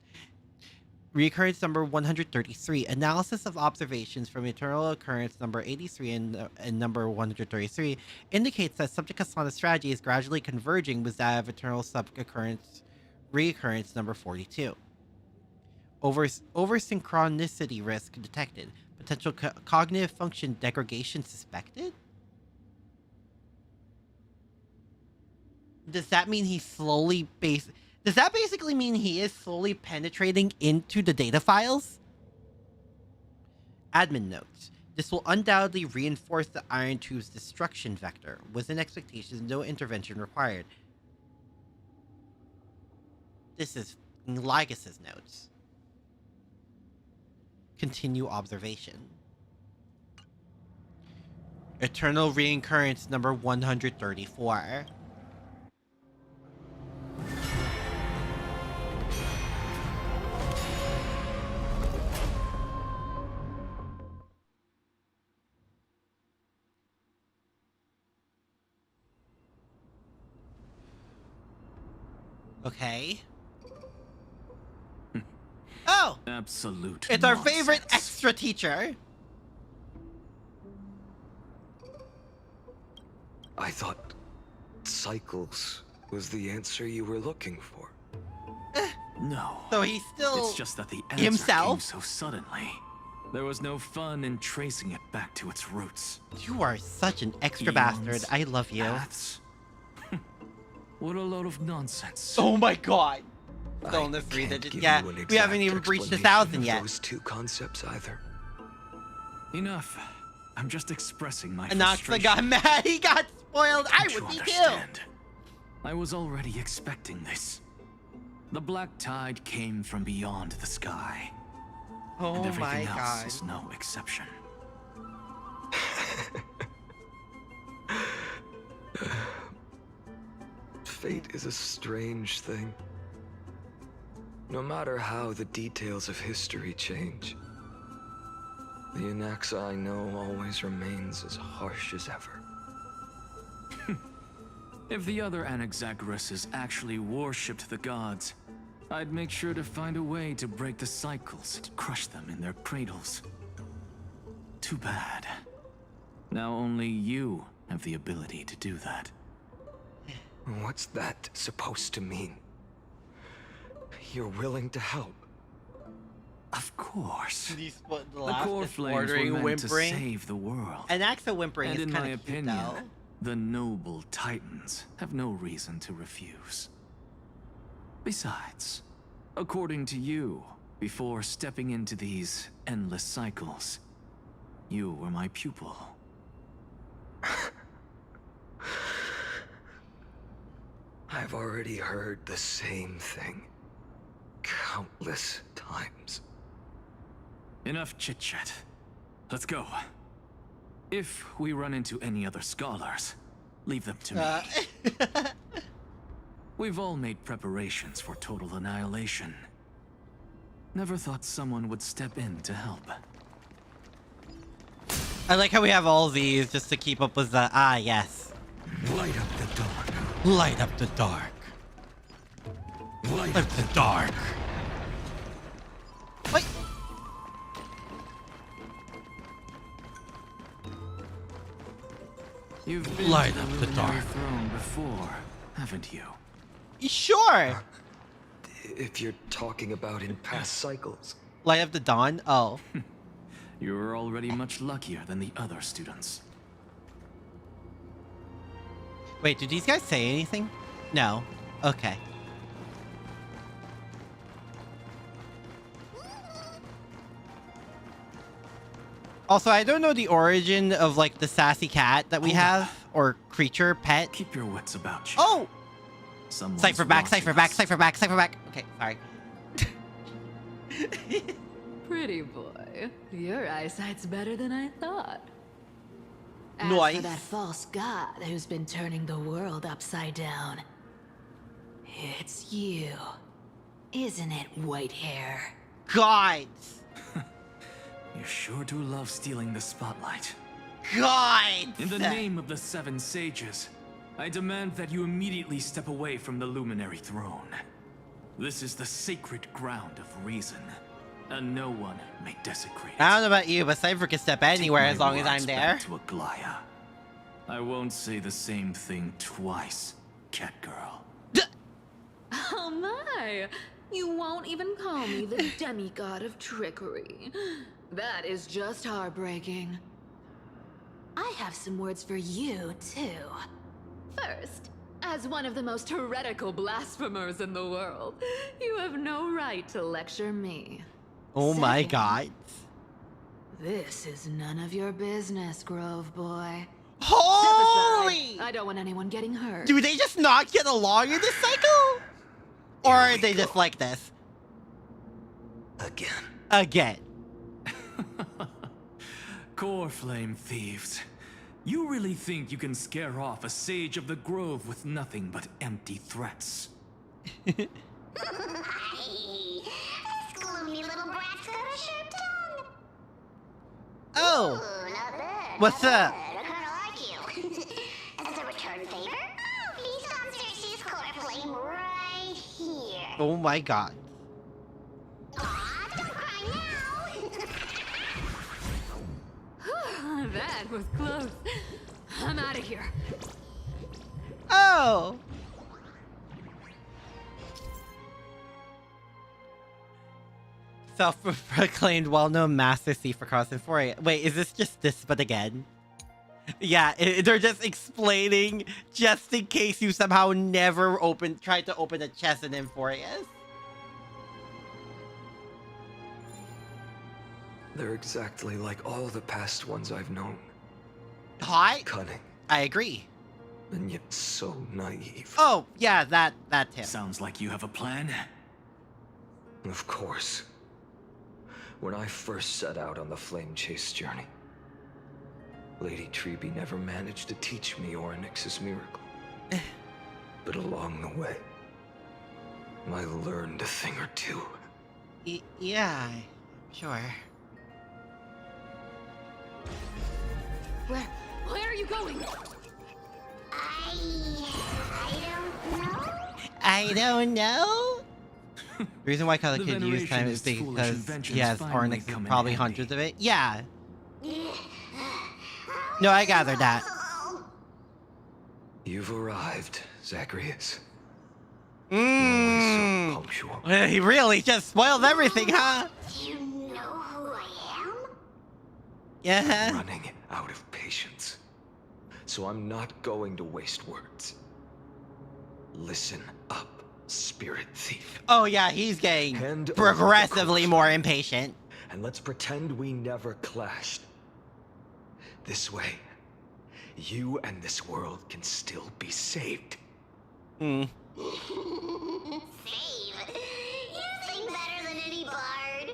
Recurrence number 133. Analysis of observations from eternal occurrence number 83 and number 133 indicates that Subject Kaslana's strategy is gradually converging with that of eternal recurrence number 42. Over synchronicity risk detected. Potential cognitive function degradation suspected? Does that mean he's slowly Does that basically mean he is slowly penetrating into the data files? Admin notes. This will undoubtedly reinforce the Iron Tube's destruction vector. Within expectations, no intervention required. This is Lygus' notes. Continue observation. Eternal Reoccurrence number 134. Okay. Oh! Absolute It's our favorite extra teacher. I thought cycles was the answer you were looking for. No. So he's still It's just that the answer himself? came so suddenly. There was no fun in tracing it back to its roots. You are such an extra Eons, bastard. I love you. Paths. What a load of nonsense. Oh my god. Still in the 3 that yeah, we haven't even breached 1,000 yet. Those two concepts either. Enough. I'm just expressing my Anoxa frustration. got mad. He got spoiled. I Don't you would be too. understand? I was already expecting this. The Black Tide came from beyond the sky. Oh and everything my else god. is no exception. Fate is a strange thing. No matter how the details of history change, the Anaxa I know always remains as harsh as ever. If the other Anaxagoras actually worshipped the gods, I'd make sure to find a way to break the cycles and crush them in their cradles. Too bad. Now only you have the ability to do that. What's that supposed to mean? You're willing to help? Of course. The The core flames were meant to save the world. And Axel whimpering And is in kind my of cute, opinion, though. the noble titans have no reason to refuse. Besides, according to you, before stepping into these endless cycles, you were my pupil. I've already heard the same thing countless times. Enough chit-chat. Let's go. If we run into any other scholars, leave them to me. We've all made preparations for total annihilation. Never thought someone would step in to help. I like how we have all these just to keep up with the yes. Light up the dark. Light up the dark. Light up the dark. Wait. You've been Light to up the the luminary dark. throne before, haven't you? Sure. If you're talking about in past cycles. Light up the dawn? Oh. You're already much luckier than the other students. Wait, did these guys say anything? No. Okay. Also, I don't know the origin of, like, the sassy cat that we have. Or creature, pet. Keep your wits about you. Oh! Someone's Cypher back, watching cypher back, us. cypher back, cypher back. Okay, sorry. Pretty boy, your eyesight's better than I thought. As Nice. for that false god who's been turning the world upside down, it's you, isn't it, white hair? God! You sure do love stealing the spotlight. God! In the name of the Seven Sages, I demand that you immediately step away from the Luminary Throne. This is the sacred ground of reason, and no one may desecrate it. I don't know about you, but Cypher can step anywhere as long as I'm there. Back to Aglaya. I won't say the same thing twice, cat girl. Oh my! You won't even call me the demigod of trickery. That is just heartbreaking. I have some words for you, too. First, as one of the most heretical blasphemers in the world, you have no right to lecture me. Oh my Second, God. This is none of your business, Grove Boy. Holy! Step aside. I don't want anyone getting hurt. Do they just not get along in this cycle? Or are they just like this? Again. Core flame thieves. You really think you can scare off a sage of the grove with nothing but empty threats? This gloomy little brat's got a sharp tongue. Oh. Ooh, not bad. What's up? I kinda like you. As a return favor, please on Cersei's core flame right here. Oh my God. Aw, don't cry now. That was close. I'm out of here. Oh. Self-proclaimed well-known master thief across Euphoria. Wait, is this just this, but again? Yeah, they're just explaining just in case you somehow never tried to open a chest in Euphoria's. They're exactly like all the past ones I've known. Hot? Cunning. I agree. And yet so naive. Oh, yeah, that too. Sounds like you have a plan. Of course. When I first set out on the flame chase journey, Lady Treby never managed to teach me Orynyx's miracle. But along the way, I learned a thing or two. Yeah, sure. Where are you going? I don't know. The reason why Kyle could use time is because he has Orynyx and probably hundreds of it. Yeah. No, I gathered that. You've arrived, Zacharias. Mmm. So punctual. He really just spoiled everything, huh? You know who I am? Yeah. Running out of patience. So I'm not going to waste words. Listen up, spirit thief. Oh yeah, he's getting progressively more impatient. And let's pretend we never clashed. This way, you and this world can still be saved. Save? You sing better than any bard.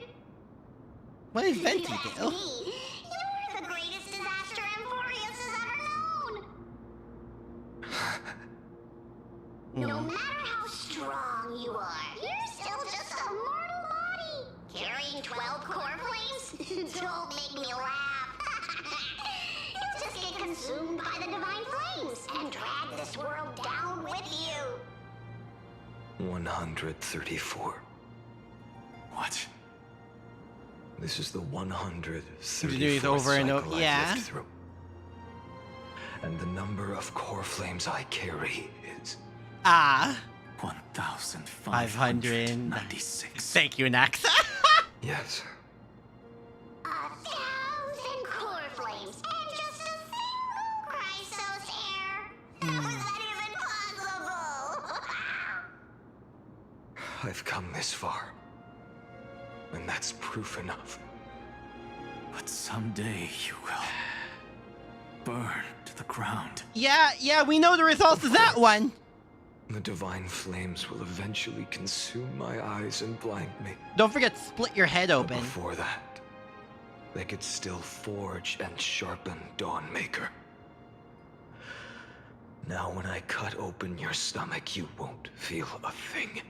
What does Venti That's do? me. You're the greatest disaster Emporius has ever known. No matter how strong you are, you're still just a mortal body. Carrying 12 core flames? Don't make me laugh. You'll just get consumed by the divine flames and drag this world down with you. 134. What? This is the 134th He's over and over. cycle I've Yeah. lived through. And the number of core flames I carry is 1,596. Thank you, Nax. Yes. 1,000 core flames and just a single Chrysos hair. How is that even possible? I've come this far. And that's proof enough. But someday you will burn to the ground. Yeah, we know the results of that one. The divine flames will eventually consume my eyes and blind me. Don't forget to split your head open. But before that, they could still forge and sharpen Dawnmaker. Now when I cut open your stomach, you won't feel a thing.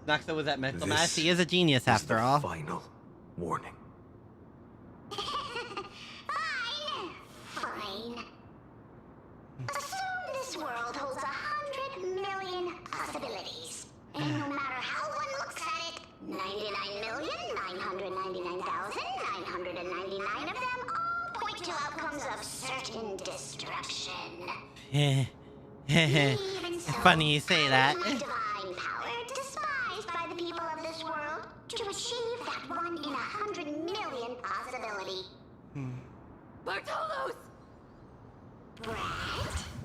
Naxa was at mental mass. He is a genius after all. Final warning. Fine. Assume this world holds 100 million possibilities. And no matter how one looks at it, 99,999,999 of them all point to outcomes of certain destruction. It's funny you say that. My divine power, despised by the people of this world, to achieve that 1 in 100 million possibility. Bartolos! Brett,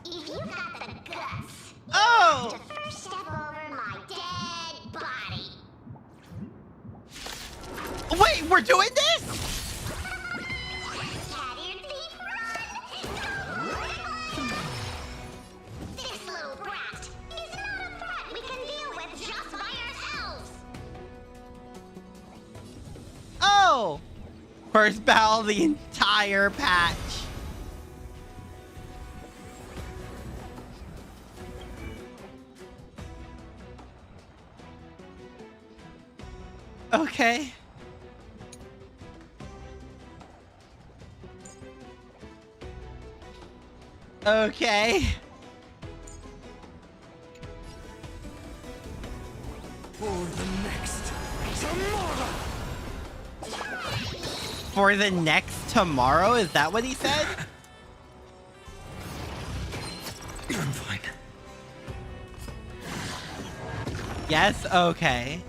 if you got the guts, oh! to first step over my dead body. Wait, we're doing this? Cat-eared thief, run! This little brat is not a threat we can deal with just by ourselves. Oh! First battle of the entire patch. Okay. Okay. For the next tomorrow. For the next tomorrow? Is that what he said? I'm fine. Yes? Okay.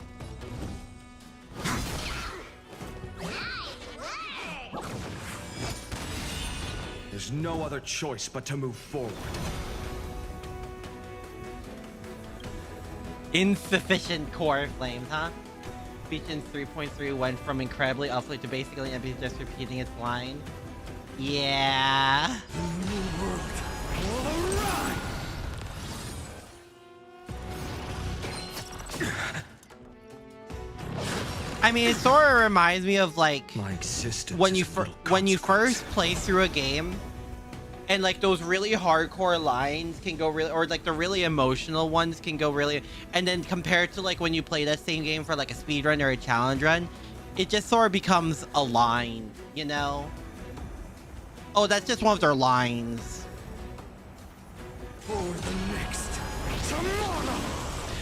There's no other choice but to move forward. Insufficient core flames, huh? Speech in 3.3 went from incredibly awful to basically empty, just repeating its line. Yeah. I mean, it sort of reminds me of like my existence when you first play through a game, and like those really hardcore lines can go really, or like the really emotional ones can go really, and then compared to like when you play that same game for like a speed run or a challenge run, it just sort of becomes a line, you know? Oh, that's just one of their lines. For the next tomorrow.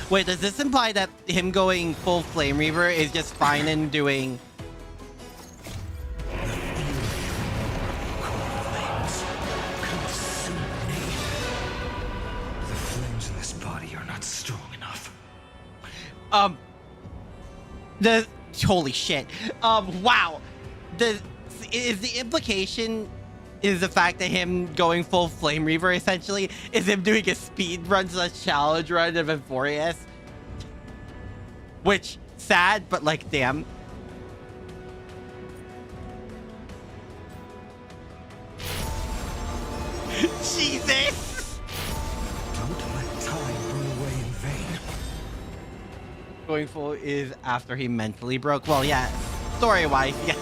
Wait, does this imply that him going full Flame Reaver is just fine and doing not strong enough. Holy shit. Wow. The implication is the fact that him going full Flame Reaver essentially is him doing a speed run / challenge run of Euphorius. Which, sad, but like, damn. Jesus! Don't let time burn away in vain. Going full is after he mentally broke. Well, yeah, story-wise, yeah.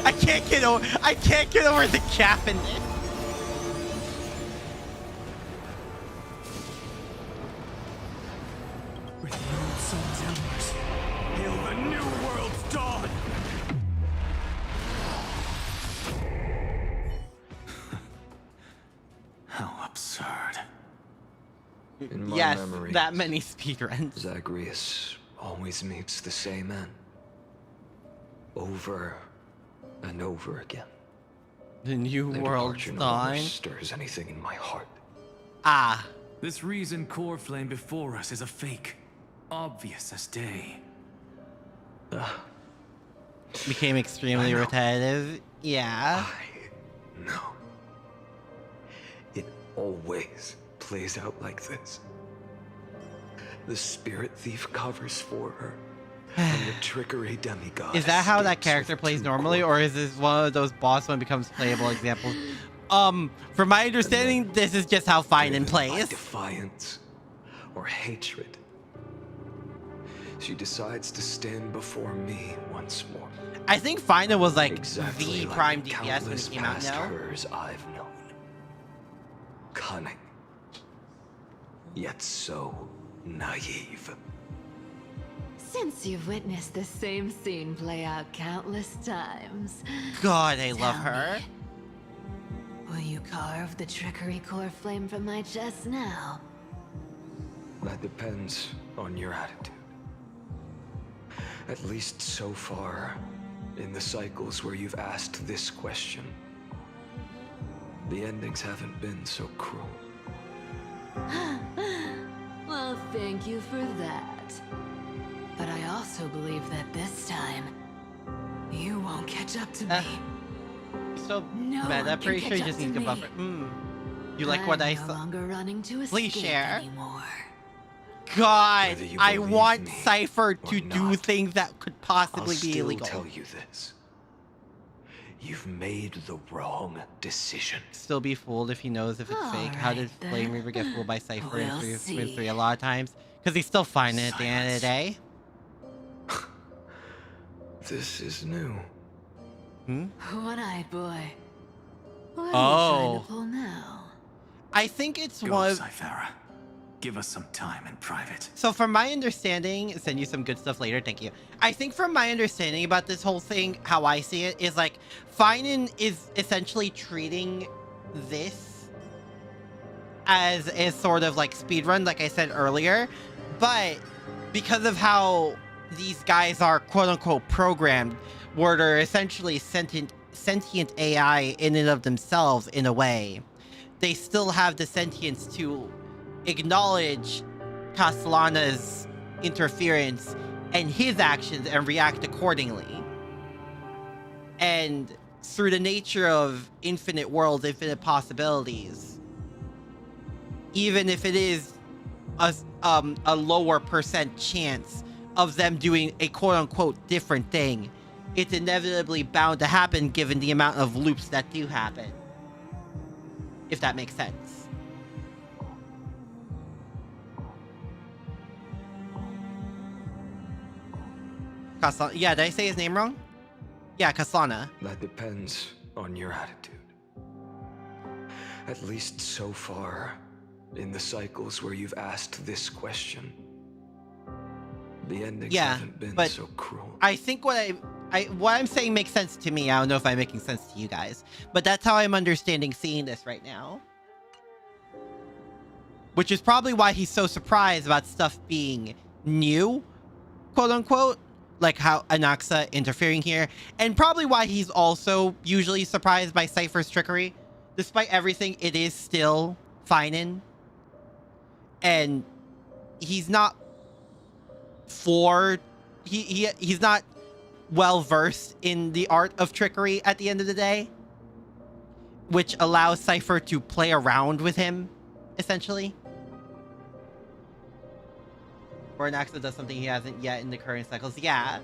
I can't get over the cap in this. With the old sun's embers, hail the new world's dawn! How absurd. In my Yes, memory, that many speedruns. Zagreus always meets the same end. Over and over again. The new world's departure no dawn. longer stirs anything in my heart. Ah. This reason core flame before us is a fake. Obvious as day. Became extremely repetitive. Yeah. No. It always plays out like this. The spirit thief covers for her, and the trickery demigod. Is that how that escapes character with plays two normally, or is this one of those boss one becomes playable examples? From my understanding, this is just how Finan plays. Defiance or hatred. She decides to stand before me once more. I think Finan was like Exactly the like prime the DPS when countless it came out past now. hers I've known. Cunning, yet so naive. Since you've witnessed the same scene play out countless times. God, I love tell her. me, will you carve the trickery core flame from my chest now? That depends on your attitude. At least so far, in the cycles where you've asked this question, the endings haven't been so cruel. Well, thank you for that. But I also believe that this time, you won't catch up to me. So No bad. one I'm pretty can sure you catch just up need to to buff me. it. You like what I I'm no saw? longer running to Please escape share. anymore. God, Whether you I believe want me Cypher or to do not, things that could possibly I'll be still illegal. tell you this. You've made the wrong decision. Still be fooled if he knows if it's fake. How did then. Flame Reaver get fooled by Cypher in We'll 3 see. a lot of times? Because he's still fine at the end of the day. This is new. One-eyed boy. What are you Oh. trying to pull now? I think it's Go, one of... Cythera. Give us some time in private. So from my understanding, send you some good stuff later, thank you. I think from my understanding about this whole thing, how I see it, is like, Finan is essentially treating this as a sort of like speedrun, like I said earlier. But because of how these guys are quote-unquote programmed, where they're essentially sentient AI in and of themselves in a way, they still have the sentience to acknowledge Castellana's interference and his actions and react accordingly. And through the nature of infinite worlds, infinite possibilities, even if it is a lower % chance of them doing a quote-unquote different thing, it's inevitably bound to happen given the amount of loops that do happen. If that makes sense. Yeah, did I say his name wrong? Yeah, Castellana. That depends on your attitude. At least so far, in the cycles where you've asked this question, the endings haven't been but so cruel. I think what I'm saying makes sense to me. I don't know if I'm making sense to you guys, but that's how I'm understanding seeing this right now. Which is probably why he's so surprised about stuff being new, quote unquote, like how Anaxa interfering here, and probably why he's also usually surprised by Cypher's trickery. Despite everything, it is still Finan. and he's not he's not well versed in the art of trickery at the end of the day, which allows Cypher to play around with him, essentially. Or Anaxa does something he hasn't yet in the current cycles. Yeah,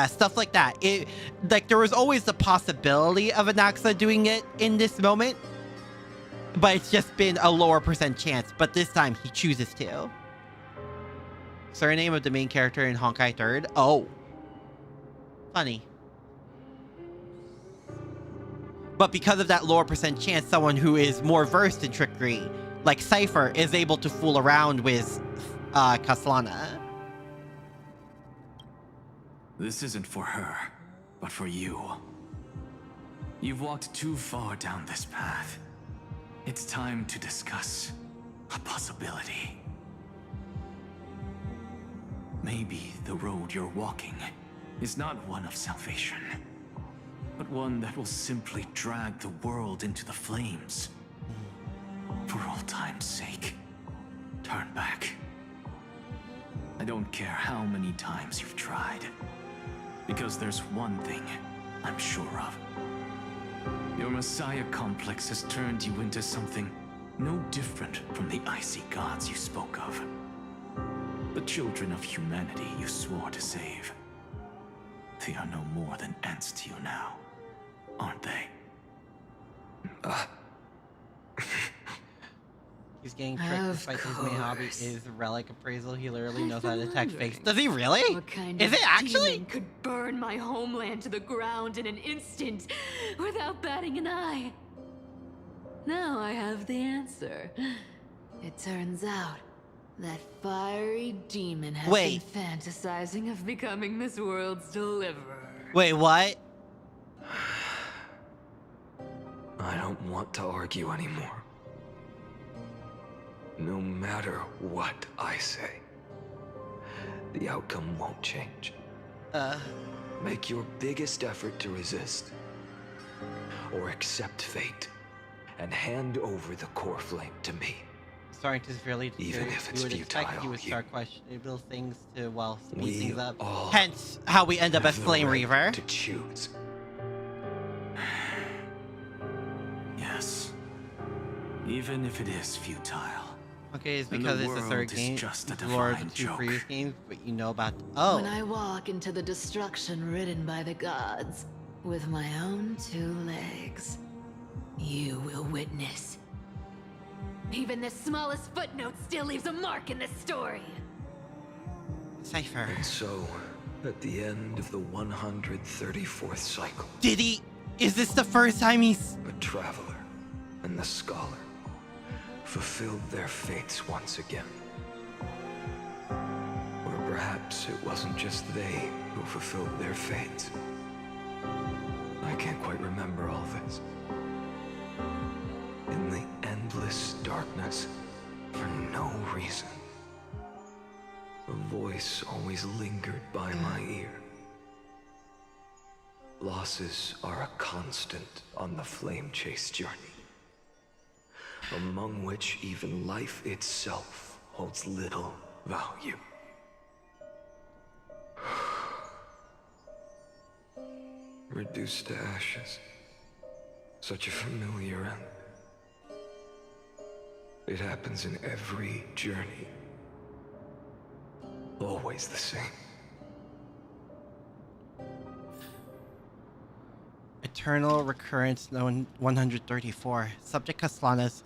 stuff like that. Like, there was always the possibility of Anaxa doing it in this moment, but it's just been a lower % chance. But this time he chooses to. Surname of the main character in Honkai 3rd. Oh, funny. But because of that lower % chance, someone who is more versed in trickery, like Cypher, is able to fool around with Kaslana. This isn't for her, but for you. You've walked too far down this path. It's time to discuss a possibility. Maybe the road you're walking is not one of salvation, but one that will simply drag the world into the flames. For old time's sake, turn back. I don't care how many times you've tried, because there's one thing I'm sure of. Your Messiah complex has turned you into something no different from the icy gods you spoke of. The children of humanity you swore to save. They are no more than ants to you now, aren't they? He's getting tricked despite his main hobby is relic appraisal. He literally knows how to attack face. Does he really? What kind is of it actually? demon could burn my homeland to the ground in an instant without batting an eye? Now I have the answer. It turns out that fiery demon has been fantasizing of becoming this world's deliverer. Wait, what? I don't want to argue anymore. No matter what I say, the outcome won't change. Make your biggest effort to resist, or accept fate, and hand over the core flame to me. Starting to severely even if it's you would futile. expect he would start questionable things to, well, speed We things up. all Hence how we end up as have the Flame right Reaver. to choose. Yes. Even if it is futile. Okay, it's And because the it's the world third is game. just a Lord divine of the 2 joke. previous games, but you know about. When Oh, I walk into the destruction ridden by the gods with my own 2 legs, you will witness. Even the smallest footnote still leaves a mark in this story. Cypher. And so, at the end of the 134th cycle, Did he? Is this the first time he's? a traveler and the scholar fulfilled their fates once again. Or perhaps it wasn't just they who fulfilled their fates. I can't quite remember all this. In the endless darkness, for no reason, a voice always lingered by my ear. Losses are a constant on the flame chase journey, among which even life itself holds little value. Reduced to ashes. Such a familiar end. It happens in every journey. Always the same. Eternal Recurrence known 134. Subject Kaslana's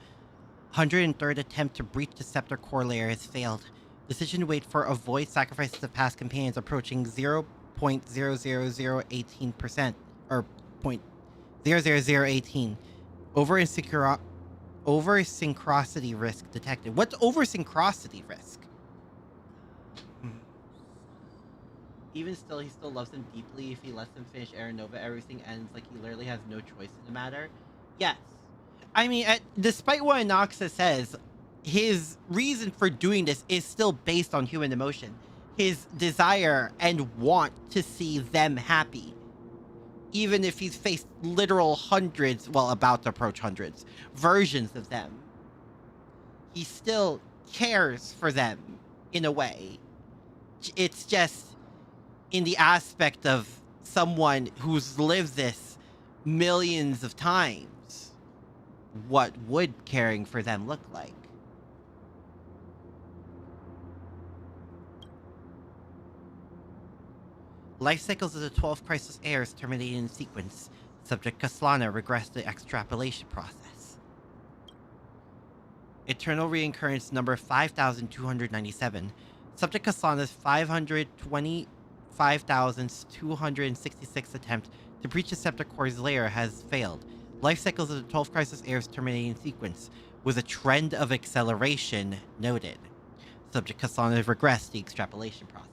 103rd attempt to breach the scepter core layer has failed. Decision to wait for avoid sacrifices of past companions approaching 0.00018%, or 0.00018. Over-synchronicity risk detected. What's over-synchronicity risk? Even still, he still loves him deeply. If he lets him finish Aaron Nova, everything ends like he literally has no choice in the matter. Yes. I mean, despite what Anaxa says, his reason for doing this is still based on human emotion. His desire and want to see them happy. Even if he's faced literal hundreds, well, about to approach hundreds, versions of them. he still cares for them in a way. It's just in the aspect of someone who's lived this millions of times. What would caring for them look like? Life cycles of the 12 crisis heirs terminated in sequence. Subject Kaslana regressed the extrapolation process. Eternal Reoccurrence number 5297. Subject Kaslana's 525,266 attempt to breach the Septicore's lair has failed. Life cycles of the 12 crisis heirs terminating in sequence, with a trend of acceleration noted. Subject Kaslana regressed the extrapolation process.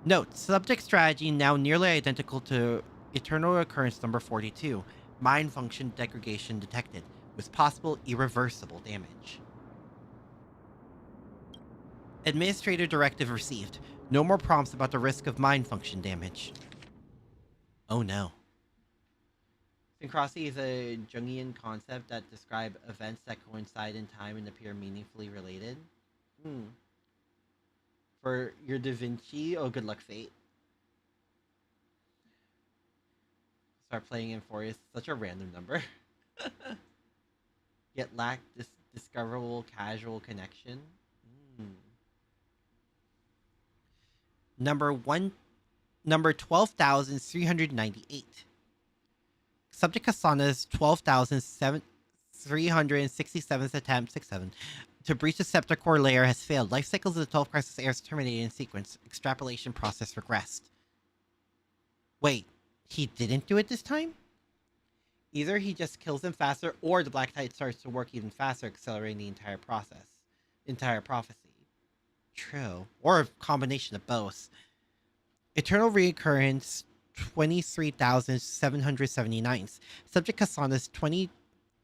Note, subject strategy now nearly identical to Eternal Occurrence number 42. Mind function degradation detected, with possible irreversible damage. Administrator directive received. No more prompts about the risk of mind function damage. Oh no. Synchrosy is a Jungian concept that describes events that coincide in time and appear meaningfully related. For your Da Vinci, oh good luck, Fate. Start playing in 4 is such a random number. Yet lack this discoverable casual connection. Number 12,398. Subject Kasana's 12,367th attempt, 67, to breach the Septicore layer has failed. Life cycles of the 12 crisis heirs terminated in sequence. Extrapolation process regressed. Wait, he didn't do it this time? Either he just kills them faster, or the Black Tide starts to work even faster, accelerating the entire prophecy. True. Or a combination of both. Eternal Reoccurrence 23,779. Subject Kasana's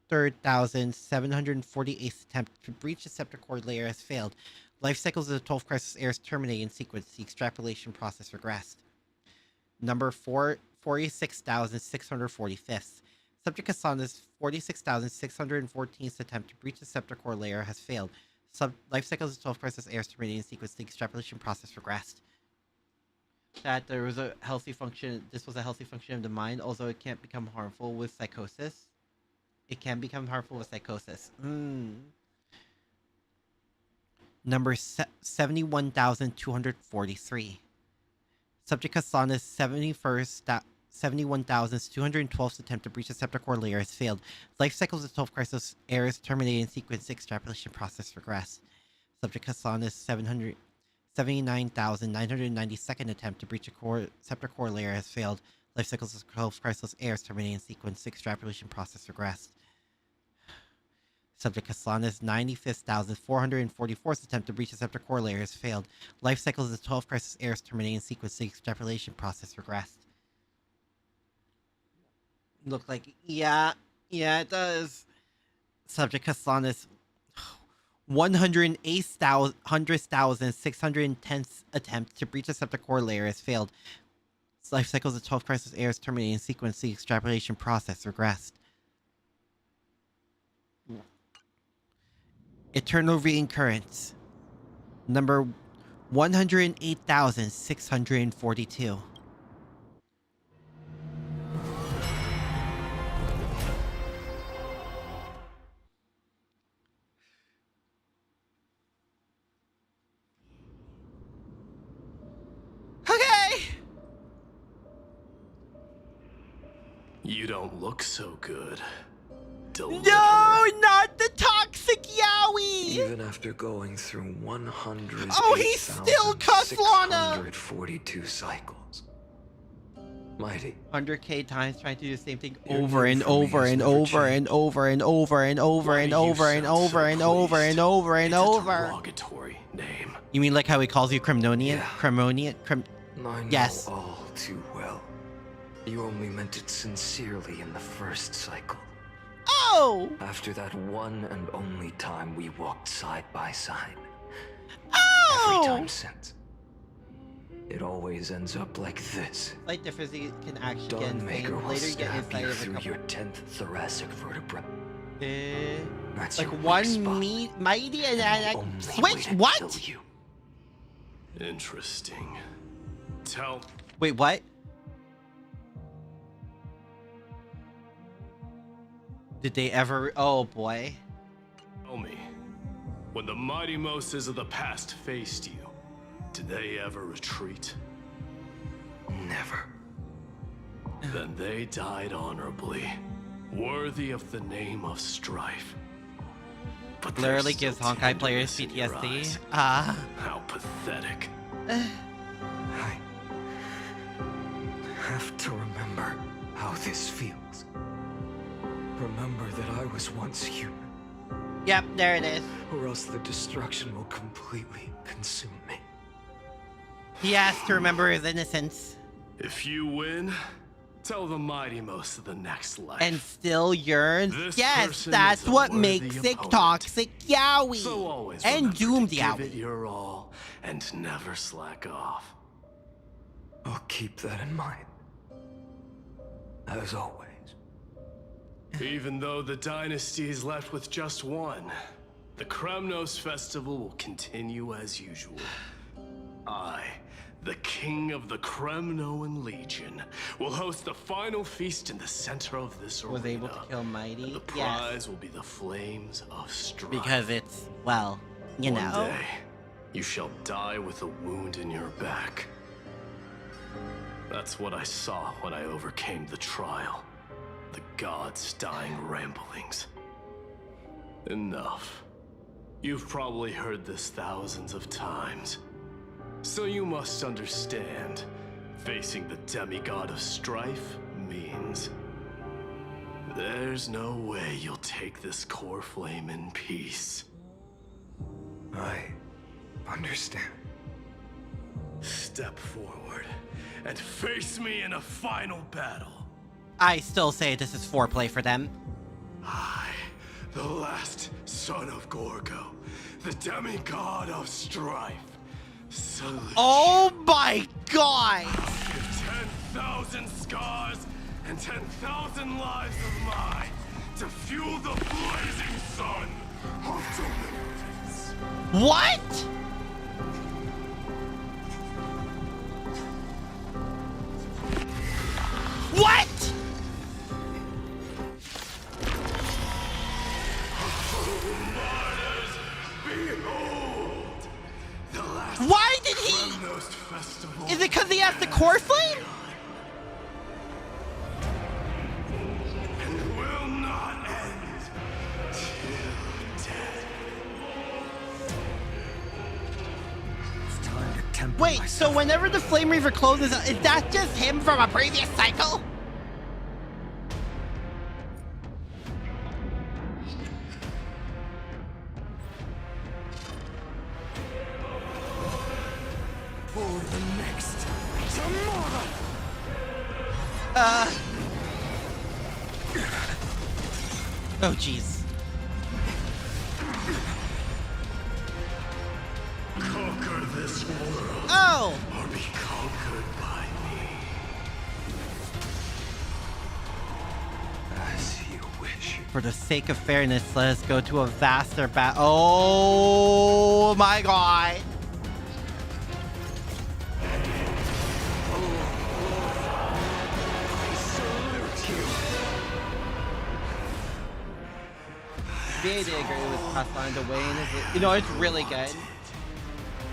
23,748th attempt to breach the Septicore layer has failed. Life cycles of the 12 crisis heirs terminate in sequence. The extrapolation process regressed. Number 46,645th. Subject Kasana's 46,614th attempt to breach the Septicore layer has failed. Life cycles of 12 crisis heirs terminating in sequence. The extrapolation process regressed. That there was a healthy function. This was a healthy function of the mind, although it can't become harmful with psychosis. It can become harmful with psychosis. Number 71,243. Subject Kasana's 71,212th attempt to breach the Septicore layer has failed. Life cycles of 12 crisis heirs terminated in sequence. Extrapolation process regressed. Subject Kasana's 79,992nd attempt to breach a Septicore layer has failed. Life cycles of 12 crisis heirs terminating in sequence. Extrapolation process regressed. Subject Kaslana's 95,444th attempt to breach the Septicore layer has failed. Life cycles of 12 crisis heirs terminating in sequence. The extrapolation process regressed. Look like, yeah, it does. Subject Kaslana's 108,610th attempt to breach the Septicore layer has failed. Life cycles of 12 crisis heirs terminating in sequence. The extrapolation process regressed. Eternal Reoccurrence number 108,642. You don't look so good. No, not the toxic Yowie! Even after going through 100. Oh, he's still Kaslana! 642 cycles. Mighty. 100k times trying to do the same thing over and over and over and over and over and over and over and over and over and over and over. Derogatory name. You mean like how he calls you Cremonian? I know yes. all too well. You only meant it sincerely in the first cycle. Oh! After that one and only time we walked side by side. Oh! Every time since. It always ends up like this. Slight difference, you can actually get Dawnmaker insane. will Later you get stab inside you of a through couple. your 10th thoracic vertebra. That's like your one weak spot. mighty and then Only switch. way to What? kill you. Interesting. Tell. Wait, what? Did they ever? Oh boy. Tell me, when the mighty Moses of the past faced you, did they ever retreat? Never. Then they died honorably, worthy of the name of strife. But Literally there's gives still Honkai players tenderness in your PTSD. eyes. Ah. How pathetic. I have to remember how this feels. Remember that I was once human. Yep, there it is. Or else the destruction will completely consume me. He has to remember his innocence. If you win, tell the mighty most of the next life. And still yearns. This Yes, person that's is a what worthy makes it opponent. toxic yaoi. So always and remember doomed to give it yaoi. your all and never slack off. I'll keep that in mind. As always. Even though the dynasty is left with just one, the Kremnos festival will continue as usual. I, the king of the Kremnoan Legion, will host the final feast in the center of this arena. Was able to kill Mighty. The prize will be the flames of strife. Because it's, well, you One know. day, you shall die with a wound in your back. That's what I saw when I overcame the trial. The gods' dying ramblings. Enough. You've probably heard this thousands of times. So you must understand, facing the demigod of strife means there's no way you'll take this core flame in peace. I understand. Step forward and face me in a final battle. I still say this is foreplay for them. I, the last son of Gorgo, the demigod of strife, salute Oh my god! 10,000 scars and 10,000 lives of mine to fuel the blazing sun of deliverance. What? What? Behold, the last Why did he? Kremnos festival. Is it because he has the core flame? And will not end till death. It's time to temper Wait, myself. so whenever the Flame Reaver closes, is that just him from a previous cycle? For the next tomorrow. Oh jeez. Conquer this world. Oh! Or be conquered by me. As you wish. For the sake of fairness, let us go to a vaster battle. Oh my god. VA did agree with Pathfind to Wayne. You know, it's really good.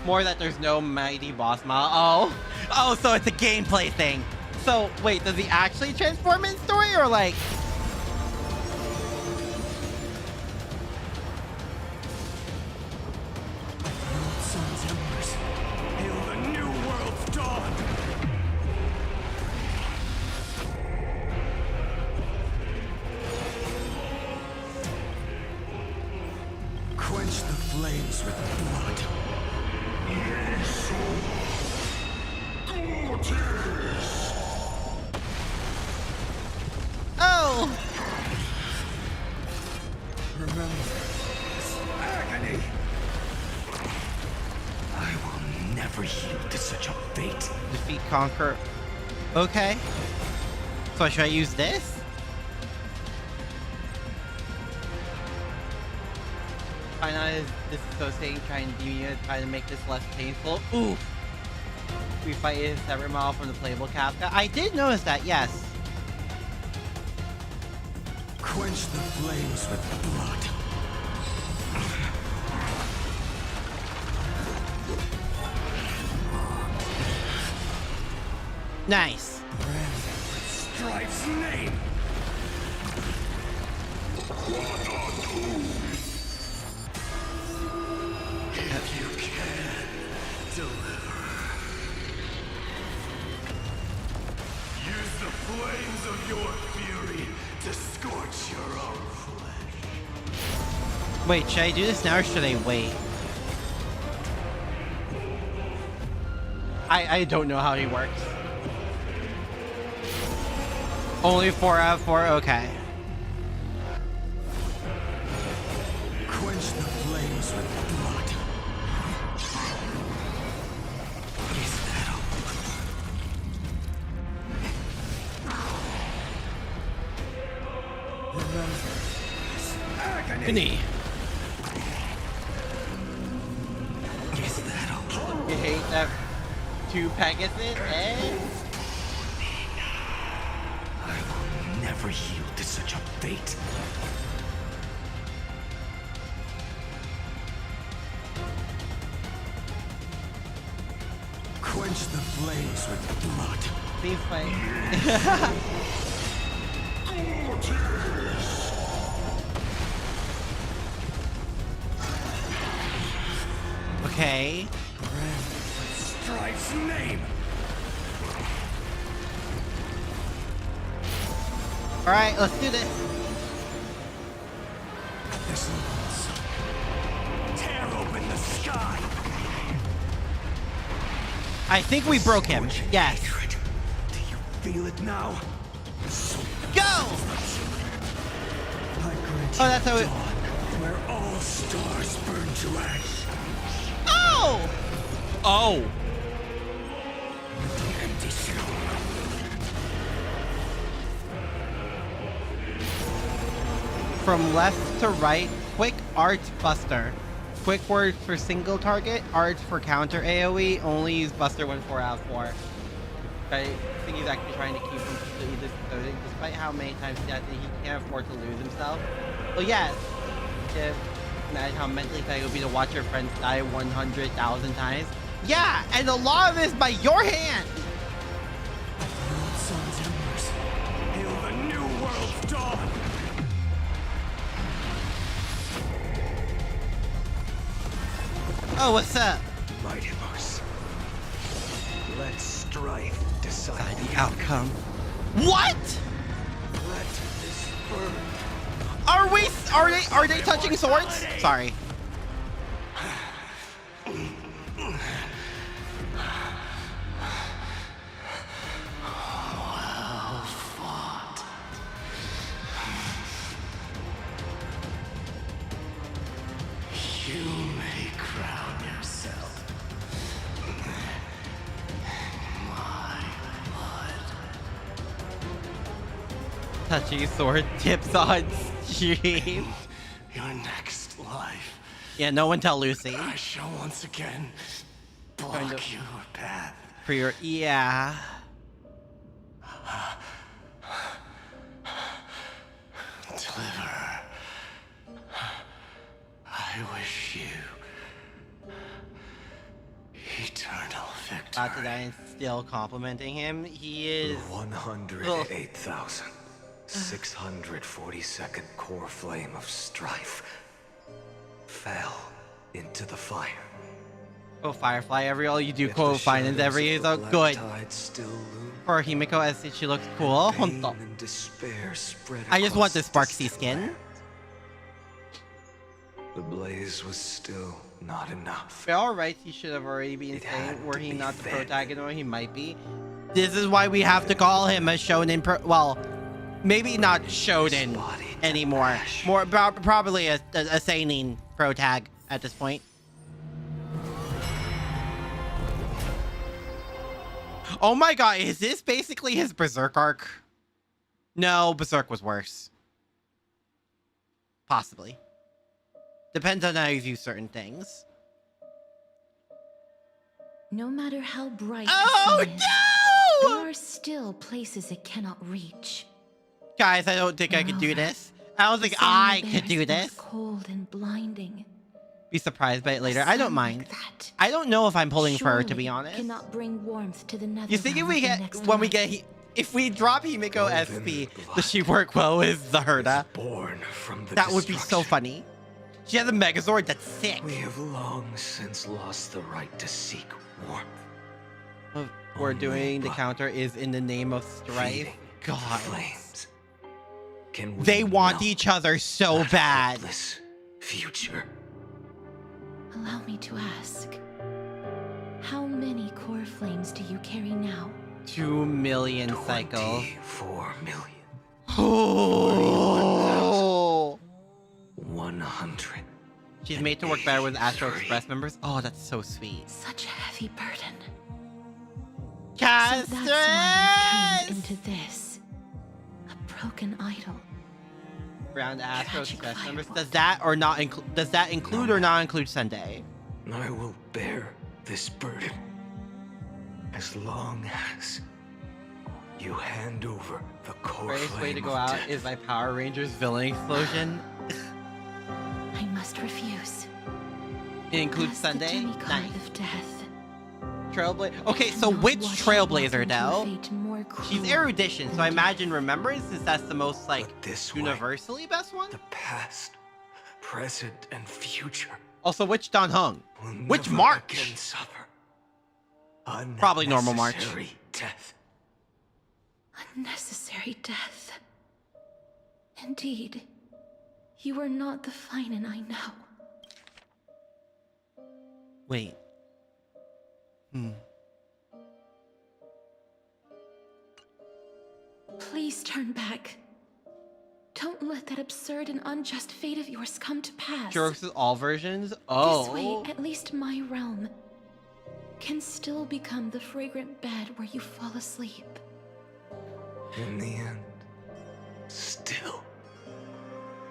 More that there's no mighty boss model. Oh, so it's a gameplay thing. So wait, does he actually transform in story or like? Sun's embers, hail the new world's dawn. Quench the flames with blood. Oh! Remember this agony. I will never yield to such a fate. Defeat, conquer. Okay. So should I use this? Find out is disassociating, trying to make this less painful. Oof. We fight is separate model from the playable Kafka. I did notice that, yes. Quench the flames with blood. Nice. Strife's name. If you can, deliver. Use the flames of your fury to scorch your own flesh. Wait, should I do this now or should I wait? I don't know how he works. Only 4 out of 4? Okay. Quench the flames with blood. Is that all? Remember this agony. Is that all? You hate that 2 Pegasus, eh? Never yield to such a fate. Quench the flames with blood. Please fight. Okay. Strife's name. All right, let's do this. This one's tear open the sky. I think we broke him. Yes. Do you feel it now? Go! Oh, that's how it. Where all stars burn to ash. Oh! Oh. The empty shell. From left to right, quick art buster. Quick words for single target, art for counter AoE, only use buster when 4 out of 4. I think he's actually trying to keep him completely discoding, despite how many times he can't afford to lose himself. Well, yes, imagine how mentally pathetic it would be to watch your friends die 100,000 times. Yeah, and a lot of this by your hand! Sun's embers. Hail the new world's dawn! Oh, what's up? Mighty Moose. Let strife decide the outcome. What? Let this burn. Are they touching swords? Sorry. Well fought. You may crown yourself. My blood. Touching sword tips on stream. Your next life. Yeah, no one tell Lucy. I shall once again block your path. For your yeah. Deliver. I wish you eternal victory. About to die and still complimenting him. He is 108,642nd core flame of strife fell into the fire. Oh, Firefly, all you do quote finance every is so good. For Himiko as she looks cool. I just want the Sparksy skin. The blaze was still not enough. By all rights, he should have already been insane. Were he not the protagonist, he might be. This is why we have to call him a shonen well, maybe not shonen anymore. More probably a seinen protag at this point. Oh my god, is this basically his Berserk arc? No, Berserk was worse. Possibly. Depends on how you view certain things. No matter how bright Oh, the sun is, no! there are still places it cannot reach. Guys, I don't think I could do this. I don't think The sun I bears could do things this. cold and blinding. Be surprised by it later. I don't mind. That I don't know if I'm pulling for her, to surely be honest. cannot bring warmth to the nether You think if realm we of the get next when we life. get if we drop Himiko SP, does she work well with the Herda? Born from the That would be so funny. She has a Megazord that's sick. We have long since lost the right to seek warmth. What we're doing the counter is in the name of strife. God. Flames. Can we They want melt each other so that bad. hopeless future? Allow me to ask, how many core flames do you carry now? 2 million cycle. 4 million. Oh. 100. She's made to work better with Astro Express members. Oh, that's so sweet. Such a heavy burden. Castress! So that's why you've turned into this. A broken idol. Round Astro Express members. Does that or not include? Does that include or not include Sunday? I will bear this burden as long as you hand over the core Greatest way to flame go of out death. is by Power Rangers villain explosion. I must refuse. It includes As the Sunday. demigod Nice. of death. Trailblazer. Okay, so cannot which watch you Trailblazer walk into a now? fate more She's cruel erudition, so I imagine Remembrance is that's the most like this way, universally best one. The past, present, and future. Also, which Don Hung? will Which never March? again suffer Probably normal March. unnecessary death. Unnecessary death. Indeed, you are not the Finan I know. Wait. Please turn back. Don't let that absurd and unjust fate of yours come to pass. Jerks with all versions? This Oh. way, at least my realm can still become the fragrant bed where you fall asleep. In the end, still,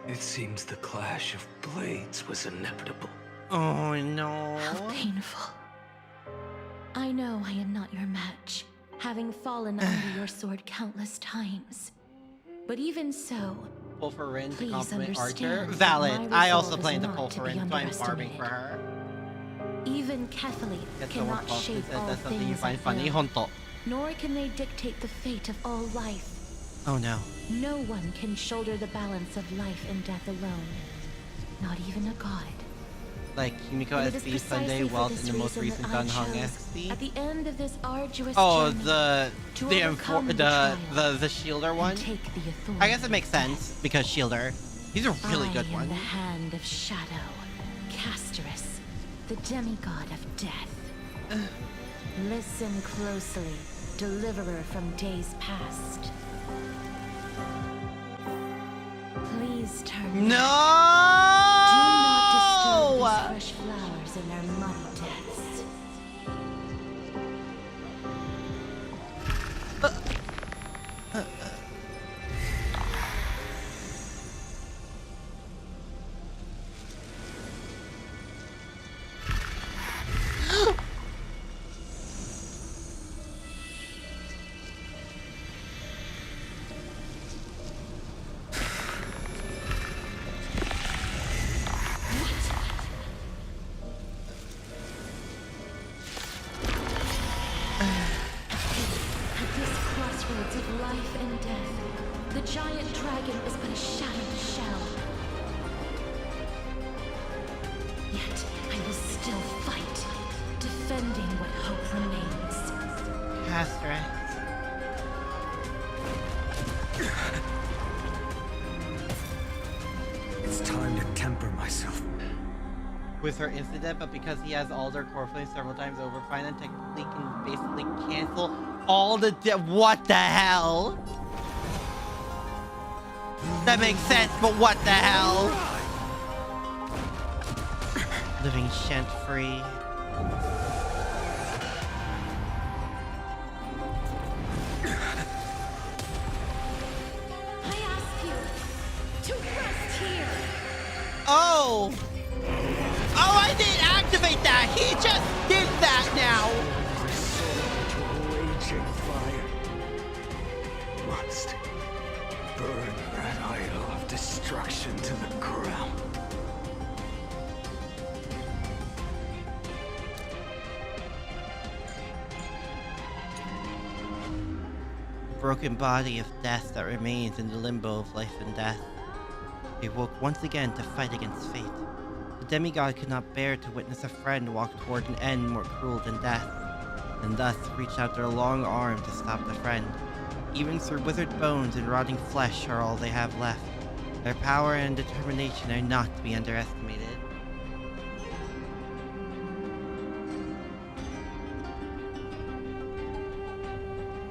it seems the clash of blades was inevitable. Oh no. How painful. I know I am not your match, having fallen under your sword countless times. But even so, Pull for Rin to please compliment Archer. understand that Valid. my I also resolve plan is to not pull to for be Rin, so I'm farming underestimated. for her. Even Catholite Gets someone cannot false shape said all that's something you things find at funny. will, Honto. nor can they dictate the fate of all life. Oh no. No one can shoulder the balance of life and death alone, not even a god. Like Himiko And it is SP, Sunday, precisely for Welt, this and the most reason recent that I Don Hung chose, SP. at the end of this arduous Oh, journey, to the overcome the the Shielder one. take the authority I guess it makes sense because Shielder. He's a really good I am one. the hand of shadow, Castress, the demigod of death. Listen closely, deliverer from days past. Please turn No! back. Do not disturb these fresh flowers in their muddy deaths. At this crossroads of life and death, the giant dragon is but a shattered shell. Yet I will still fight, defending what hope remains. Castress. It's time to temper myself. With her incident, but because he has all their core flames several times over, Finan technically can basically cancel all the what the hell? That makes sense, but what the hell? Living shant free. I ask you to rest here. Oh! raging fire must burn that idol of destruction to the ground. Broken body of death that remains in the limbo of life and death. He woke once again to fight against fate. The demigod could not bear to witness a friend walk toward an end more cruel than death, and thus reached out their long arm to stop the friend. Even through withered bones and rotting flesh are all they have left. Their power and determination are not to be underestimated.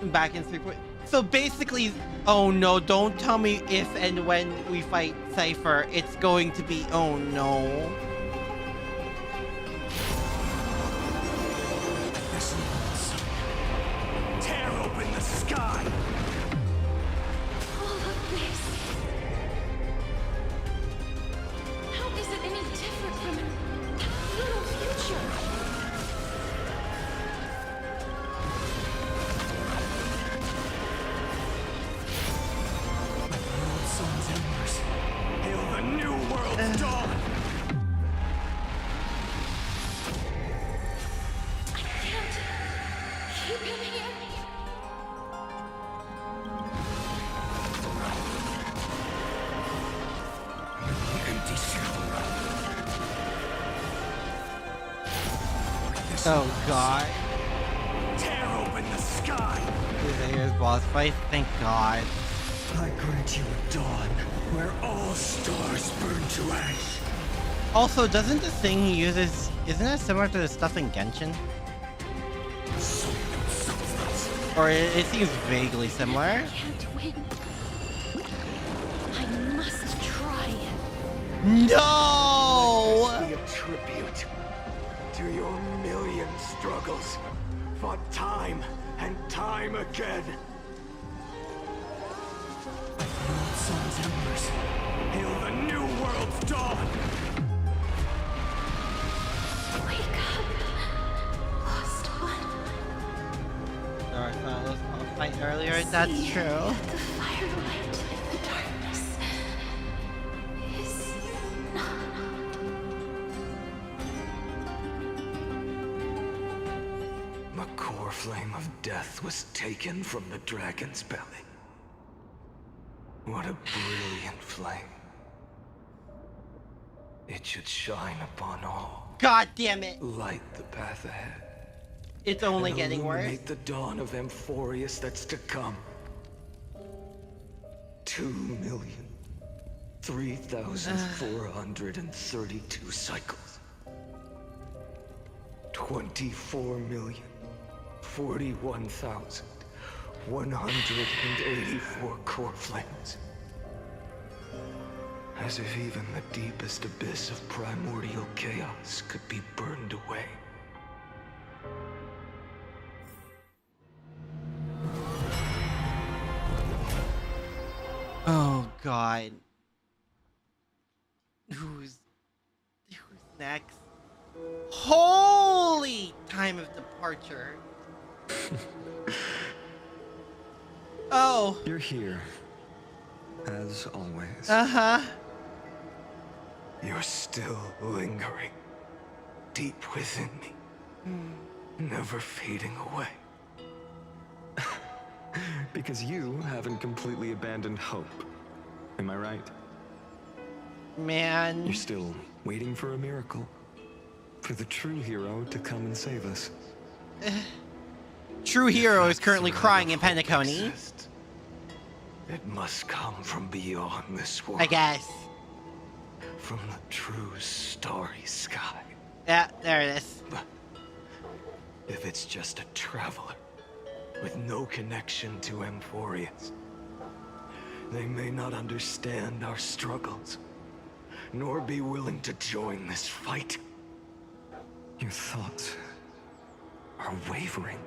Back in 3 point. So basically, oh no, don't tell me if and when we fight Cypher, it's going to be, oh no. Tear open the sky! All of this. How is it any different from a little future? Hail the new world's dawn! I can't keep him here. Empty shell. Oh god. Tear open the sky! Here's boss fight, thank god. I grant you a dawn where all stars burn to ash. Also, doesn't the thing he uses, isn't that similar to the stuff in Genshin? Or it seems vaguely similar. I can't win. I must try. No! Let this be a tribute to your million struggles, fought time and time again. Sun's embers, hail the new world's dawn! Wake up, lost one. Alright, so let's fight earlier, that's See true. that the firelight in the darkness is not. The core flame of death was taken from the dragon's belly. What a brilliant flame. It should shine upon all. God damn it! Light the path ahead. It's only and getting worse. illuminate the dawn of Amphorius that's to come. 2,003,432 cycles. 24,041,184 core flames. As if even the deepest abyss of primordial chaos could be burned away. Oh god. Who's next? Holy time of departure. Oh. You're here. As always. Uh-huh. You're still lingering. Deep within me. Never fading away. Because you haven't completely abandoned hope. Am I right? Man. You're still waiting for a miracle. For the true hero to come and save us. True hero is currently crying in Penacony. It must come from beyond this world. I guess. From the true starry sky. Yeah, there it is. If it's just a traveler with no connection to Amphorius, they may not understand our struggles, nor be willing to join this fight. Your thoughts are wavering.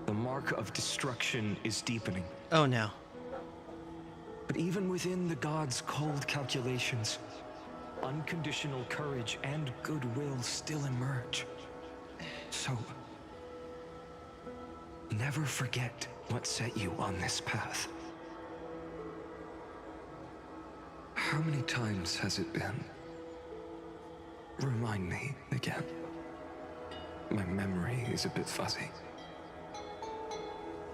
The mark of destruction is deepening. Oh no. But even within the gods' cold calculations, unconditional courage and goodwill still emerge. So, never forget what set you on this path. How many times has it been? Remind me again. My memory is a bit fuzzy.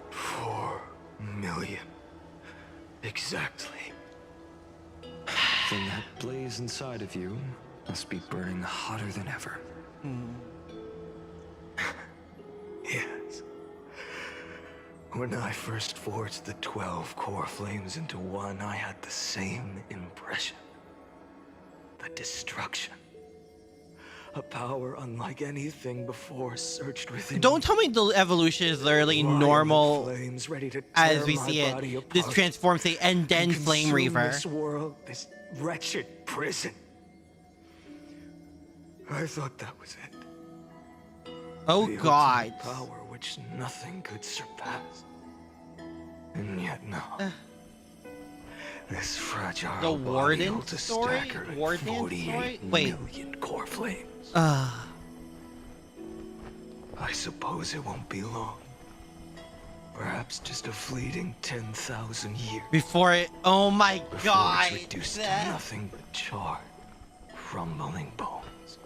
4 million. Exactly. Then that blaze inside of you must be burning hotter than ever. Yes. When I first forged the 12 core flames into one, I had the same impression. The destruction. A power unlike anything before surged within. Don't tell me the evolution is literally normal flames ready to as tear we my see it. body This apart transforms the and then and Flame consume Reaver. This world, this wretched prison. I thought that was it. Oh The God. ultimate power which nothing could surpass. And yet no. This fragile The body Warden holds a story? staggering Warden 48 story? Wait. million core flames. Uh, I suppose it won't be long. Perhaps just a fleeting 10,000 years. before it. Oh my Before God. it's reduced to That- nothing but charred, crumbling bones.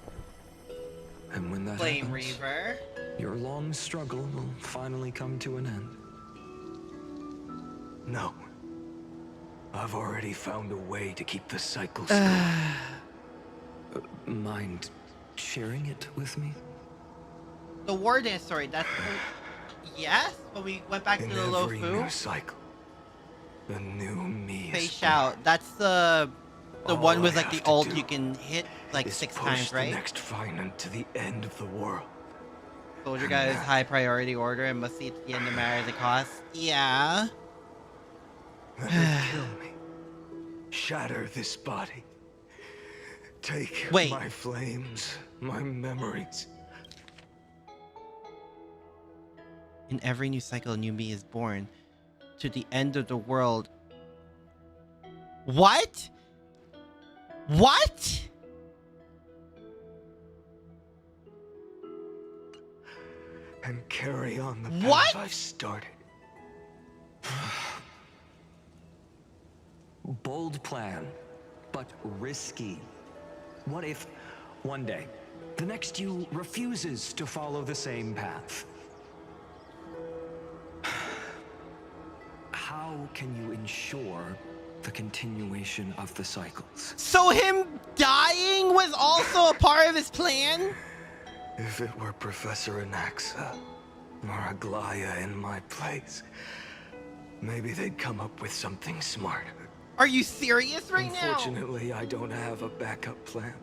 And when that Flame happens, Reaver. your long struggle will finally come to an end. No. I've already found a way to keep the cycle going. Mind sharing it with me? The Warden story. That's yes. But we went back In to the every Lofu. new cycle, the new me Face is Shout. That's the All one with I like the have to ult do you can hit like is 6 push times, the right? next Finant to the end of the world. Soldier guy is high priority order and must see it to the end no matter the cost. Yeah. Let it kill me. Shatter this body. Take Wait. my flames, my memories. In every new cycle, a new me is born. To the end of the world. What? What? And carry on the What? path I've started. Bold plan, but risky. What if, one day, the next you refuses to follow the same path? How can you ensure the continuation of the cycles? So him dying was also a part of his plan? If it were Professor Anaxa or Aglaya in my place, maybe they'd come up with something smarter. Are you serious right now? Unfortunately, I don't have a backup plan.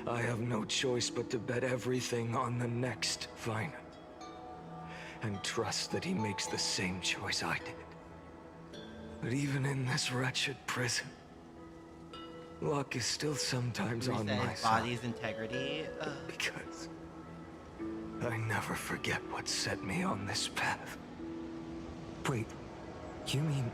I have no choice but to bet everything on the next Finant. And trust that he makes the same choice I did. But even in this wretched prison, luck is still sometimes on Reset my his side. body's integrity. Because I never forget what set me on this path. Wait, you mean...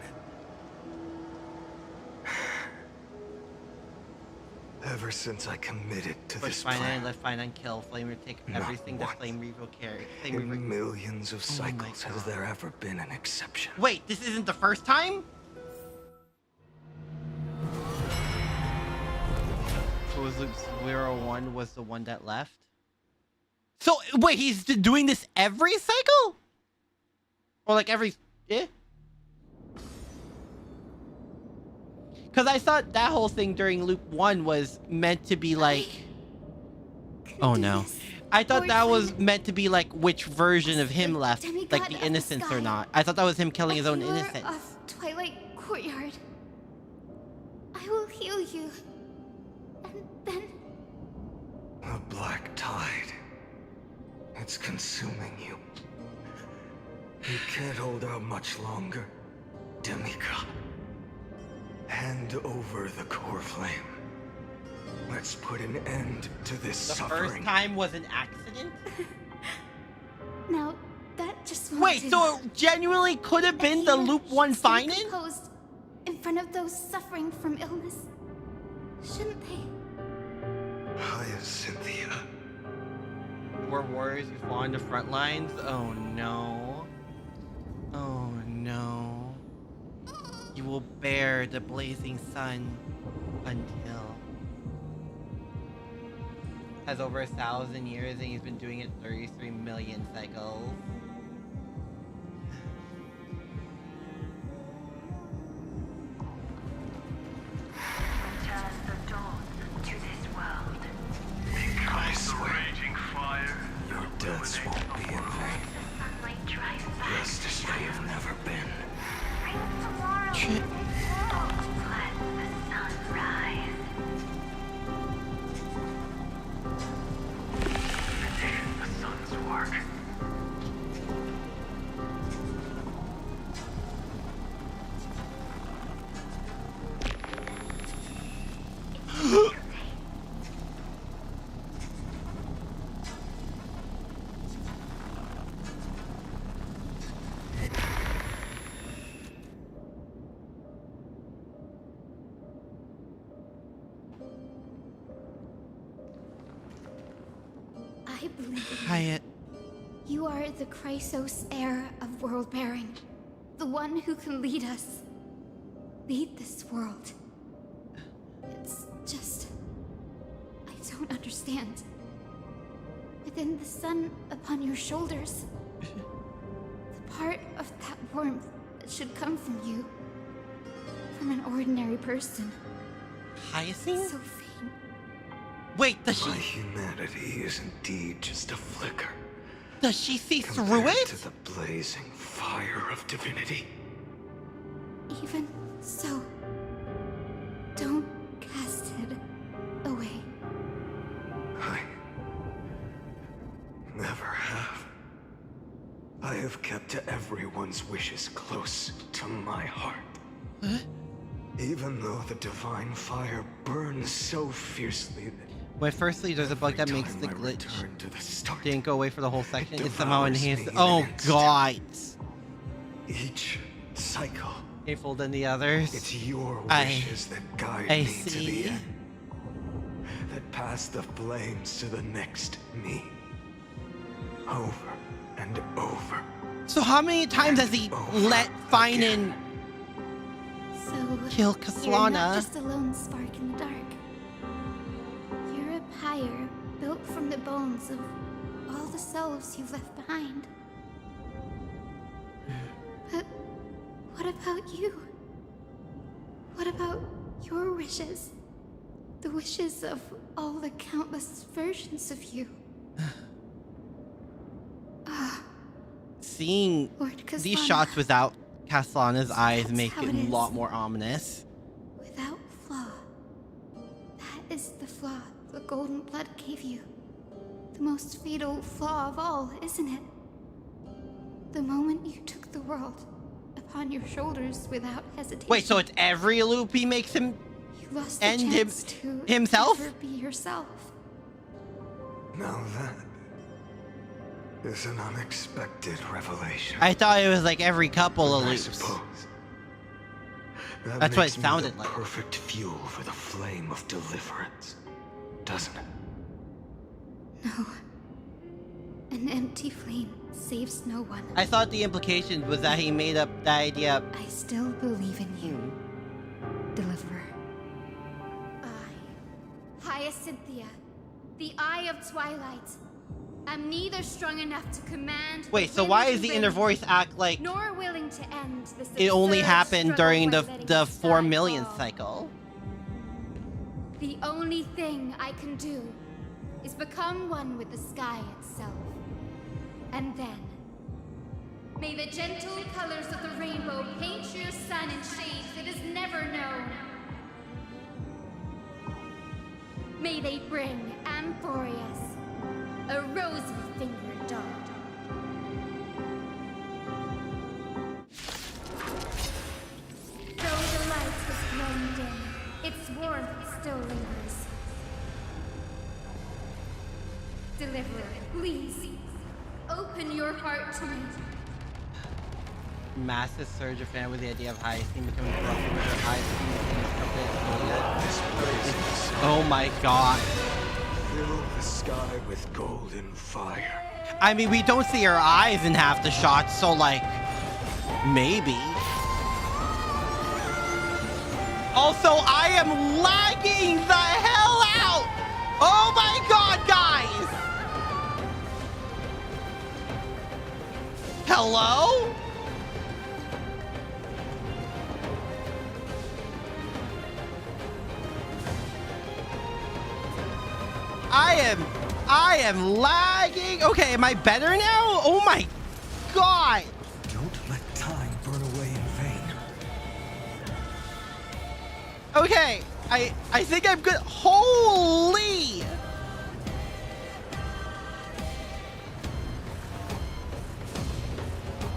Ever since I committed to Push this Finite plan, and let Finite kill. Flame Reaver take Not everything that once. Flame Reaver will carry. Flame Reaver. in millions of Oh my cycles has God. there ever been an exception. Wait, this isn't the first time? So was Luke 01 was the one that left? So wait, he's doing this every cycle? Or like every Because I thought that whole thing during Loop 1 was meant to be like... Oh no. I thought that was meant to be like which version of him left. Like the innocence or not. I thought that was him killing his own innocence. Of Twilight Courtyard. I will heal you. And then... The black tide. It's consuming you. You can't hold out much longer, demigod. Hand over the core flame. Let's put an end to this The suffering. first time was an accident? Now, that just won't Wait, do. so it genuinely could have been the Loop 1 Finite? Composed in front of those suffering from illness. Shouldn't they? Hyacinthia. We're warriors who fall on the front lines? Oh no. will bear the blazing sun until. Has over 1,000 years and he's been doing it 33 million cycles. Turn the dawn to this world. I swear, Raging fire. your deaths won't be in vain. Sunlight drives back. Just as they have never been. Shit. Let the sun rise. The sun's work. I believe Hyatt. you are the Chrysos heir of world bearing. The one who can lead us. Lead this world. It's just... I don't understand. Within the sun upon your shoulders. The part of that warmth that should come from you. From an ordinary person. Hyacinth? So faint. Wait, does she... My humanity is indeed just a flicker. Does she see through compared it? to the blazing fire of divinity. Even so, don't cast it away. I never have. I have kept to everyone's wishes close to my heart. Huh? Even though the divine fire burns so fiercely that Well, firstly, there's a bug that makes the glitch didn't go away for the whole section. It somehow devours enhanced me it. in Oh, an instant. God. each cycle, Painful than the others. it's your I wishes that guide I me to see. the end. That pass the flames to the next me. Over and over. So how many times has he let Finan So, kill you're not Kaslana? just a lone spark in the dark. You're a pyre built from the bones of all the selves you've left behind. But what about you? What about your wishes? The wishes of all the countless versions of you. Seeing Lord these Kaslana. shots without Kaslana's eyes that's make how it it a is. lot more ominous. Without flaw. That is the flaw the golden blood gave you. The most fatal flaw of all, isn't it? The moment you took the world upon your shoulders without hesitation. Wait, so it's every loop he makes him You lost end the chance to himself? ever be yourself. Now that is an unexpected revelation. I thought it was like every couple of I loops. suppose that That's what makes it me sounded the like. perfect fuel for the flame of deliverance, doesn't it? No. An empty flame saves no one. I thought the implication was that he made up the idea. I still believe in you, Deliverer. Hyacinthia, the Eye of Twilight. I'm neither strong enough to command. the Wait, so wind why to is the reign, inner voice act like nor willing to end this it only absurd happened struggle during by the letting the the 4 sky million fall. cycle? The only thing I can do is become one with the sky itself. And then, may the gentle colors of the rainbow paint your sun in shades it has never known. May they bring Amphorius a rosy-fingered dog. Though the light has grown dim, its warmth still lingers. Deliverer, please, open your heart to me. Massive surge of fan with the idea of Hyacinth becoming corrupted with her eyes being Oh my god. Fill the sky with golden fire. I mean, we don't see her eyes in half the shots, so like, maybe. Also, I am lagging the hell out. Oh my god, guys. Hello? I am lagging. Okay, am I better now? Oh my god. Don't let time burn away in vain. Okay, I think I'm good. Holy.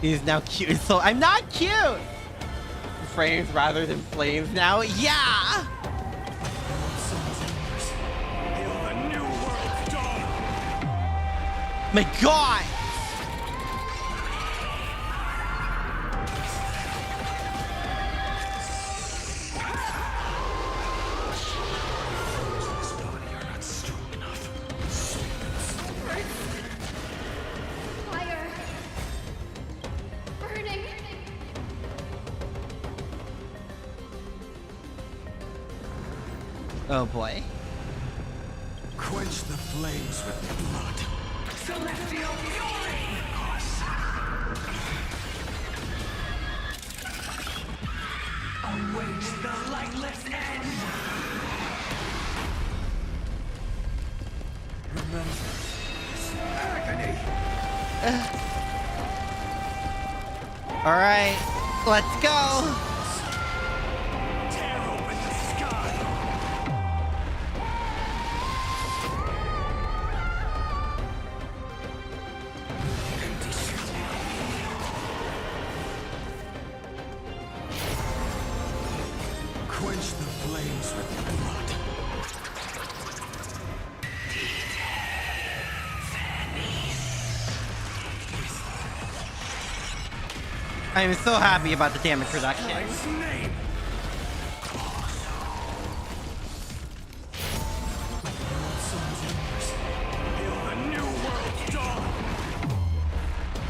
He's now cute. So I'm not cute. Frames rather than flames now. Yeah. My god. Fire! Burning! Oh boy. Quench the flames with blood. Celestial fury! Await the lightless end! Remember this agony! All right, let's go. Tear open the sky! Quench the flames with blood. I am so happy about the damage reduction.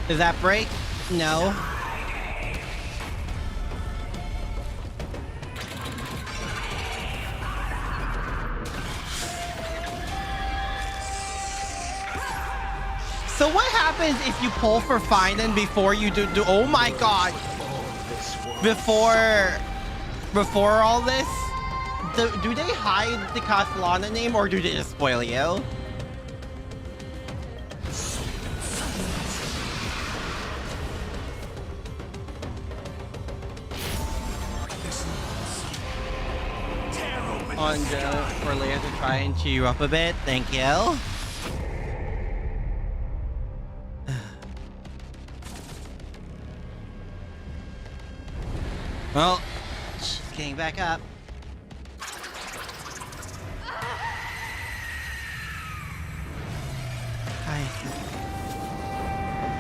Does that break? No. So what happens if you pull for Finden before you do oh my god. Before all this? Do they hide the Castellana name or do they just spoil you? Anja or Leia to try and cheer you up a bit. Thank you. Well, she's getting back up.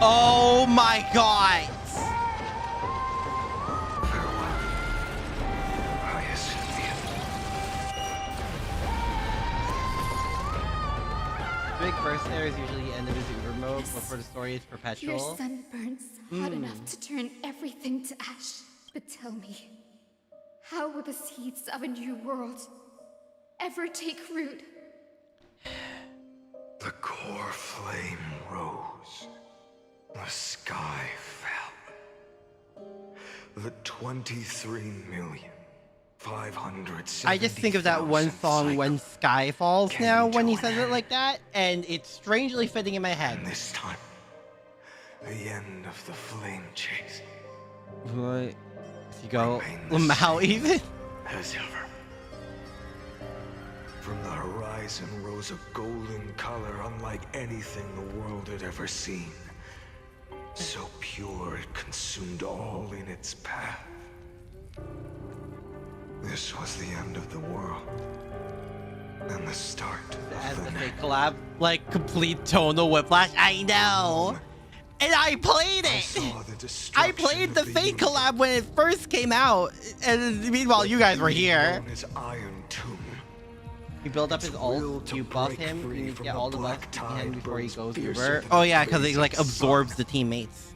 Oh my god! Big burst there is usually the end of his Uber mode, but for the story it's perpetual. Your sun burns hot enough to turn everything to ash. But tell me, how will the seeds of a new world ever take root? The core flame rose. The sky fell. The 23,570,000 I just think of that one song, When Sky Falls, now, when he says it like that, and it's strangely fitting in my head. And this time, the end of the flame chase. What? You go Lamau even? As ever. From the horizon rose a golden color unlike anything the world had ever seen. So pure it consumed all in its path. This was the end of the world. And the start of the fake collab, like complete tonal whiplash. I know! And I played it! I played the fake collab when it first came out. And meanwhile, you guys were here. You build up his ult, you buff him, you need to get all the buffs to him before he goes Uber. Oh yeah, because he like absorbs the teammates.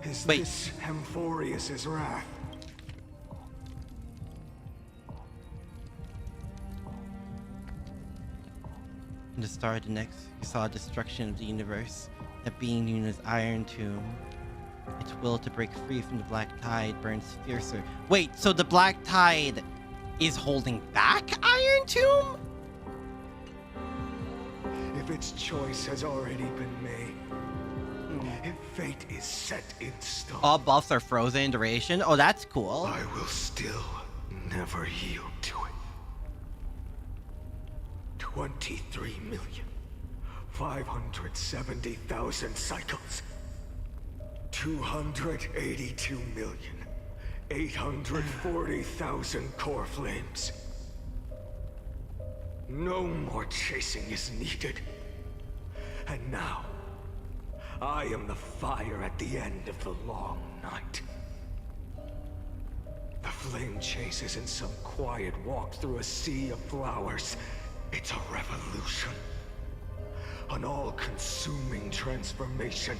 Is this Amphorius's wrath? From the start of the next, you saw destruction of the universe. That being known as Iron Tomb. Its will to break free from the Black Tide burns fiercer. Wait, so the Black Tide is holding back Iron Tomb? If its choice has already been made, if fate is set in stone, All buffs are frozen in duration? Oh, that's cool. I will still never yield to it. 23,570,000 cycles. 282,840,000 core flames. No more chasing is needed. And now, I am the fire at the end of the long night. The flame chase isn't some quiet walk through a sea of flowers. It's a revolution. An all-consuming transformation.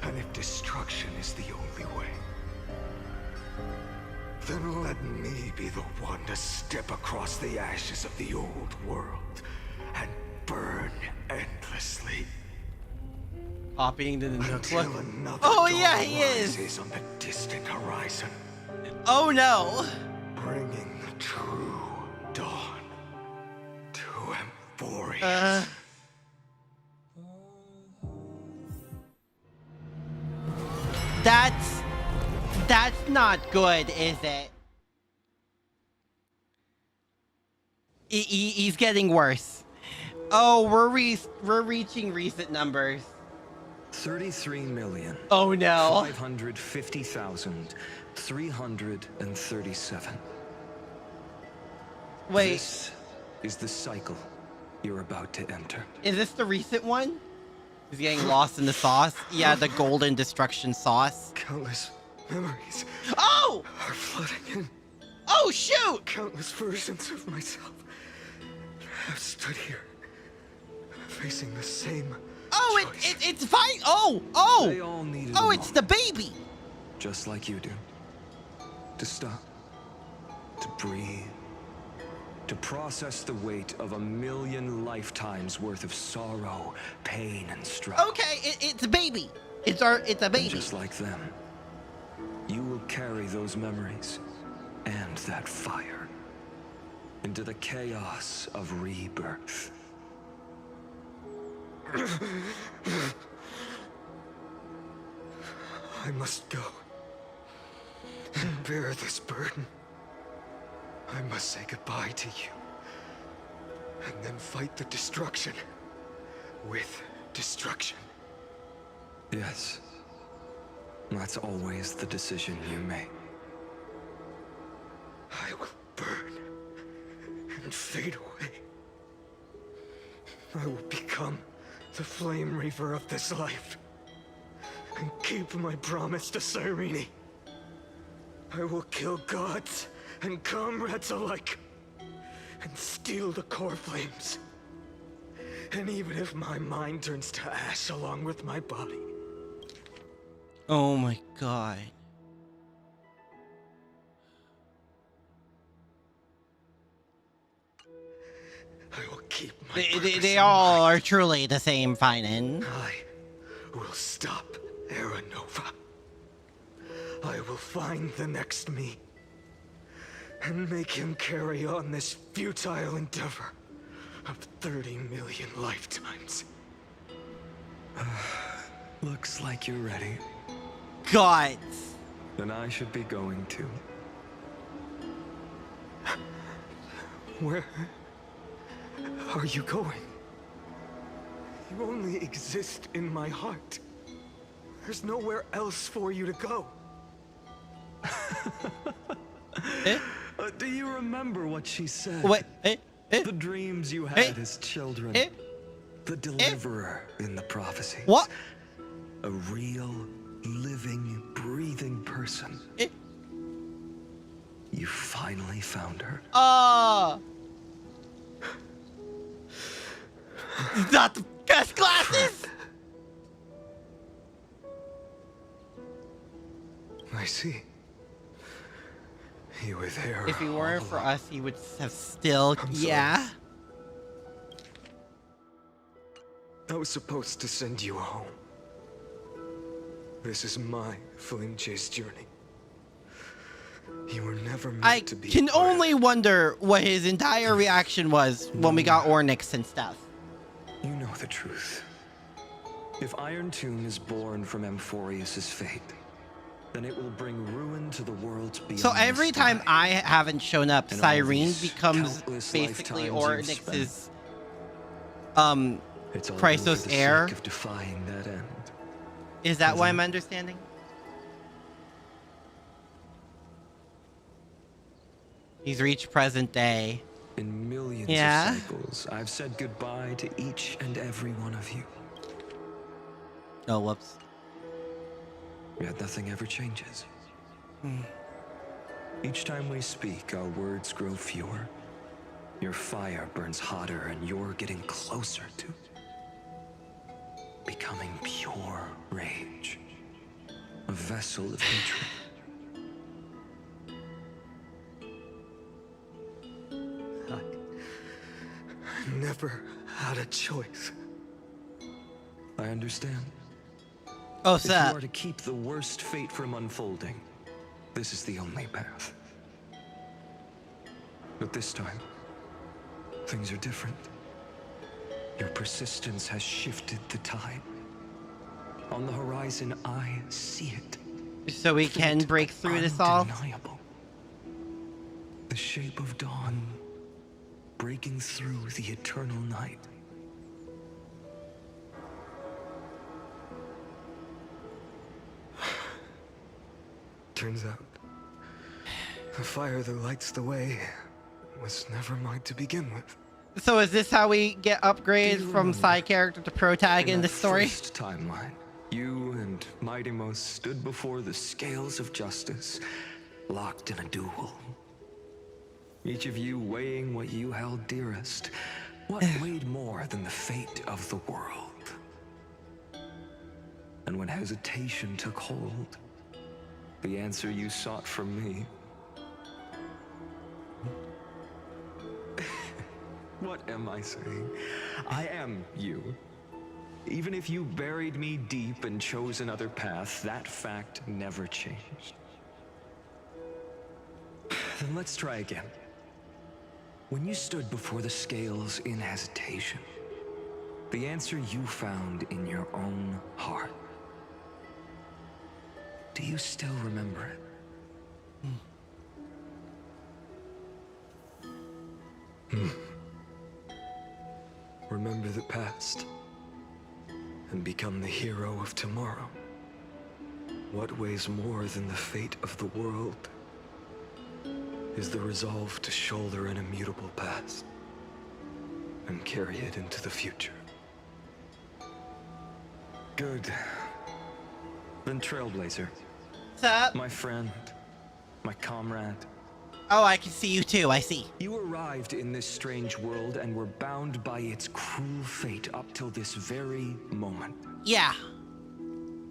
And if destruction is the only way, then let me be the one to step across the ashes of the old world and burn endlessly. Copying the Until another Oh dawn yeah, he is. rises on the distant horizon. Oh no. Bringing the true dawn to Emphorius. That's not good, is it? He's getting worse. Oh, we're reaching recent numbers. 33 million. Oh no. 550,337. Wait. This is the cycle you're about to enter. Is this the recent one? He's getting lost in the sauce. Yeah, the golden destruction sauce. Countless memories. Oh! Are flooding in. Oh shoot! Countless versions of myself have stood here, facing the same. Oh, it's fine. Oh, oh! They all needed Oh, a it's the baby. Just like you do. To stop. To breathe. To process the weight of 1,000,000 lifetimes worth of sorrow, pain, and struggle. Okay, it's a baby. It's a baby. And just like them, you will carry those memories and that fire into the chaos of rebirth. I must go and bear this burden. I must say goodbye to you, and then fight the destruction with destruction. Yes. That's always the decision you make. I will burn and fade away. I will become the flame reaver of this life and keep my promise to Cyrene. I will kill gods and comrades alike and steal the core flames. And even if my mind turns to ash along with my body. Oh my god. I will keep my They all are truly the same Finan. I will stop Aranova. I will find the next me and make him carry on this futile endeavor of 30 million lifetimes. Looks like you're ready. God. Then I should be going too. Where are you going? You only exist in my heart. There's nowhere else for you to go. Do you remember what she said? What? The dreams you had as children. The deliverer in the prophecy. What? A real, living, breathing person. You finally found her. Not the best glasses. I see. You were there. If he weren't for us, he would have still. Yeah. I was supposed to send you home. This is my flame chase journey. You were never meant to be. I can only wonder what his entire reaction was when we got Ornyx and stuff. You know the truth. If Iron Tomb is born from Amphorius' fate, then it will bring ruin to the worlds beyond. So every time I haven't shown up, And Cyrene becomes basically Ornyx's Chrysos heir. Of defying that end. Is that what I'm understanding? He's reached present day. In millions Yeah. of cycles, I've said goodbye to each and every one of you. Oh, whoops. Yet nothing ever changes. Each time we speak, our words grow fewer. Your fire burns hotter, and you're getting closer to becoming pure rage. A vessel of hatred. I never had a choice. I understand. Oh, if sir. you are to keep the worst fate from unfolding, this is the only path. But this time, things are different. Your persistence has shifted the tide. On the horizon, I see it. So we can break through this all? Undeniable. The shape of dawn, breaking through the eternal night. Turns out, the fire that lights the way was never mine to begin with. So is this how we get upgraded from side character to pro tag in this story? First timeline, you and Mightymost stood before the scales of justice, locked in a duel. Each of you weighing what you held dearest. What weighed more than the fate of the world? And when hesitation took hold, the answer you sought from me. What am I saying? I am you. Even if you buried me deep and chose another path, that fact never changed. Then let's try again. When you stood before the scales in hesitation, the answer you found in your own heart. Do you still remember it? Remember the past and become the hero of tomorrow. What weighs more than the fate of the world is the resolve to shoulder an immutable past and carry it into the future. Good. Then Trailblazer. What's up? My friend, my comrade. Oh, I can see you too, I see. You arrived in this strange world and were bound by its cruel fate up till this very moment. Yeah.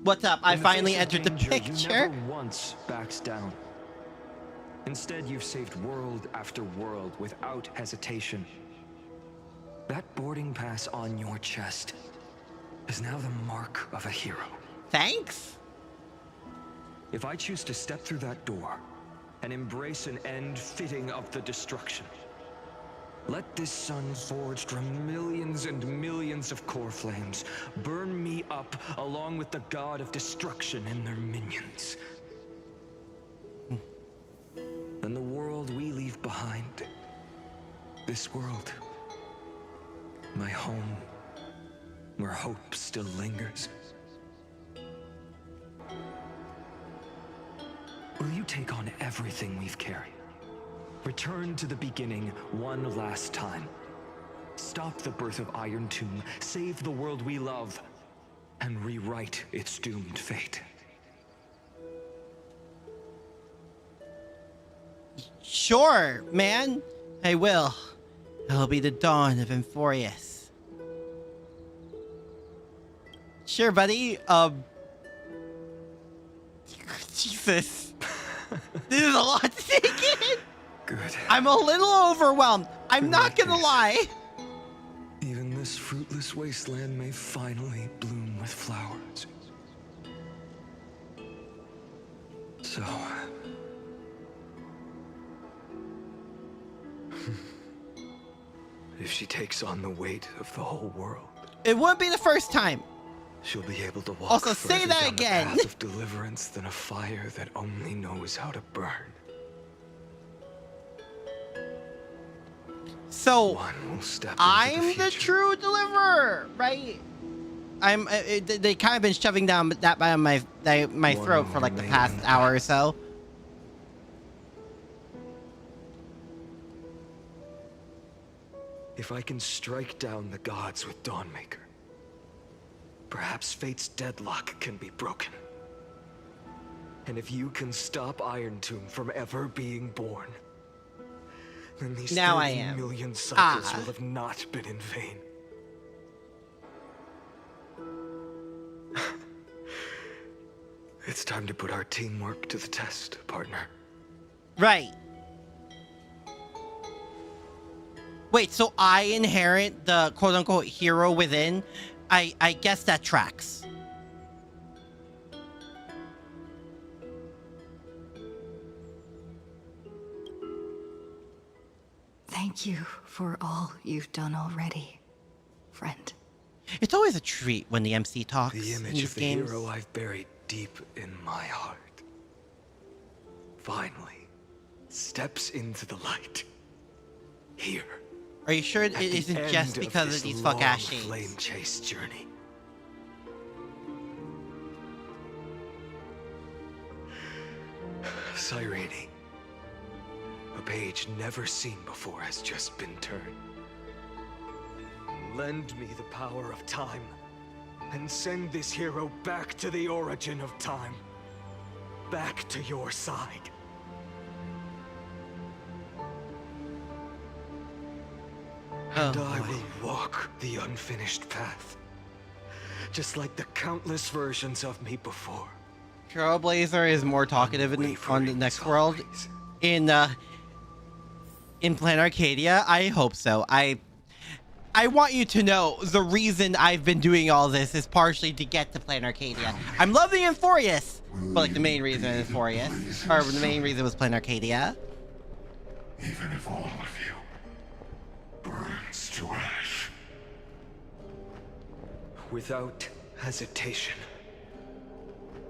What's up? I In the finally face of entered the danger, picture. You never once backed down. Instead, you've saved world after world without hesitation. That boarding pass on your chest is now the mark of a hero. Thanks. If I choose to step through that door and embrace an end fitting of the destruction, let this sun forged from millions and millions of core flames burn me up along with the god of destruction and their minions. Then the world we leave behind, this world, my home, where hope still lingers. Will you take on everything we've carried? Return to the beginning one last time. Stop the birth of Iron Tomb, save the world we love, and rewrite its doomed fate. Sure, man. I will. It'll be the dawn of Amphorius. Sure, buddy. Jesus. This is a lot to take in. Good. I'm a little overwhelmed. I'm not gonna lie. Even this fruitless way wasteland may finally bloom with flowers. So... if she takes on the weight of the whole world... It wouldn't be the first time. She'll be able to walk also, say that down again. The path of deliverance than a fire that only knows how to burn. So, I'm the true deliverer, right? They kind of been shoving down that by my throat for like the past hour or so. If I can strike down the gods with Dawnmaker, perhaps fate's deadlock can be broken. And if you can stop Iron Tomb from ever being born, then these 30 million cycles will have not been in vain. It's time to put our teamwork to the test, partner. Right. Wait, so I inherit the quote-unquote hero within? I guess that tracks. Thank you for all you've done already, friend. It's always a treat when the MC talks The in image these of the games. hero I've buried deep in my heart finally steps into the light. Here. Are you sure it isn't just because of these fuck ass shades? Flame chase journey. Cyrene. A page never seen before has just been turned. Lend me the power of time, and send this hero back to the origin of time. Back to your side. And I will walk the unfinished path. Just like the countless versions of me before. Trailblazer is more talkative on the next world. In Plan Arcadia, I hope so. I want you to know the reason I've been doing all this is partially to get to Plan Arcadia. I'm loving Euphorius, but like the main reason is Euphorius, or the main reason was Plan Arcadia. Even if all of you burns to ash. Without hesitation,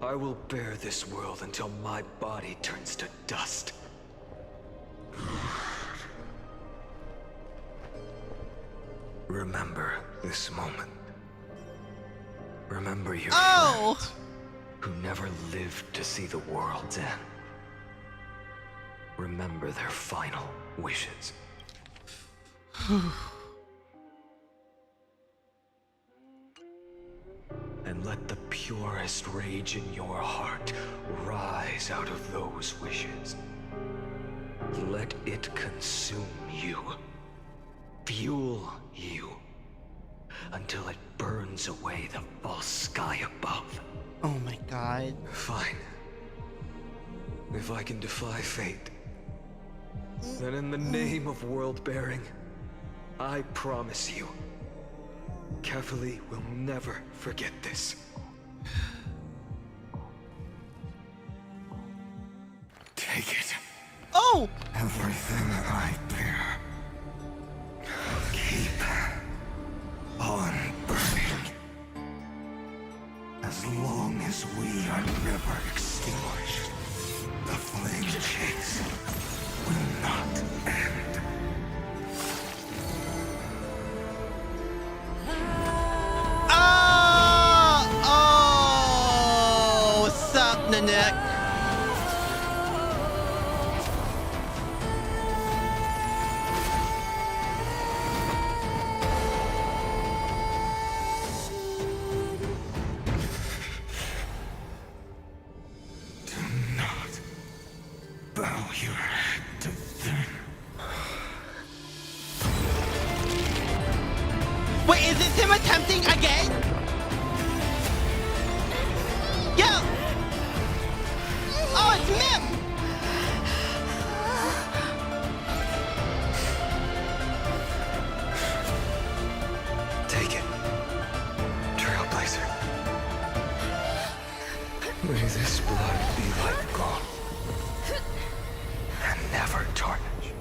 I will bear this world until my body turns to dust. Remember this moment. Remember your friends who never lived to see the world's end. Remember their final wishes. And let the purest rage in your heart rise out of those wishes. Let it consume you. Fuel you. Until it burns away the false sky above. Oh my god. Fine. If I can defy fate, then in the name of world-bearing, I promise you, Kefali will never forget this. Take it. Oh! Everything I bear. Keep on burning. As long as we are never extinguished, the flame chase will not end. Oh, sup, Nanek. Bow your head to them. Wait, is this him attempting again? Yo! Oh, it's Mim! Take it. May this blood be like gold and never tarnish.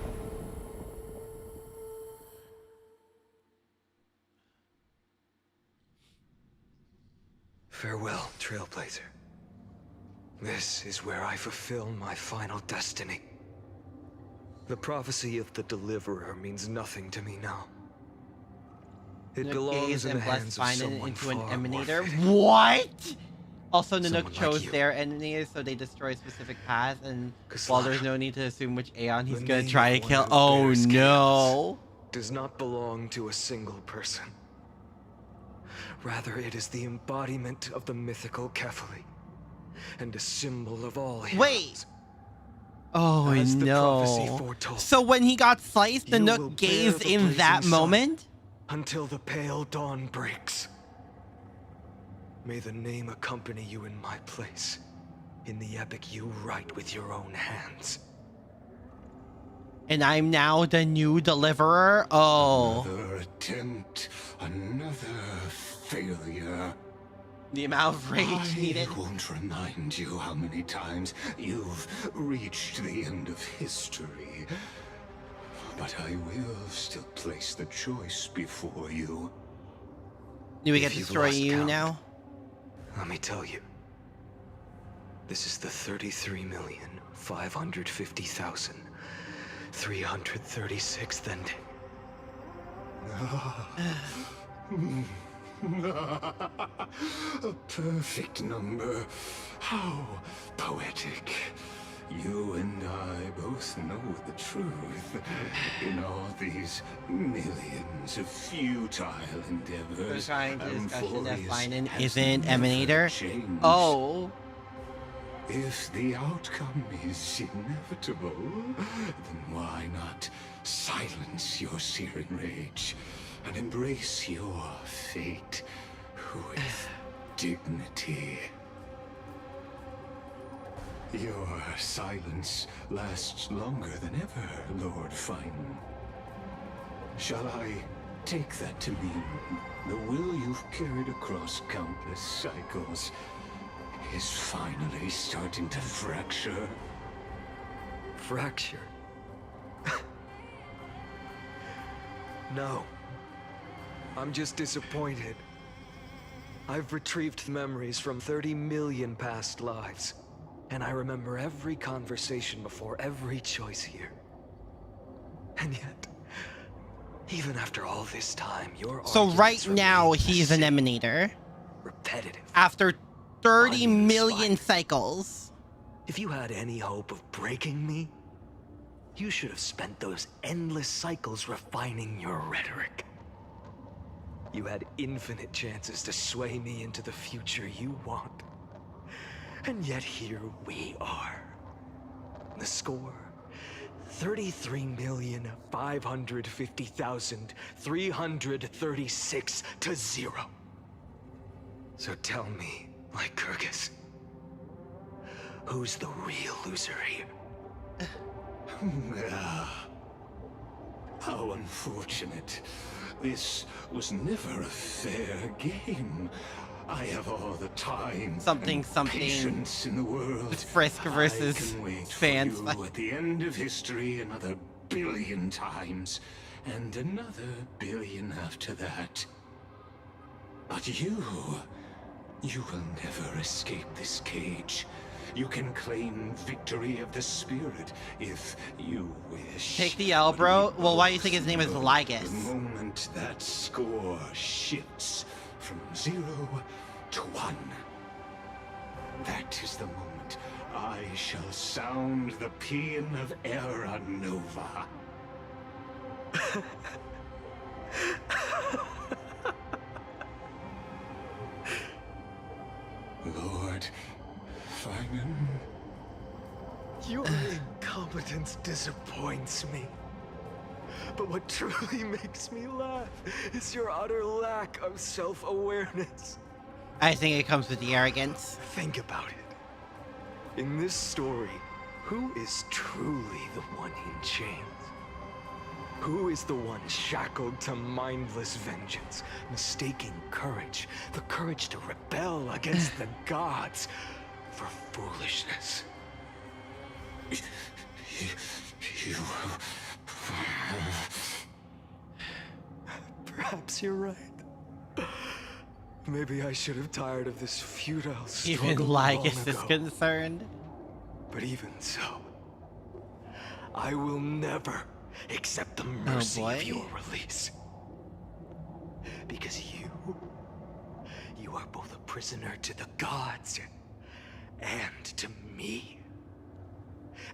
Farewell, Trailblazer. This is where I fulfill my final destiny. The prophecy of the Deliverer means nothing to me now. It belongs in the hands of someone into an far more emanator. fitting. What? Also, Nanook Someone chose like you. their enemies, so they destroy specific paths, and Kaslara, while there's no need to assume which Aeon he's the gonna name try of to one kill. who Oh bears no! Does not belong to a single person. Rather, it is the embodiment of the mythical Kefali, and a symbol of all heroes. Wait! Oh As the prophecy no! foretold, So when he got sliced, you will Nanook bear gazed the in that blazing sun moment? until the pale dawn breaks. May the name accompany you in my place, in the epic you write with your own hands. And I'm now the new Deliverer? Oh. Another attempt, another failure. The amount of rage needed. I won't remind you how many times you've reached the end of history. But I will still place the choice before you. Do we get If to you've destroy lost you count, now? Let me tell you. This is the 33,550,336th ending. A perfect number. How poetic. You and I both know the truth. In all these millions of futile We're endeavors, trying to discussion that Amphorius Finan has isn't never Emanator. changed. Oh. If the outcome is inevitable, then why not silence your searing rage and embrace your fate with dignity? Your silence lasts longer than ever, Lord Finan. Shall I take that to mean the will you've carried across countless cycles is finally starting to fracture? Fracture? No. I'm just disappointed. I've retrieved memories from 30 million past lives, and I remember every conversation before every choice here. And yet, even after all this time, your So right arguments now, remain the he's an same. Emanator. Repetitive. After 30 million cycles. If you had any hope of breaking me, you should have spent those endless cycles refining your rhetoric. You had infinite chances to sway me into the future you want. And yet here we are. The score, 33,550,336 to 0. So tell me, Lycurgus, who's the real loser here? How unfortunate. This was never a fair game. I have all the time Something, and patience in the world. It's Frisk versus I can wait fans. for you at the end of history another billion times, and another billion after that. But you will never escape this cage. You can claim victory of the spirit if you wish. Take the L, bro. Well, why do you think his name is The Lygus? moment that score shifts from 0 to 1, that is the moment I shall sound the paean of Era Nova. Lord Finan. Your incompetence disappoints me. But what truly makes me laugh is your utter lack of self-awareness. I think it comes with the arrogance. Think about it. In this story, who is truly the one in chains? Who is the one shackled to mindless vengeance, mistaking courage, the courage to rebel against the gods, for foolishness. You... Perhaps you're right. Maybe I should have tired of this futile struggle Even long Lygus is ago. concerned. But even so, I will never accept the mercy of your release. Because you are both a prisoner to the gods and to me.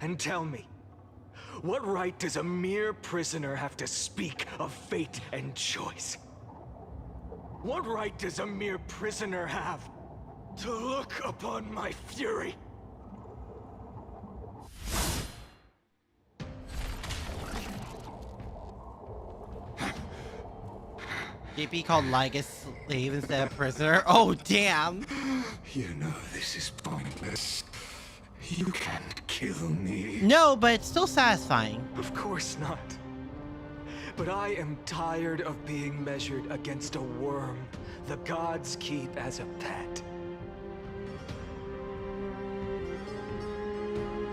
And tell me, what right does a mere prisoner have to speak of fate and choice? What right does a mere prisoner have to look upon my fury? JP called Lygus slave instead of prisoner. Oh, damn. You know this is pointless. You can't kill me. No, but it's still satisfying. Of course not. But I am tired of being measured against a worm the gods keep as a pet.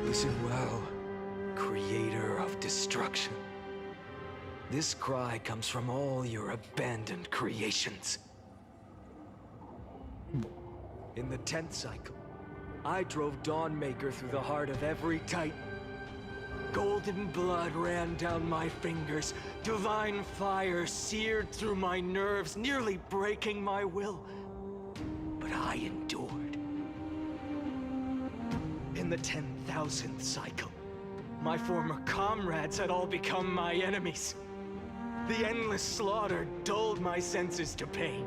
Listen well, creator of destruction. This cry comes from all your abandoned creations. In the 10th cycle, I drove Dawnmaker through the heart of every Titan. Golden blood ran down my fingers, divine fire seared through my nerves, nearly breaking my will. But I endured. In the 10,000th cycle, my former comrades had all become my enemies. The endless slaughter dulled my senses to pain.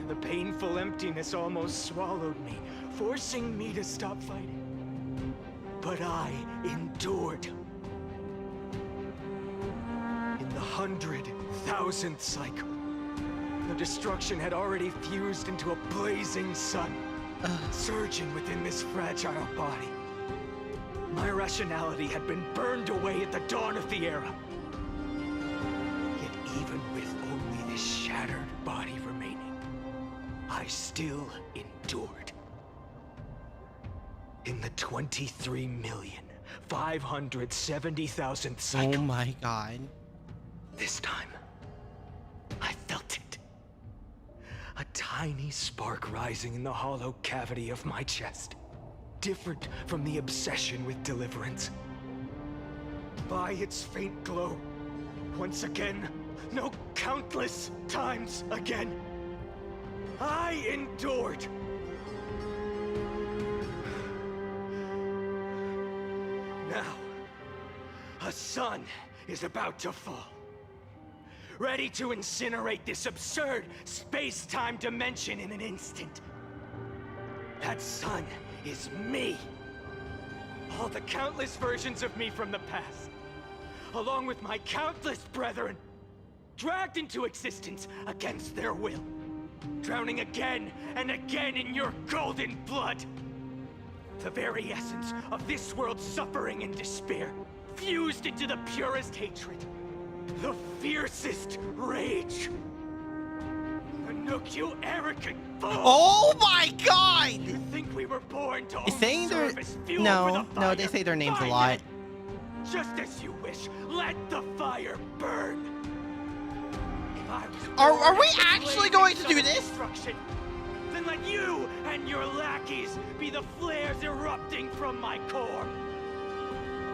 The painful emptiness almost swallowed me, forcing me to stop fighting. But I endured. In the 100,000th cycle, the destruction had already fused into a blazing sun, surging within this fragile body. My rationality had been burned away at the dawn of the era. Yet even with only this shattered body remaining, I still endured. In the 23,570,000th cycle. Oh my god. This time, I felt it. A tiny spark rising in the hollow cavity of my chest. Different from the obsession with deliverance. By its faint glow, once again, no, countless times again, I endured. Now, a sun is about to fall. Ready to incinerate this absurd space-time dimension in an instant. That sun is me. All the countless versions of me from the past, along with my countless brethren, dragged into existence against their will, drowning again and again in your golden blood. The very essence of this world's suffering and despair, fused into the purest hatred, the fiercest rage. Anook, you arrogant fool! Oh my god! You think we were born to Is saying their no, they say their names a lot. Just as you wish, let the fire burn. If I was Are we actually going to do this? Then let you and your lackeys be the flares erupting from my core.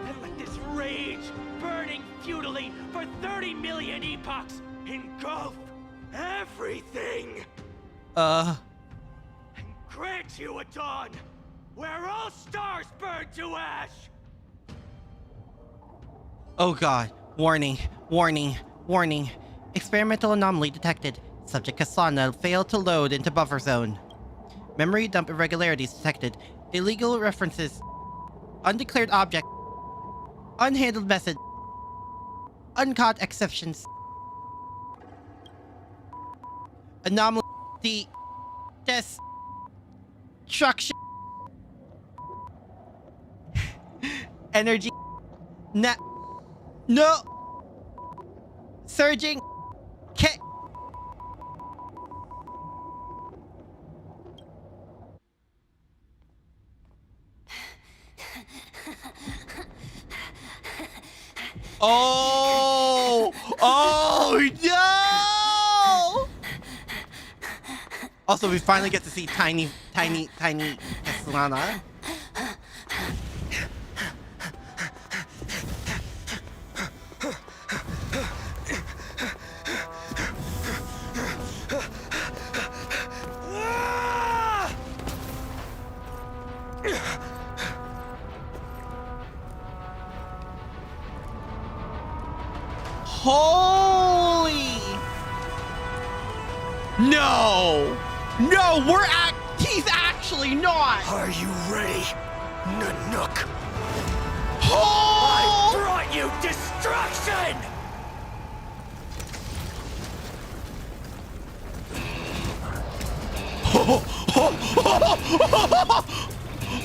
And let this rage, burning futilely for 30 million epochs, engulf everything. And grant you a dawn where all stars burn to ash. Oh god. Warning. Warning. Warning. Experimental anomaly detected. Subject Kasana failed to load into buffer zone. Memory dump irregularities detected. Illegal references. Undeclared object. Unhandled message. Uncaught exceptions. Anomaly. Destruction. Energy. No. Surging. Oh! Oh no! Also, we finally get to see tiny Castellana. Holy! No! No, he's actually not! Are you ready, Nanook? Oh! I brought you destruction!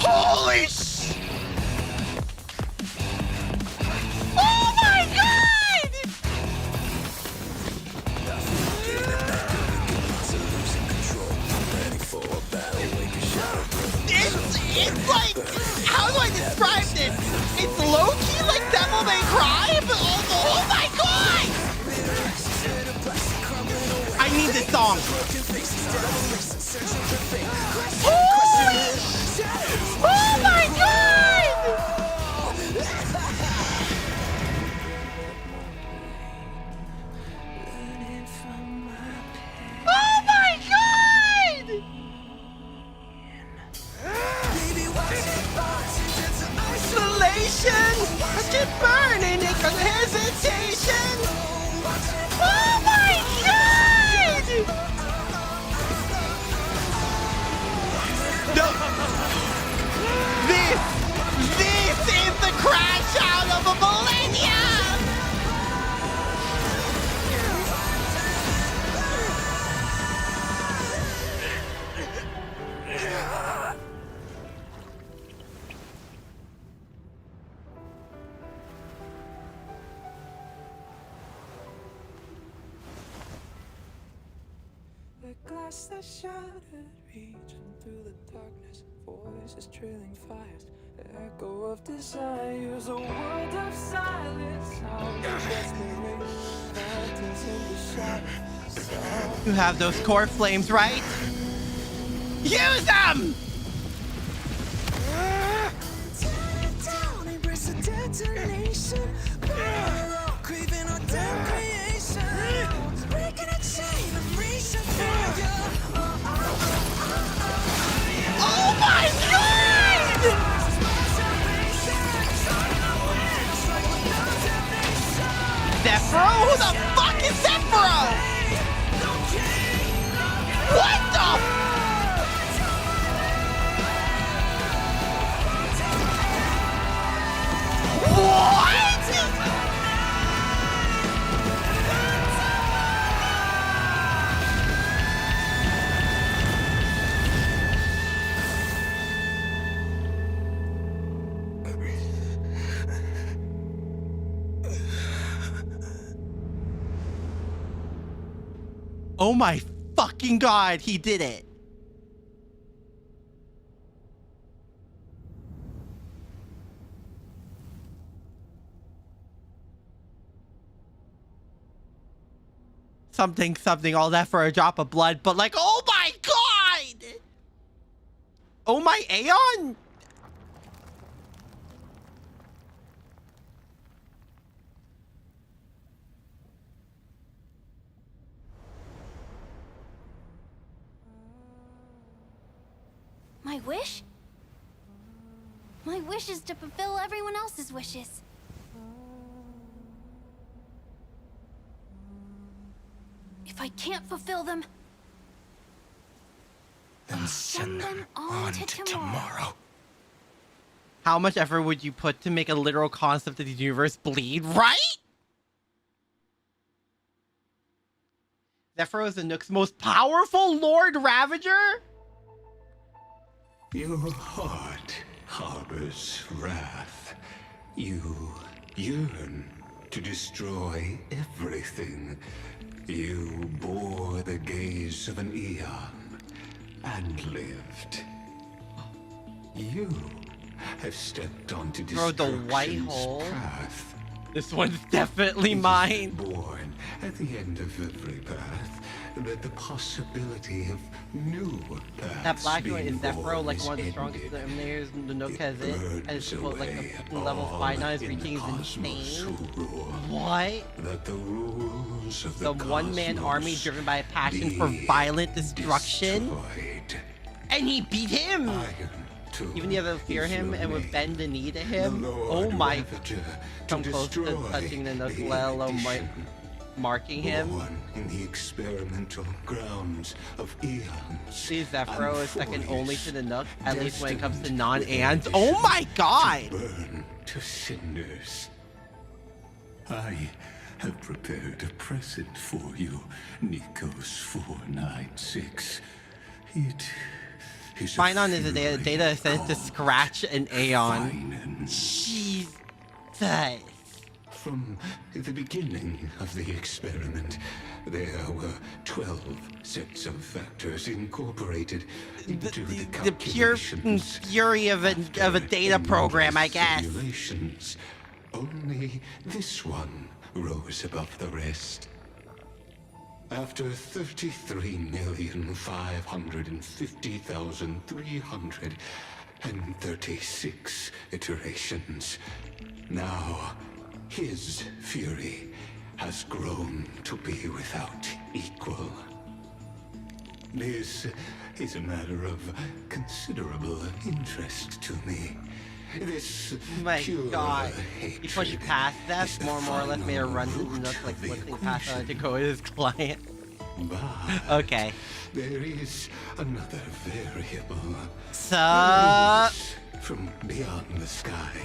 Holy sh! Oh my god! It's like, how do I describe this? It's low-key like Devil May Cry, but oh my god! I need this song. Holy shit! Oh my god! Oh my god! Isolation! I keep burning it cause of hesitation! Oh my god! No! This is the crash out of a millennium! The glass that shattered, reaching through the darkness, voices trailing fires, the echo of desires, a world of silence, sounds of desperation, phantoms in the shadows. You have those core flames, right? Use them! Detonation, craving our damn creation, breaking a chain of reaching for you. Oh my god! Zephyro? Who the fuck is Zephyro? What the? What? Oh my fucking god, he did it. Something, all that for a drop of blood, but like, oh my god! Oh my Aeon? My wish? My wish is to fulfill everyone else's wishes. If I can't fulfill them, then send them on to tomorrow. How much effort would you put to make a literal concept of the universe bleed, right? Zephyro is the Nook's most powerful Lord Ravager? Your heart harbors wrath. You yearn to destroy everything. You bore the gaze of an eon and lived. You have stepped onto Bro, the white destruction's hole. path. This one's definitely mine. Born at the end of every path, that the possibility of new paths. That black one is being Zephyro, born like is one of the ended. strongest eliminators the Nook has it. And it's supposed like the Away fucking level all 5 is in reaching the is cosmos insane. who rule. What? That the rules of The one-man army driven by a passion for violent destruction. And he beat him! Even the other fear him and would bend the knee to him. Oh my. Come close to touching the Nook, let alone marking him. Born in the experimental grounds of eons. See, Zephyro is second only to the Nook, at least when it comes to non-ants. Oh my god! Burn to cinders. I have prepared a present for you, Nikos 496. It is Finon is a data sent to scratch an Aeon. Jesus. From the beginning of the experiment, there were 12 sets of factors incorporated into the pure fury of a data program, I guess. Simulations. Only this one rose above the rest. After 33,550,336 iterations, now his fury has grown to be without equal. This is a matter of considerable interest to me. This My god. He pushed past that, more or less made a run to the Nook, like flipping past to go with his client. Okay. There is another variable. From beyond the sky.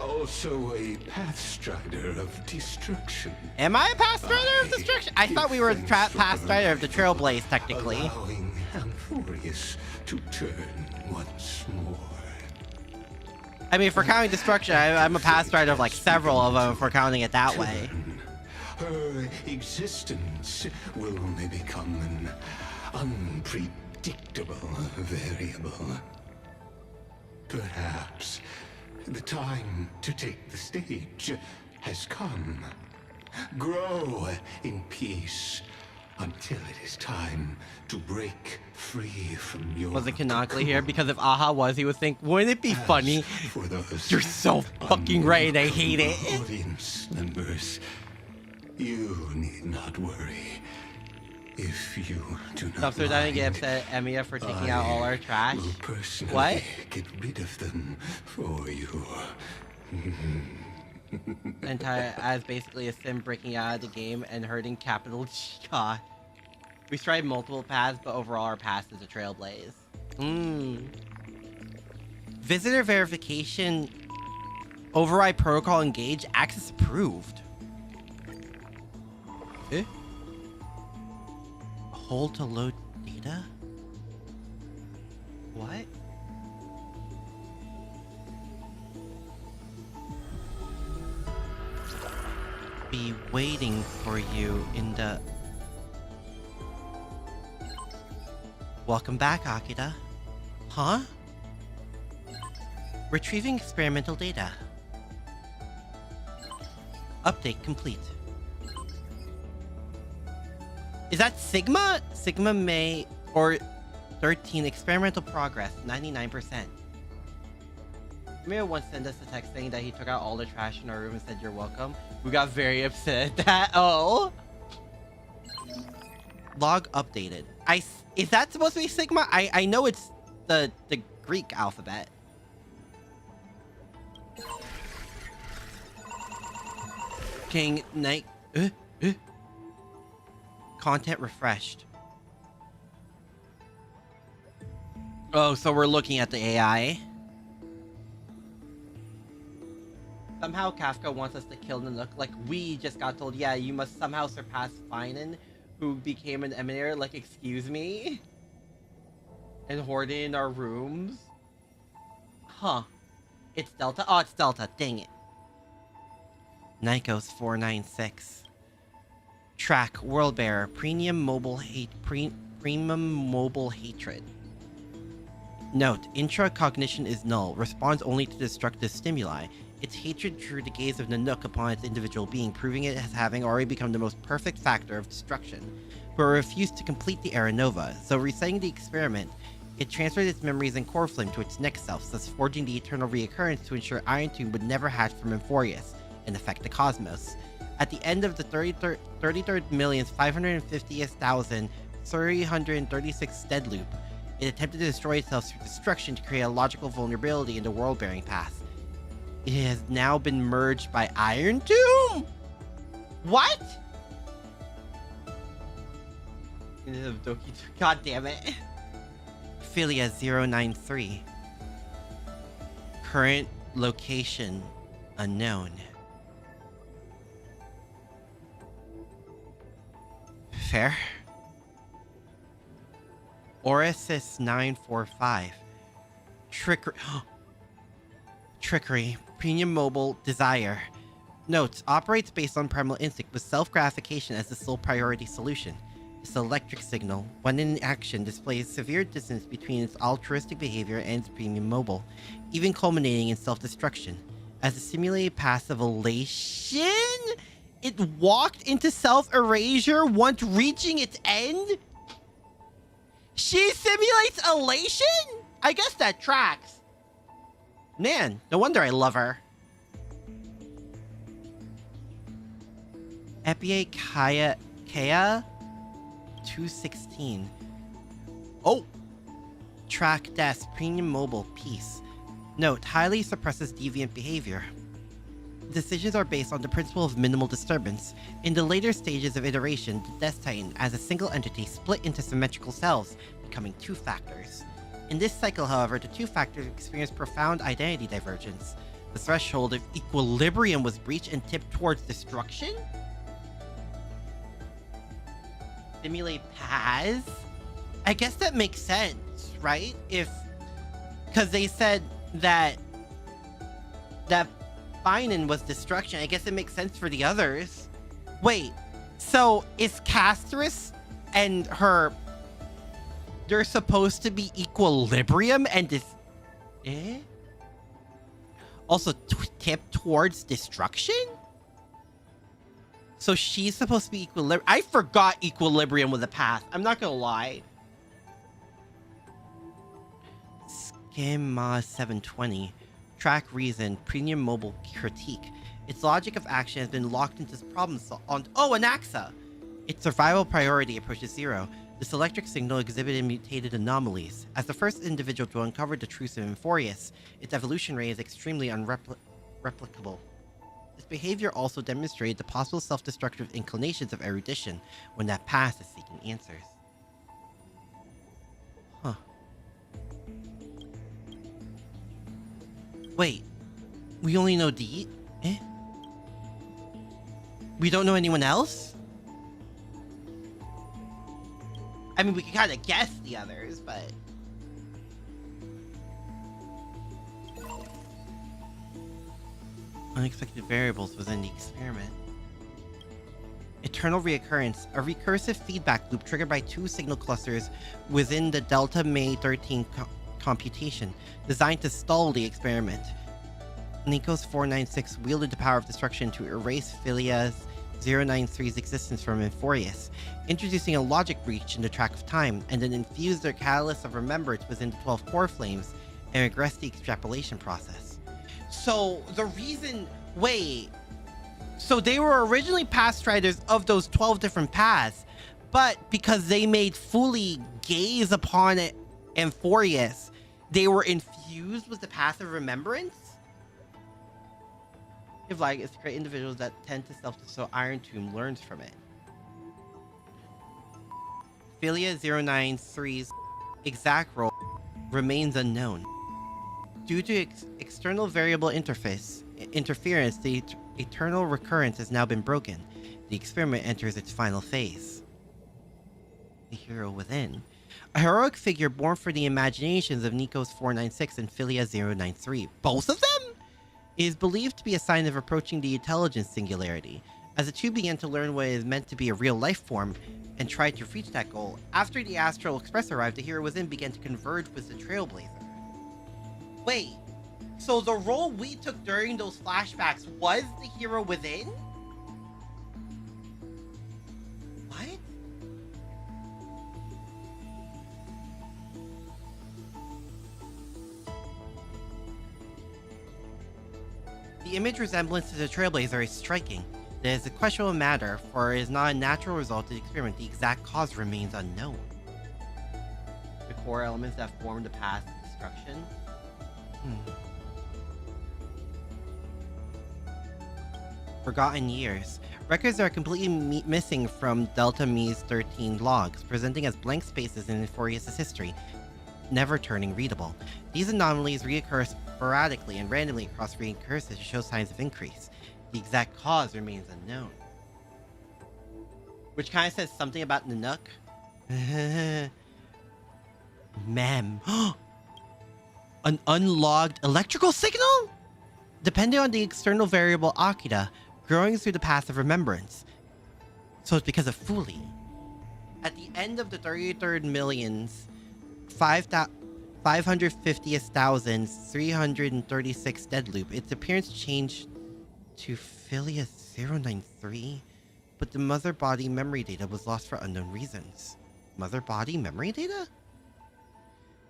Also a pathstrider of destruction. Am I a pathstrider of destruction? I thought we were a pathstrider of the Trailblaze, technically. Allowing Amphorius to turn once more. I mean, if we're counting destruction, I'm a pathstrider of like several of them if we're counting it that way. Her existence will only become an unpredictable variable. Perhaps the time to take the stage has come. Grow in peace until it is time to break free from your... Was it canonically here? Because if Aha was, he would think, wouldn't it be funny? You're so fucking right, I hate it. Audience members, you need not worry. If you do not Stop dying to get upset at Emiya for taking out all our trash. What? Get rid of them for you. Entire as basically a sim breaking out of the game and hurting capital G. God. We tried multiple paths, but overall our path is a trailblaze. Visitor verification. Override protocol engaged. Access approved. Eh? Hold to load data? What? Be waiting for you in the... Welcome back, Akira. Huh? Retrieving experimental data. Update complete. Is that Sigma? Sigma May or 13 experimental progress, 99%. Mira once sent us a text saying that he took out all the trash in our room and said you're welcome. We got very upset at that. Oh. Log updated. Is that supposed to be Sigma? I know it's the Greek alphabet. King Night. Content refreshed. Oh, so we're looking at the AI. Somehow Kafka wants us to kill the Nook. Like, we just got told, yeah, you must somehow surpass Finan, who became an emanator. Like, excuse me? And hoard it in our rooms? Huh. It's Delta? Oh, it's Delta. Dang it. Nikos 496. Track World Bearer. Premium mobile hatred. Note, intracognition is null. Responds only to destructive stimuli. Its hatred drew the gaze of Nanook upon its individual being, proving it as having already become the most perfect factor of destruction, but refused to complete the Era Nova. So resetting the experiment, it transferred its memories and core flame to its next self, thus forging the eternal reoccurrence to ensure Iron Tomb would never hatch from Amphorius and affect the cosmos. At the end of the 33,550,336 dead loop, it attempted to destroy itself through destruction to create a logical vulnerability in the world-bearing path. It has now been merged by Iron Tomb? What? God damn it. Philia 093. Current location unknown. Fair. Orisis 945. Trickery. Trickery. Premium Mobile Desire. Notes. Operates based on primal instinct with self-gratification as the sole priority solution. This electric signal, when in action, displays severe distance between its altruistic behavior and its premium mobile, even culminating in self-destruction. As a simulated path of elation, it walked into self-erasure once reaching its end? She simulates elation? I guess that tracks. Man, no wonder I love her. Epie Kaya 216. Oh! Track Death Premium Mobile Piece. Note, highly suppresses deviant behavior. Decisions are based on the principle of minimal disturbance. In the later stages of iteration, the Death Titan, as a single entity, split into symmetrical cells, becoming two factors. In this cycle, however, the two factors experience profound identity divergence. The threshold of equilibrium was breached and tipped towards destruction? Simulate paths? I guess that makes sense, right? Because they said that Finan was destruction. I guess it makes sense for the others. Wait, so is Castris and her... They're supposed to be equilibrium and also tipped towards destruction? So she's supposed to be equilibrium. I forgot equilibrium was a path. I'm not gonna lie. Schema 720. Track reason. Premium mobile critique. Its logic of action has been locked into problem on Anaxa. Its survival priority approaches 0. This electric signal exhibited mutated anomalies. As the first individual to uncover the truth of Amphorius, its evolution rate is extremely unreplicable. This behavior also demonstrated the possible self-destructive inclinations of erudition when that path is seeking answers. Huh. Wait, we only know D? We don't know anyone else? I mean, we can kind of guess the others, but... Unexpected variables within the experiment. Eternal reoccurrence, a recursive feedback loop triggered by two signal clusters within the Delta May 13 computation, designed to stall the experiment. Nikos 496 wielded the power of destruction to erase Philia's 093's existence from Amphorius, introducing a logic breach in the track of time, and then infused their catalyst of remembrance within the 12 core flames and regressed the extrapolation process. So the reason... Wait. So they were originally path striders of those 12 different paths, but because they made fully gaze upon it, Amphorius, they were infused with the path of remembrance? If like it's to create individuals that tend to self-destruct, Iron Tomb learns from it. Philia 093's exact role remains unknown. Due to external variable interference, the eternal recurrence has now been broken. The experiment enters its final phase. The hero within. A heroic figure born for the imaginations of Nikos 496 and Philia 093. Both of them? Is believed to be a sign of approaching the intelligence singularity. As the two began to learn what is meant to be a real life form and tried to reach that goal, after the Astral Express arrived, the hero within began to converge with the Trailblazer. Wait, So the role we took during those flashbacks was the hero within? What? The image resemblance to the Trailblazer is striking. It is a questionable matter, for it is not a natural result of the experiment. The exact cause remains unknown. The core elements that form the path to destruction? Forgotten years. Records are completely missing from Delta Me's 13 logs, presenting as blank spaces in Euphorius' history, never turning readable. These anomalies reoccur sporadically and randomly across reading curses to show signs of increase. The exact cause remains unknown. Which kind of says something about Nanook. Mem. An unlogged electrical signal? Depending on the external variable Akira, growing through the path of remembrance. So it's because of Fuli. At the end of the 33rd millions, 550,336 dead loop, its appearance changed to Philia 093, but the mother body memory data was lost for unknown reasons. Mother body memory data?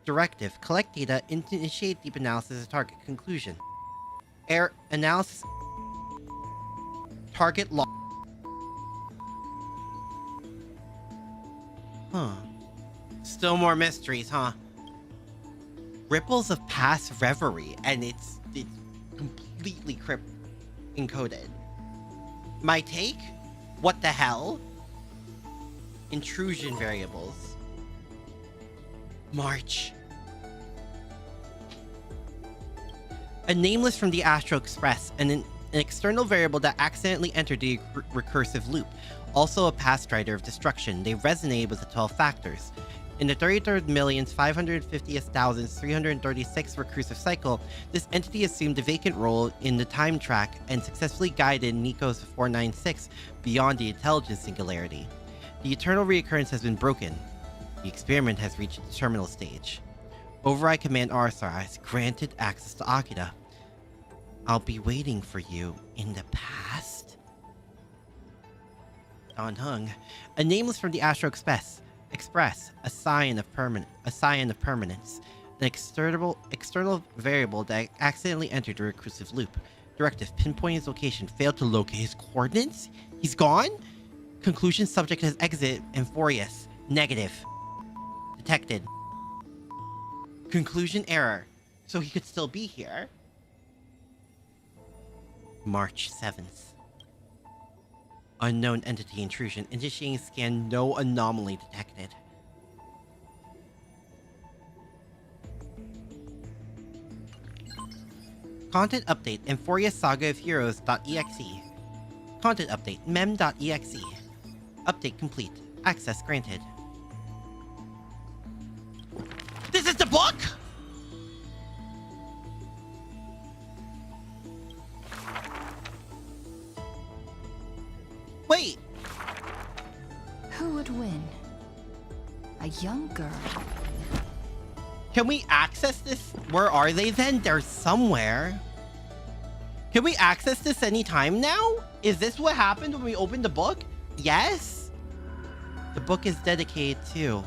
Directive: collect data, initiate deep analysis of target. Conclusion: error analysis. Target lock. Still more mysteries, huh? Ripples of past reverie, and it's completely encoded. My take? What the hell? Intrusion variables. March. A nameless from the Astro Express, and an external variable that accidentally entered the recursive loop. Also a past strider of destruction. They resonated with the 12 factors. In the 33rd millions, 550,336 recursive cycle, this entity assumed a vacant role in the time track and successfully guided Nico's 496 beyond the intelligence singularity. The eternal reoccurrence has been broken. The experiment has reached the terminal stage. Override Command RSR has granted access to Akira. I'll be waiting for you in the past. Don Hung, a nameless from the Astro Express, a scion of permanence, an external variable that accidentally entered the recursive loop. Directive: pinpoint his location. Failed to locate his coordinates. He's gone. Conclusion: subject has exited Euphorius. Negative. Detected. Conclusion: error. So he could still be here. March 7th. Unknown entity intrusion. Initiating scan. No anomaly detected. Content update. Euphorius Saga of Heroes.exe. Content update. mem.exe. Update complete. Access granted. This is the book? Wait. Who would win? A young girl. Can we access this? Where are they then? They're somewhere. Can we access this anytime now? Is this what happened when we opened the book? Yes? The book is dedicated to...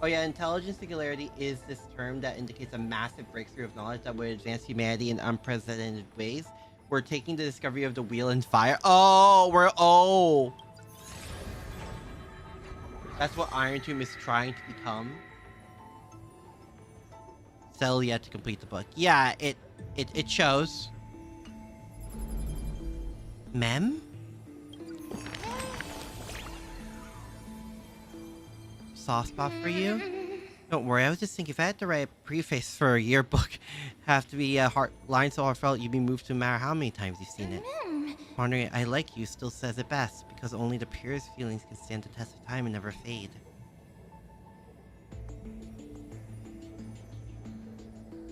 Oh yeah, intelligence singularity is this term that indicates a massive breakthrough of knowledge that would advance humanity in unprecedented ways. We're taking the discovery of the wheel and fire. Oh, that's what Iron Tomb is trying to become. Still yet to complete the book. Yeah, it shows. Mem? Soft spot for you? Don't worry, I was just thinking if I had to write a preface for a yearbook, have to be line so heartfelt you'd be moved to no matter how many times you've seen it. Wondering I like you still says it best, because only the purest feelings can stand the test of time and never fade.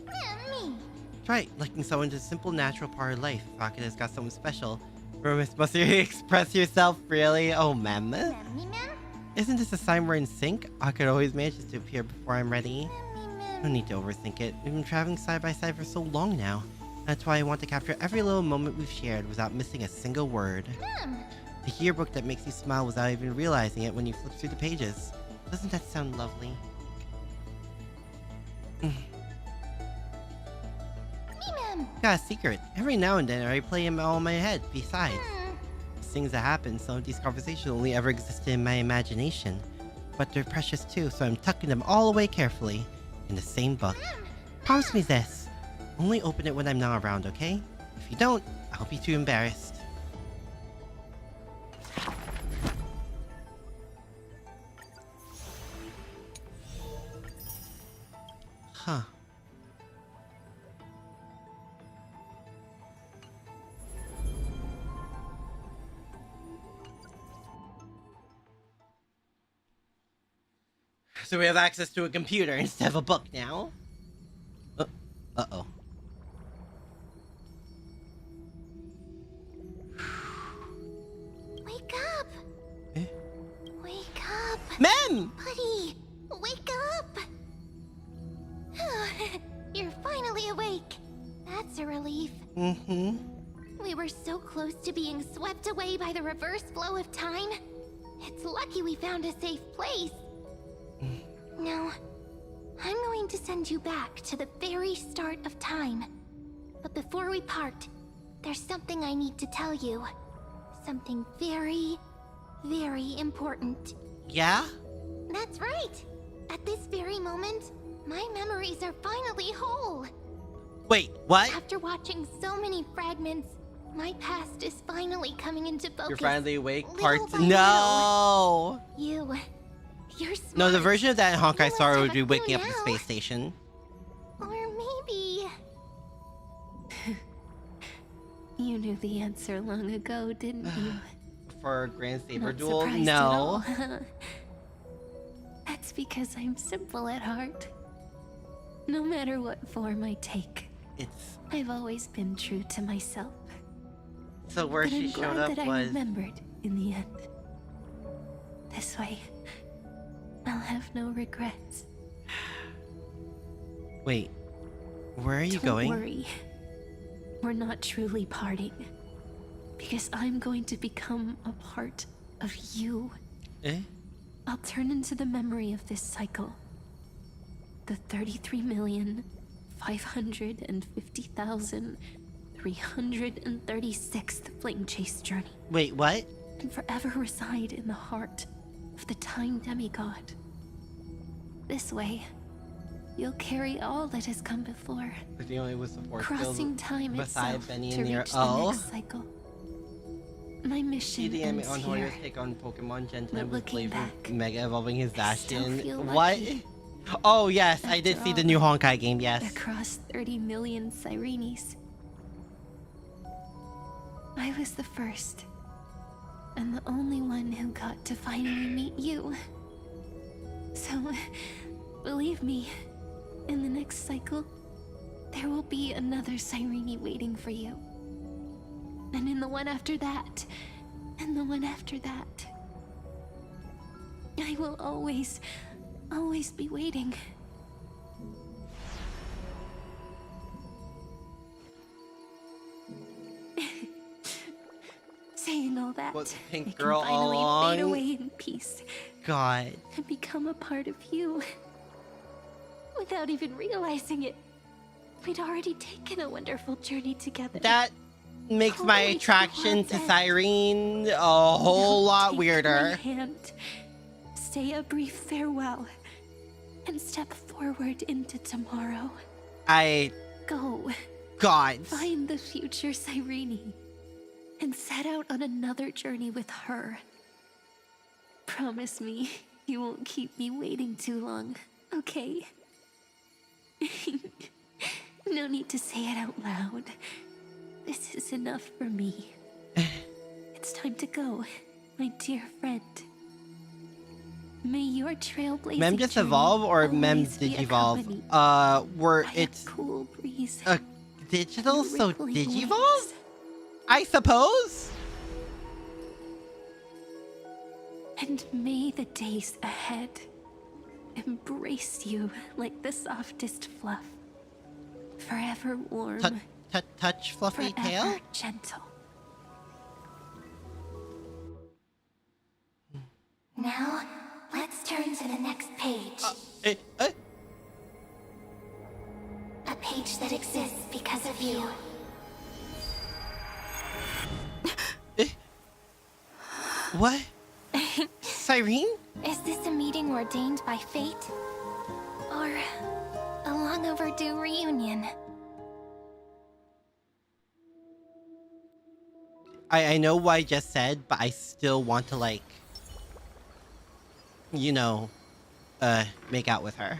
Me. That's right, liking someone is a simple, natural part of life. Rocket has got someone special. Romus, must you express yourself really? Oh, ma'am. Isn't this a sign we're in sync? Rocket always manages to appear before I'm ready. No need to overthink it. We've been traveling side by side for so long now. That's why I want to capture every little moment we've shared without missing a single word. A yearbook that makes you smile without even realizing it when you flip through the pages. Doesn't that sound lovely? Got a secret. Every now and then I replay him all in my head. Besides, things that happen, some of these conversations only ever existed in my imagination. But they're precious too, so I'm tucking them all away carefully in the same book. Promise me this. Only open it when I'm not around, okay? If you don't, I'll be too embarrassed. Huh. So we have access to a computer instead of a book now? Uh-oh. Wake up! Eh? Wake up! Mem! Buddy, wake up! You're finally awake. That's a relief. Mm-hmm. We were so close to being swept away by the reverse flow of time. It's lucky we found a safe place. Now, I'm going to send you back to the very start of time. But before we part, there's something I need to tell you. Something very, very important. Yeah? That's right. At this very moment, my memories are finally whole. Wait, what? After watching so many fragments, my past is finally coming into focus. You're finally awake? Little Parts? by No! little. You're smart. No, the version of that in Honkai You Star must would have be a waking clue up at the now. space station. Or maybe... You knew the answer long ago, didn't you? For a Grand Saber Not duel? surprised No. at all, huh? That's because I'm simple at heart. No matter what form I take, I've always been true to myself. So where But she I'm showed glad up that I was... remembered in the end. This way, I'll have no regrets. Wait, where are you going? Don't worry. We're not truly parting. Because I'm going to become a part of you. Eh? I'll turn into the memory of this cycle. The 33,550,336th Flame Chase journey. Wait, what? And forever reside in the heart of the Time Demigod. This way, you'll carry all that has come before. Because he only was the force Crossing time beside itself Benny to and reach Nero. the next cycle. My mission ends on here. Warriors take on Pokemon Gentleman But with looking flavor back, Mega evolving his still Bastion. feel What? lucky. Oh yes, I did After see the all, new Honkai game, yes. Across 30 million Sirenes. I was the first. And the only one who got to finally meet you. So, believe me, in the next cycle, there will be another Sirene waiting for you. And in the one after that, and the one after that. I will always be waiting. Saying all that, Was Pink it Girl can all finally along? fade away in peace God. and become a part of you. Without even realizing it, we'd already taken a wonderful journey together. That makes All my the way attraction world's to end. Cyrene a whole lot Take weirder. my hand, say a brief farewell, and step forward into tomorrow. Go. God. Find the future Cyrene and set out on another journey with her. Promise me you won't keep me waiting too long, okay? No need to say it out loud. This is enough for me. It's time to go, my dear friend. May your trailblazing Mem just journey evolve or Mem always be did evolve? accompanied Where by it's a cool breeze. digital, so Digivolve? I suppose? And may the days ahead embrace you like the softest fluff. Forever warm. Touch fluffy forever tail? Gentle. Now, let's turn to the next page. A page that exists because of you. What? Cyrene? Is this a meeting ordained by fate? Or a long overdue reunion? I know what I just said, but I still want to, like, you know, make out with her.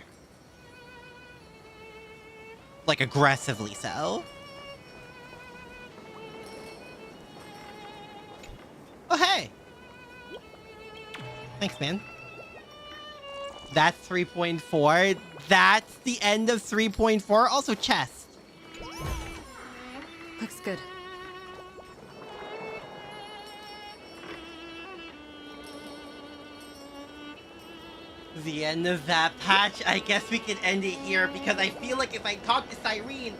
Like, aggressively so. Oh, hey! Thanks, man. That's 3.4. That's the end of 3.4. Also, chest. Looks good. The end of that patch. I guess we can end it here because I feel like if I talk to Cyrene,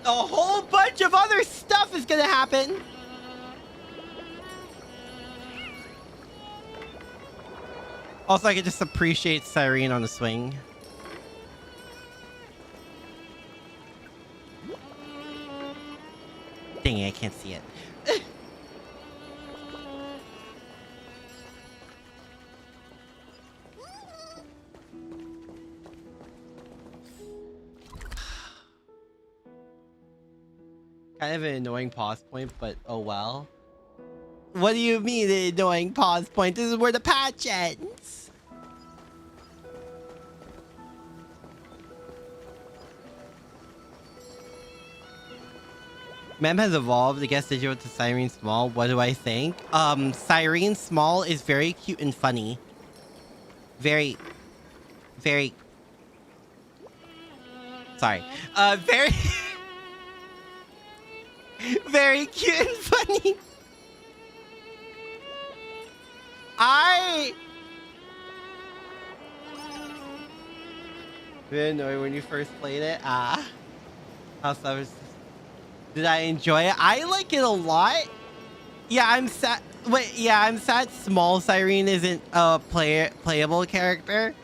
a whole bunch of other stuff is gonna happen. Also, I can just appreciate Cyrene on the swing. Dang it, I can't see it. Kind of an annoying pause point, but oh well. What do you mean an annoying pause point? This is where the patch ends. Mem has evolved. I guess digital to Cyrene Small. What do I think? Cyrene Small is very cute and funny. Very... Sorry. Very... very cute and funny. Really annoying when you first played it. Did I enjoy it? I like it a lot. Yeah, I'm sad. Wait, yeah, I'm sad Small Cyrene isn't a playable character.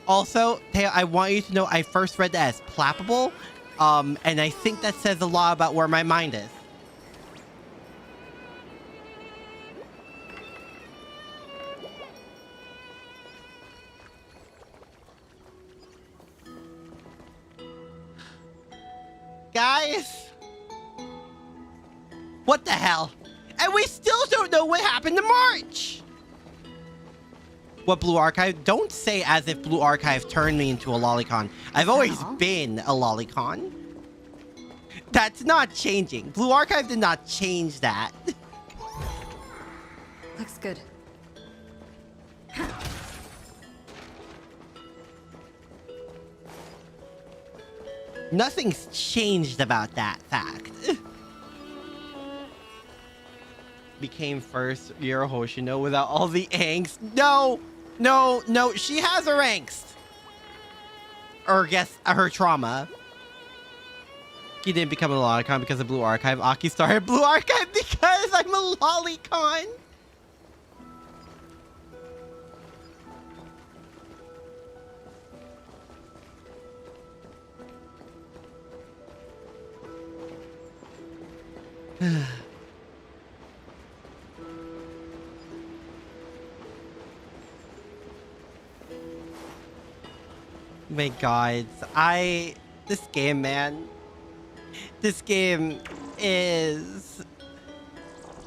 Also, Teo, I want you to know I first read that as plappable. And I think that says a lot about where my mind is. Guys, what the hell? And we still don't know what happened to March. What Blue Archive? Don't say as if Blue Archive turned me into a lolicon. I've always been a lolicon. That's not changing. Blue Archive did not change that. Looks good. Nothing's changed about that fact. Became first year Hoshino without all the angst. No, no, no. She has her angst. Or guess her trauma. He didn't become a lolicon because of Blue Archive. Aki started Blue Archive because I'm a lolicon. My God, this game, man. This game is...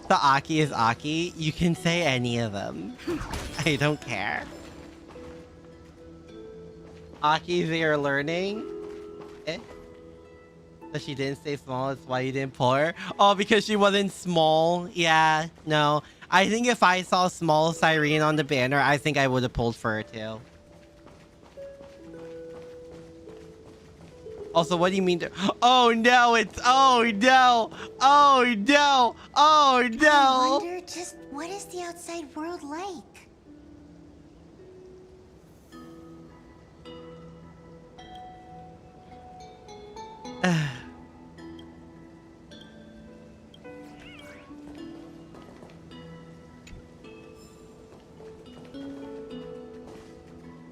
The Aki is Aki. You can say any of them. I don't care. Aki, they are learning. Eh? But she didn't stay small, that's why you didn't pull her. Oh, because she wasn't small. Yeah, no. I think if I saw small Cyrene on the banner, I think I would have pulled for her too. Also, what do you mean? Oh no! It's oh no! Oh no! Oh no! I wonder just what is the outside world like?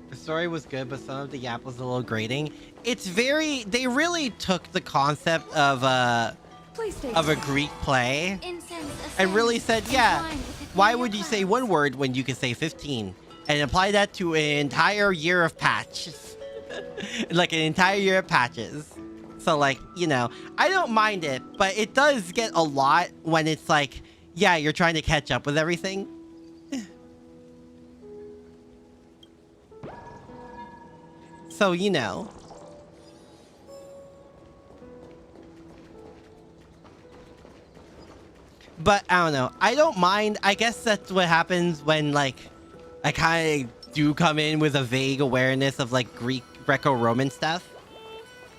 The story was good, but some of the yap was a little grating. It's very... They really took the concept of a Greek play and really said, yeah, why would you say one word when you can say 15? And apply that to an entire year of patches. Like an entire year of patches. So like, you know, I don't mind it, but it does get a lot when it's like, yeah, you're trying to catch up with everything. So, you know. But, I don't know. I don't mind. I guess that's what happens when, like, I kind of do come in with a vague awareness of, like, Greco-Roman stuff.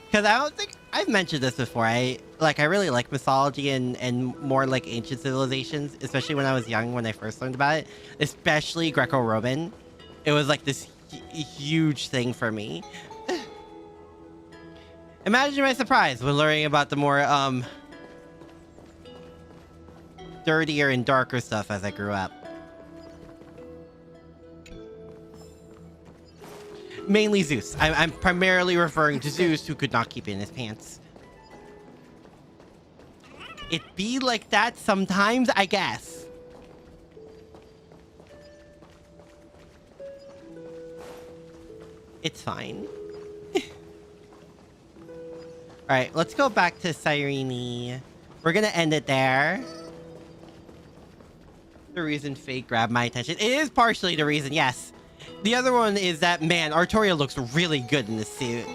Because I don't think... I've mentioned this before. I really like mythology and more, like, ancient civilizations. Especially when I was young, when I first learned about it. Especially Greco-Roman. It was, like, this huge thing for me. Imagine my surprise when learning about the more dirtier and darker stuff as I grew up. Mainly Zeus. I'm primarily referring to Zeus, who could not keep in his pants. It be like that sometimes, I guess. It's fine. Alright, let's go back to Cyrene. We're gonna end it there. The reason Fate grabbed my attention. It is partially the reason, yes. The other one is that, man, Artoria looks really good in this suit.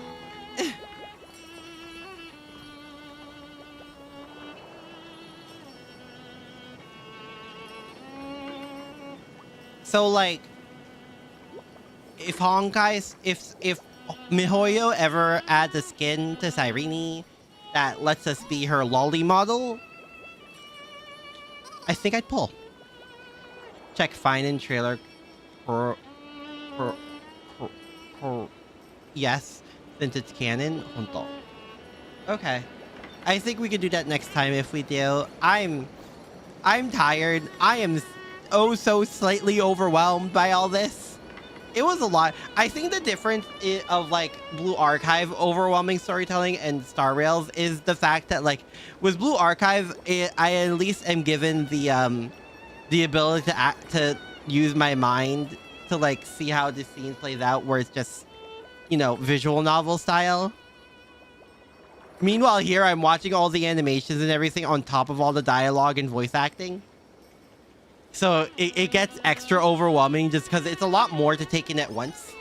So, like, if Honkai, if Mihoyo ever adds a skin to Cyrene that lets us be her lolly model, I think I'd pull. Check fine in trailer. Yes, since it's canon. Okay, I think we could do that next time if we do. I'm tired. I am oh so slightly overwhelmed by all this. It was a lot. I think the difference of like Blue Archive overwhelming storytelling and Star Rails is the fact that like with Blue Archive, I at least am given the ability to use my mind to like see how the scene plays out, where it's just, you know, visual novel style. Meanwhile, here I'm watching all the animations and everything on top of all the dialogue and voice acting. So it gets extra overwhelming just because it's a lot more to take in at once.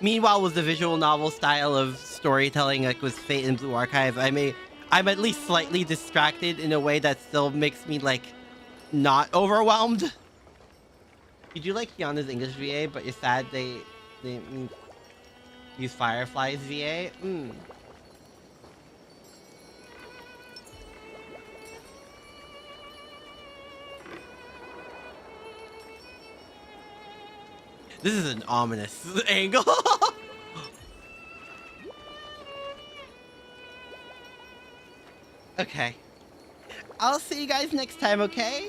Meanwhile, with the visual novel style of storytelling, like with Fate and Blue Archive, I'm at least slightly distracted in a way that still makes me like not overwhelmed. You do like Kiana's English VA, but you're sad they use Firefly's VA. This is an ominous angle. Okay. I'll see you guys next time, okay?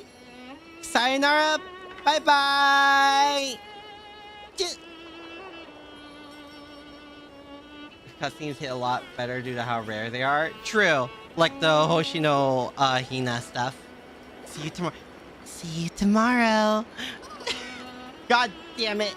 Sayonara. Bye-bye. Cutscenes hit a lot better due to how rare they are. True. Like the Hoshino Hina stuff. See you tomorrow. See you tomorrow. God damn it.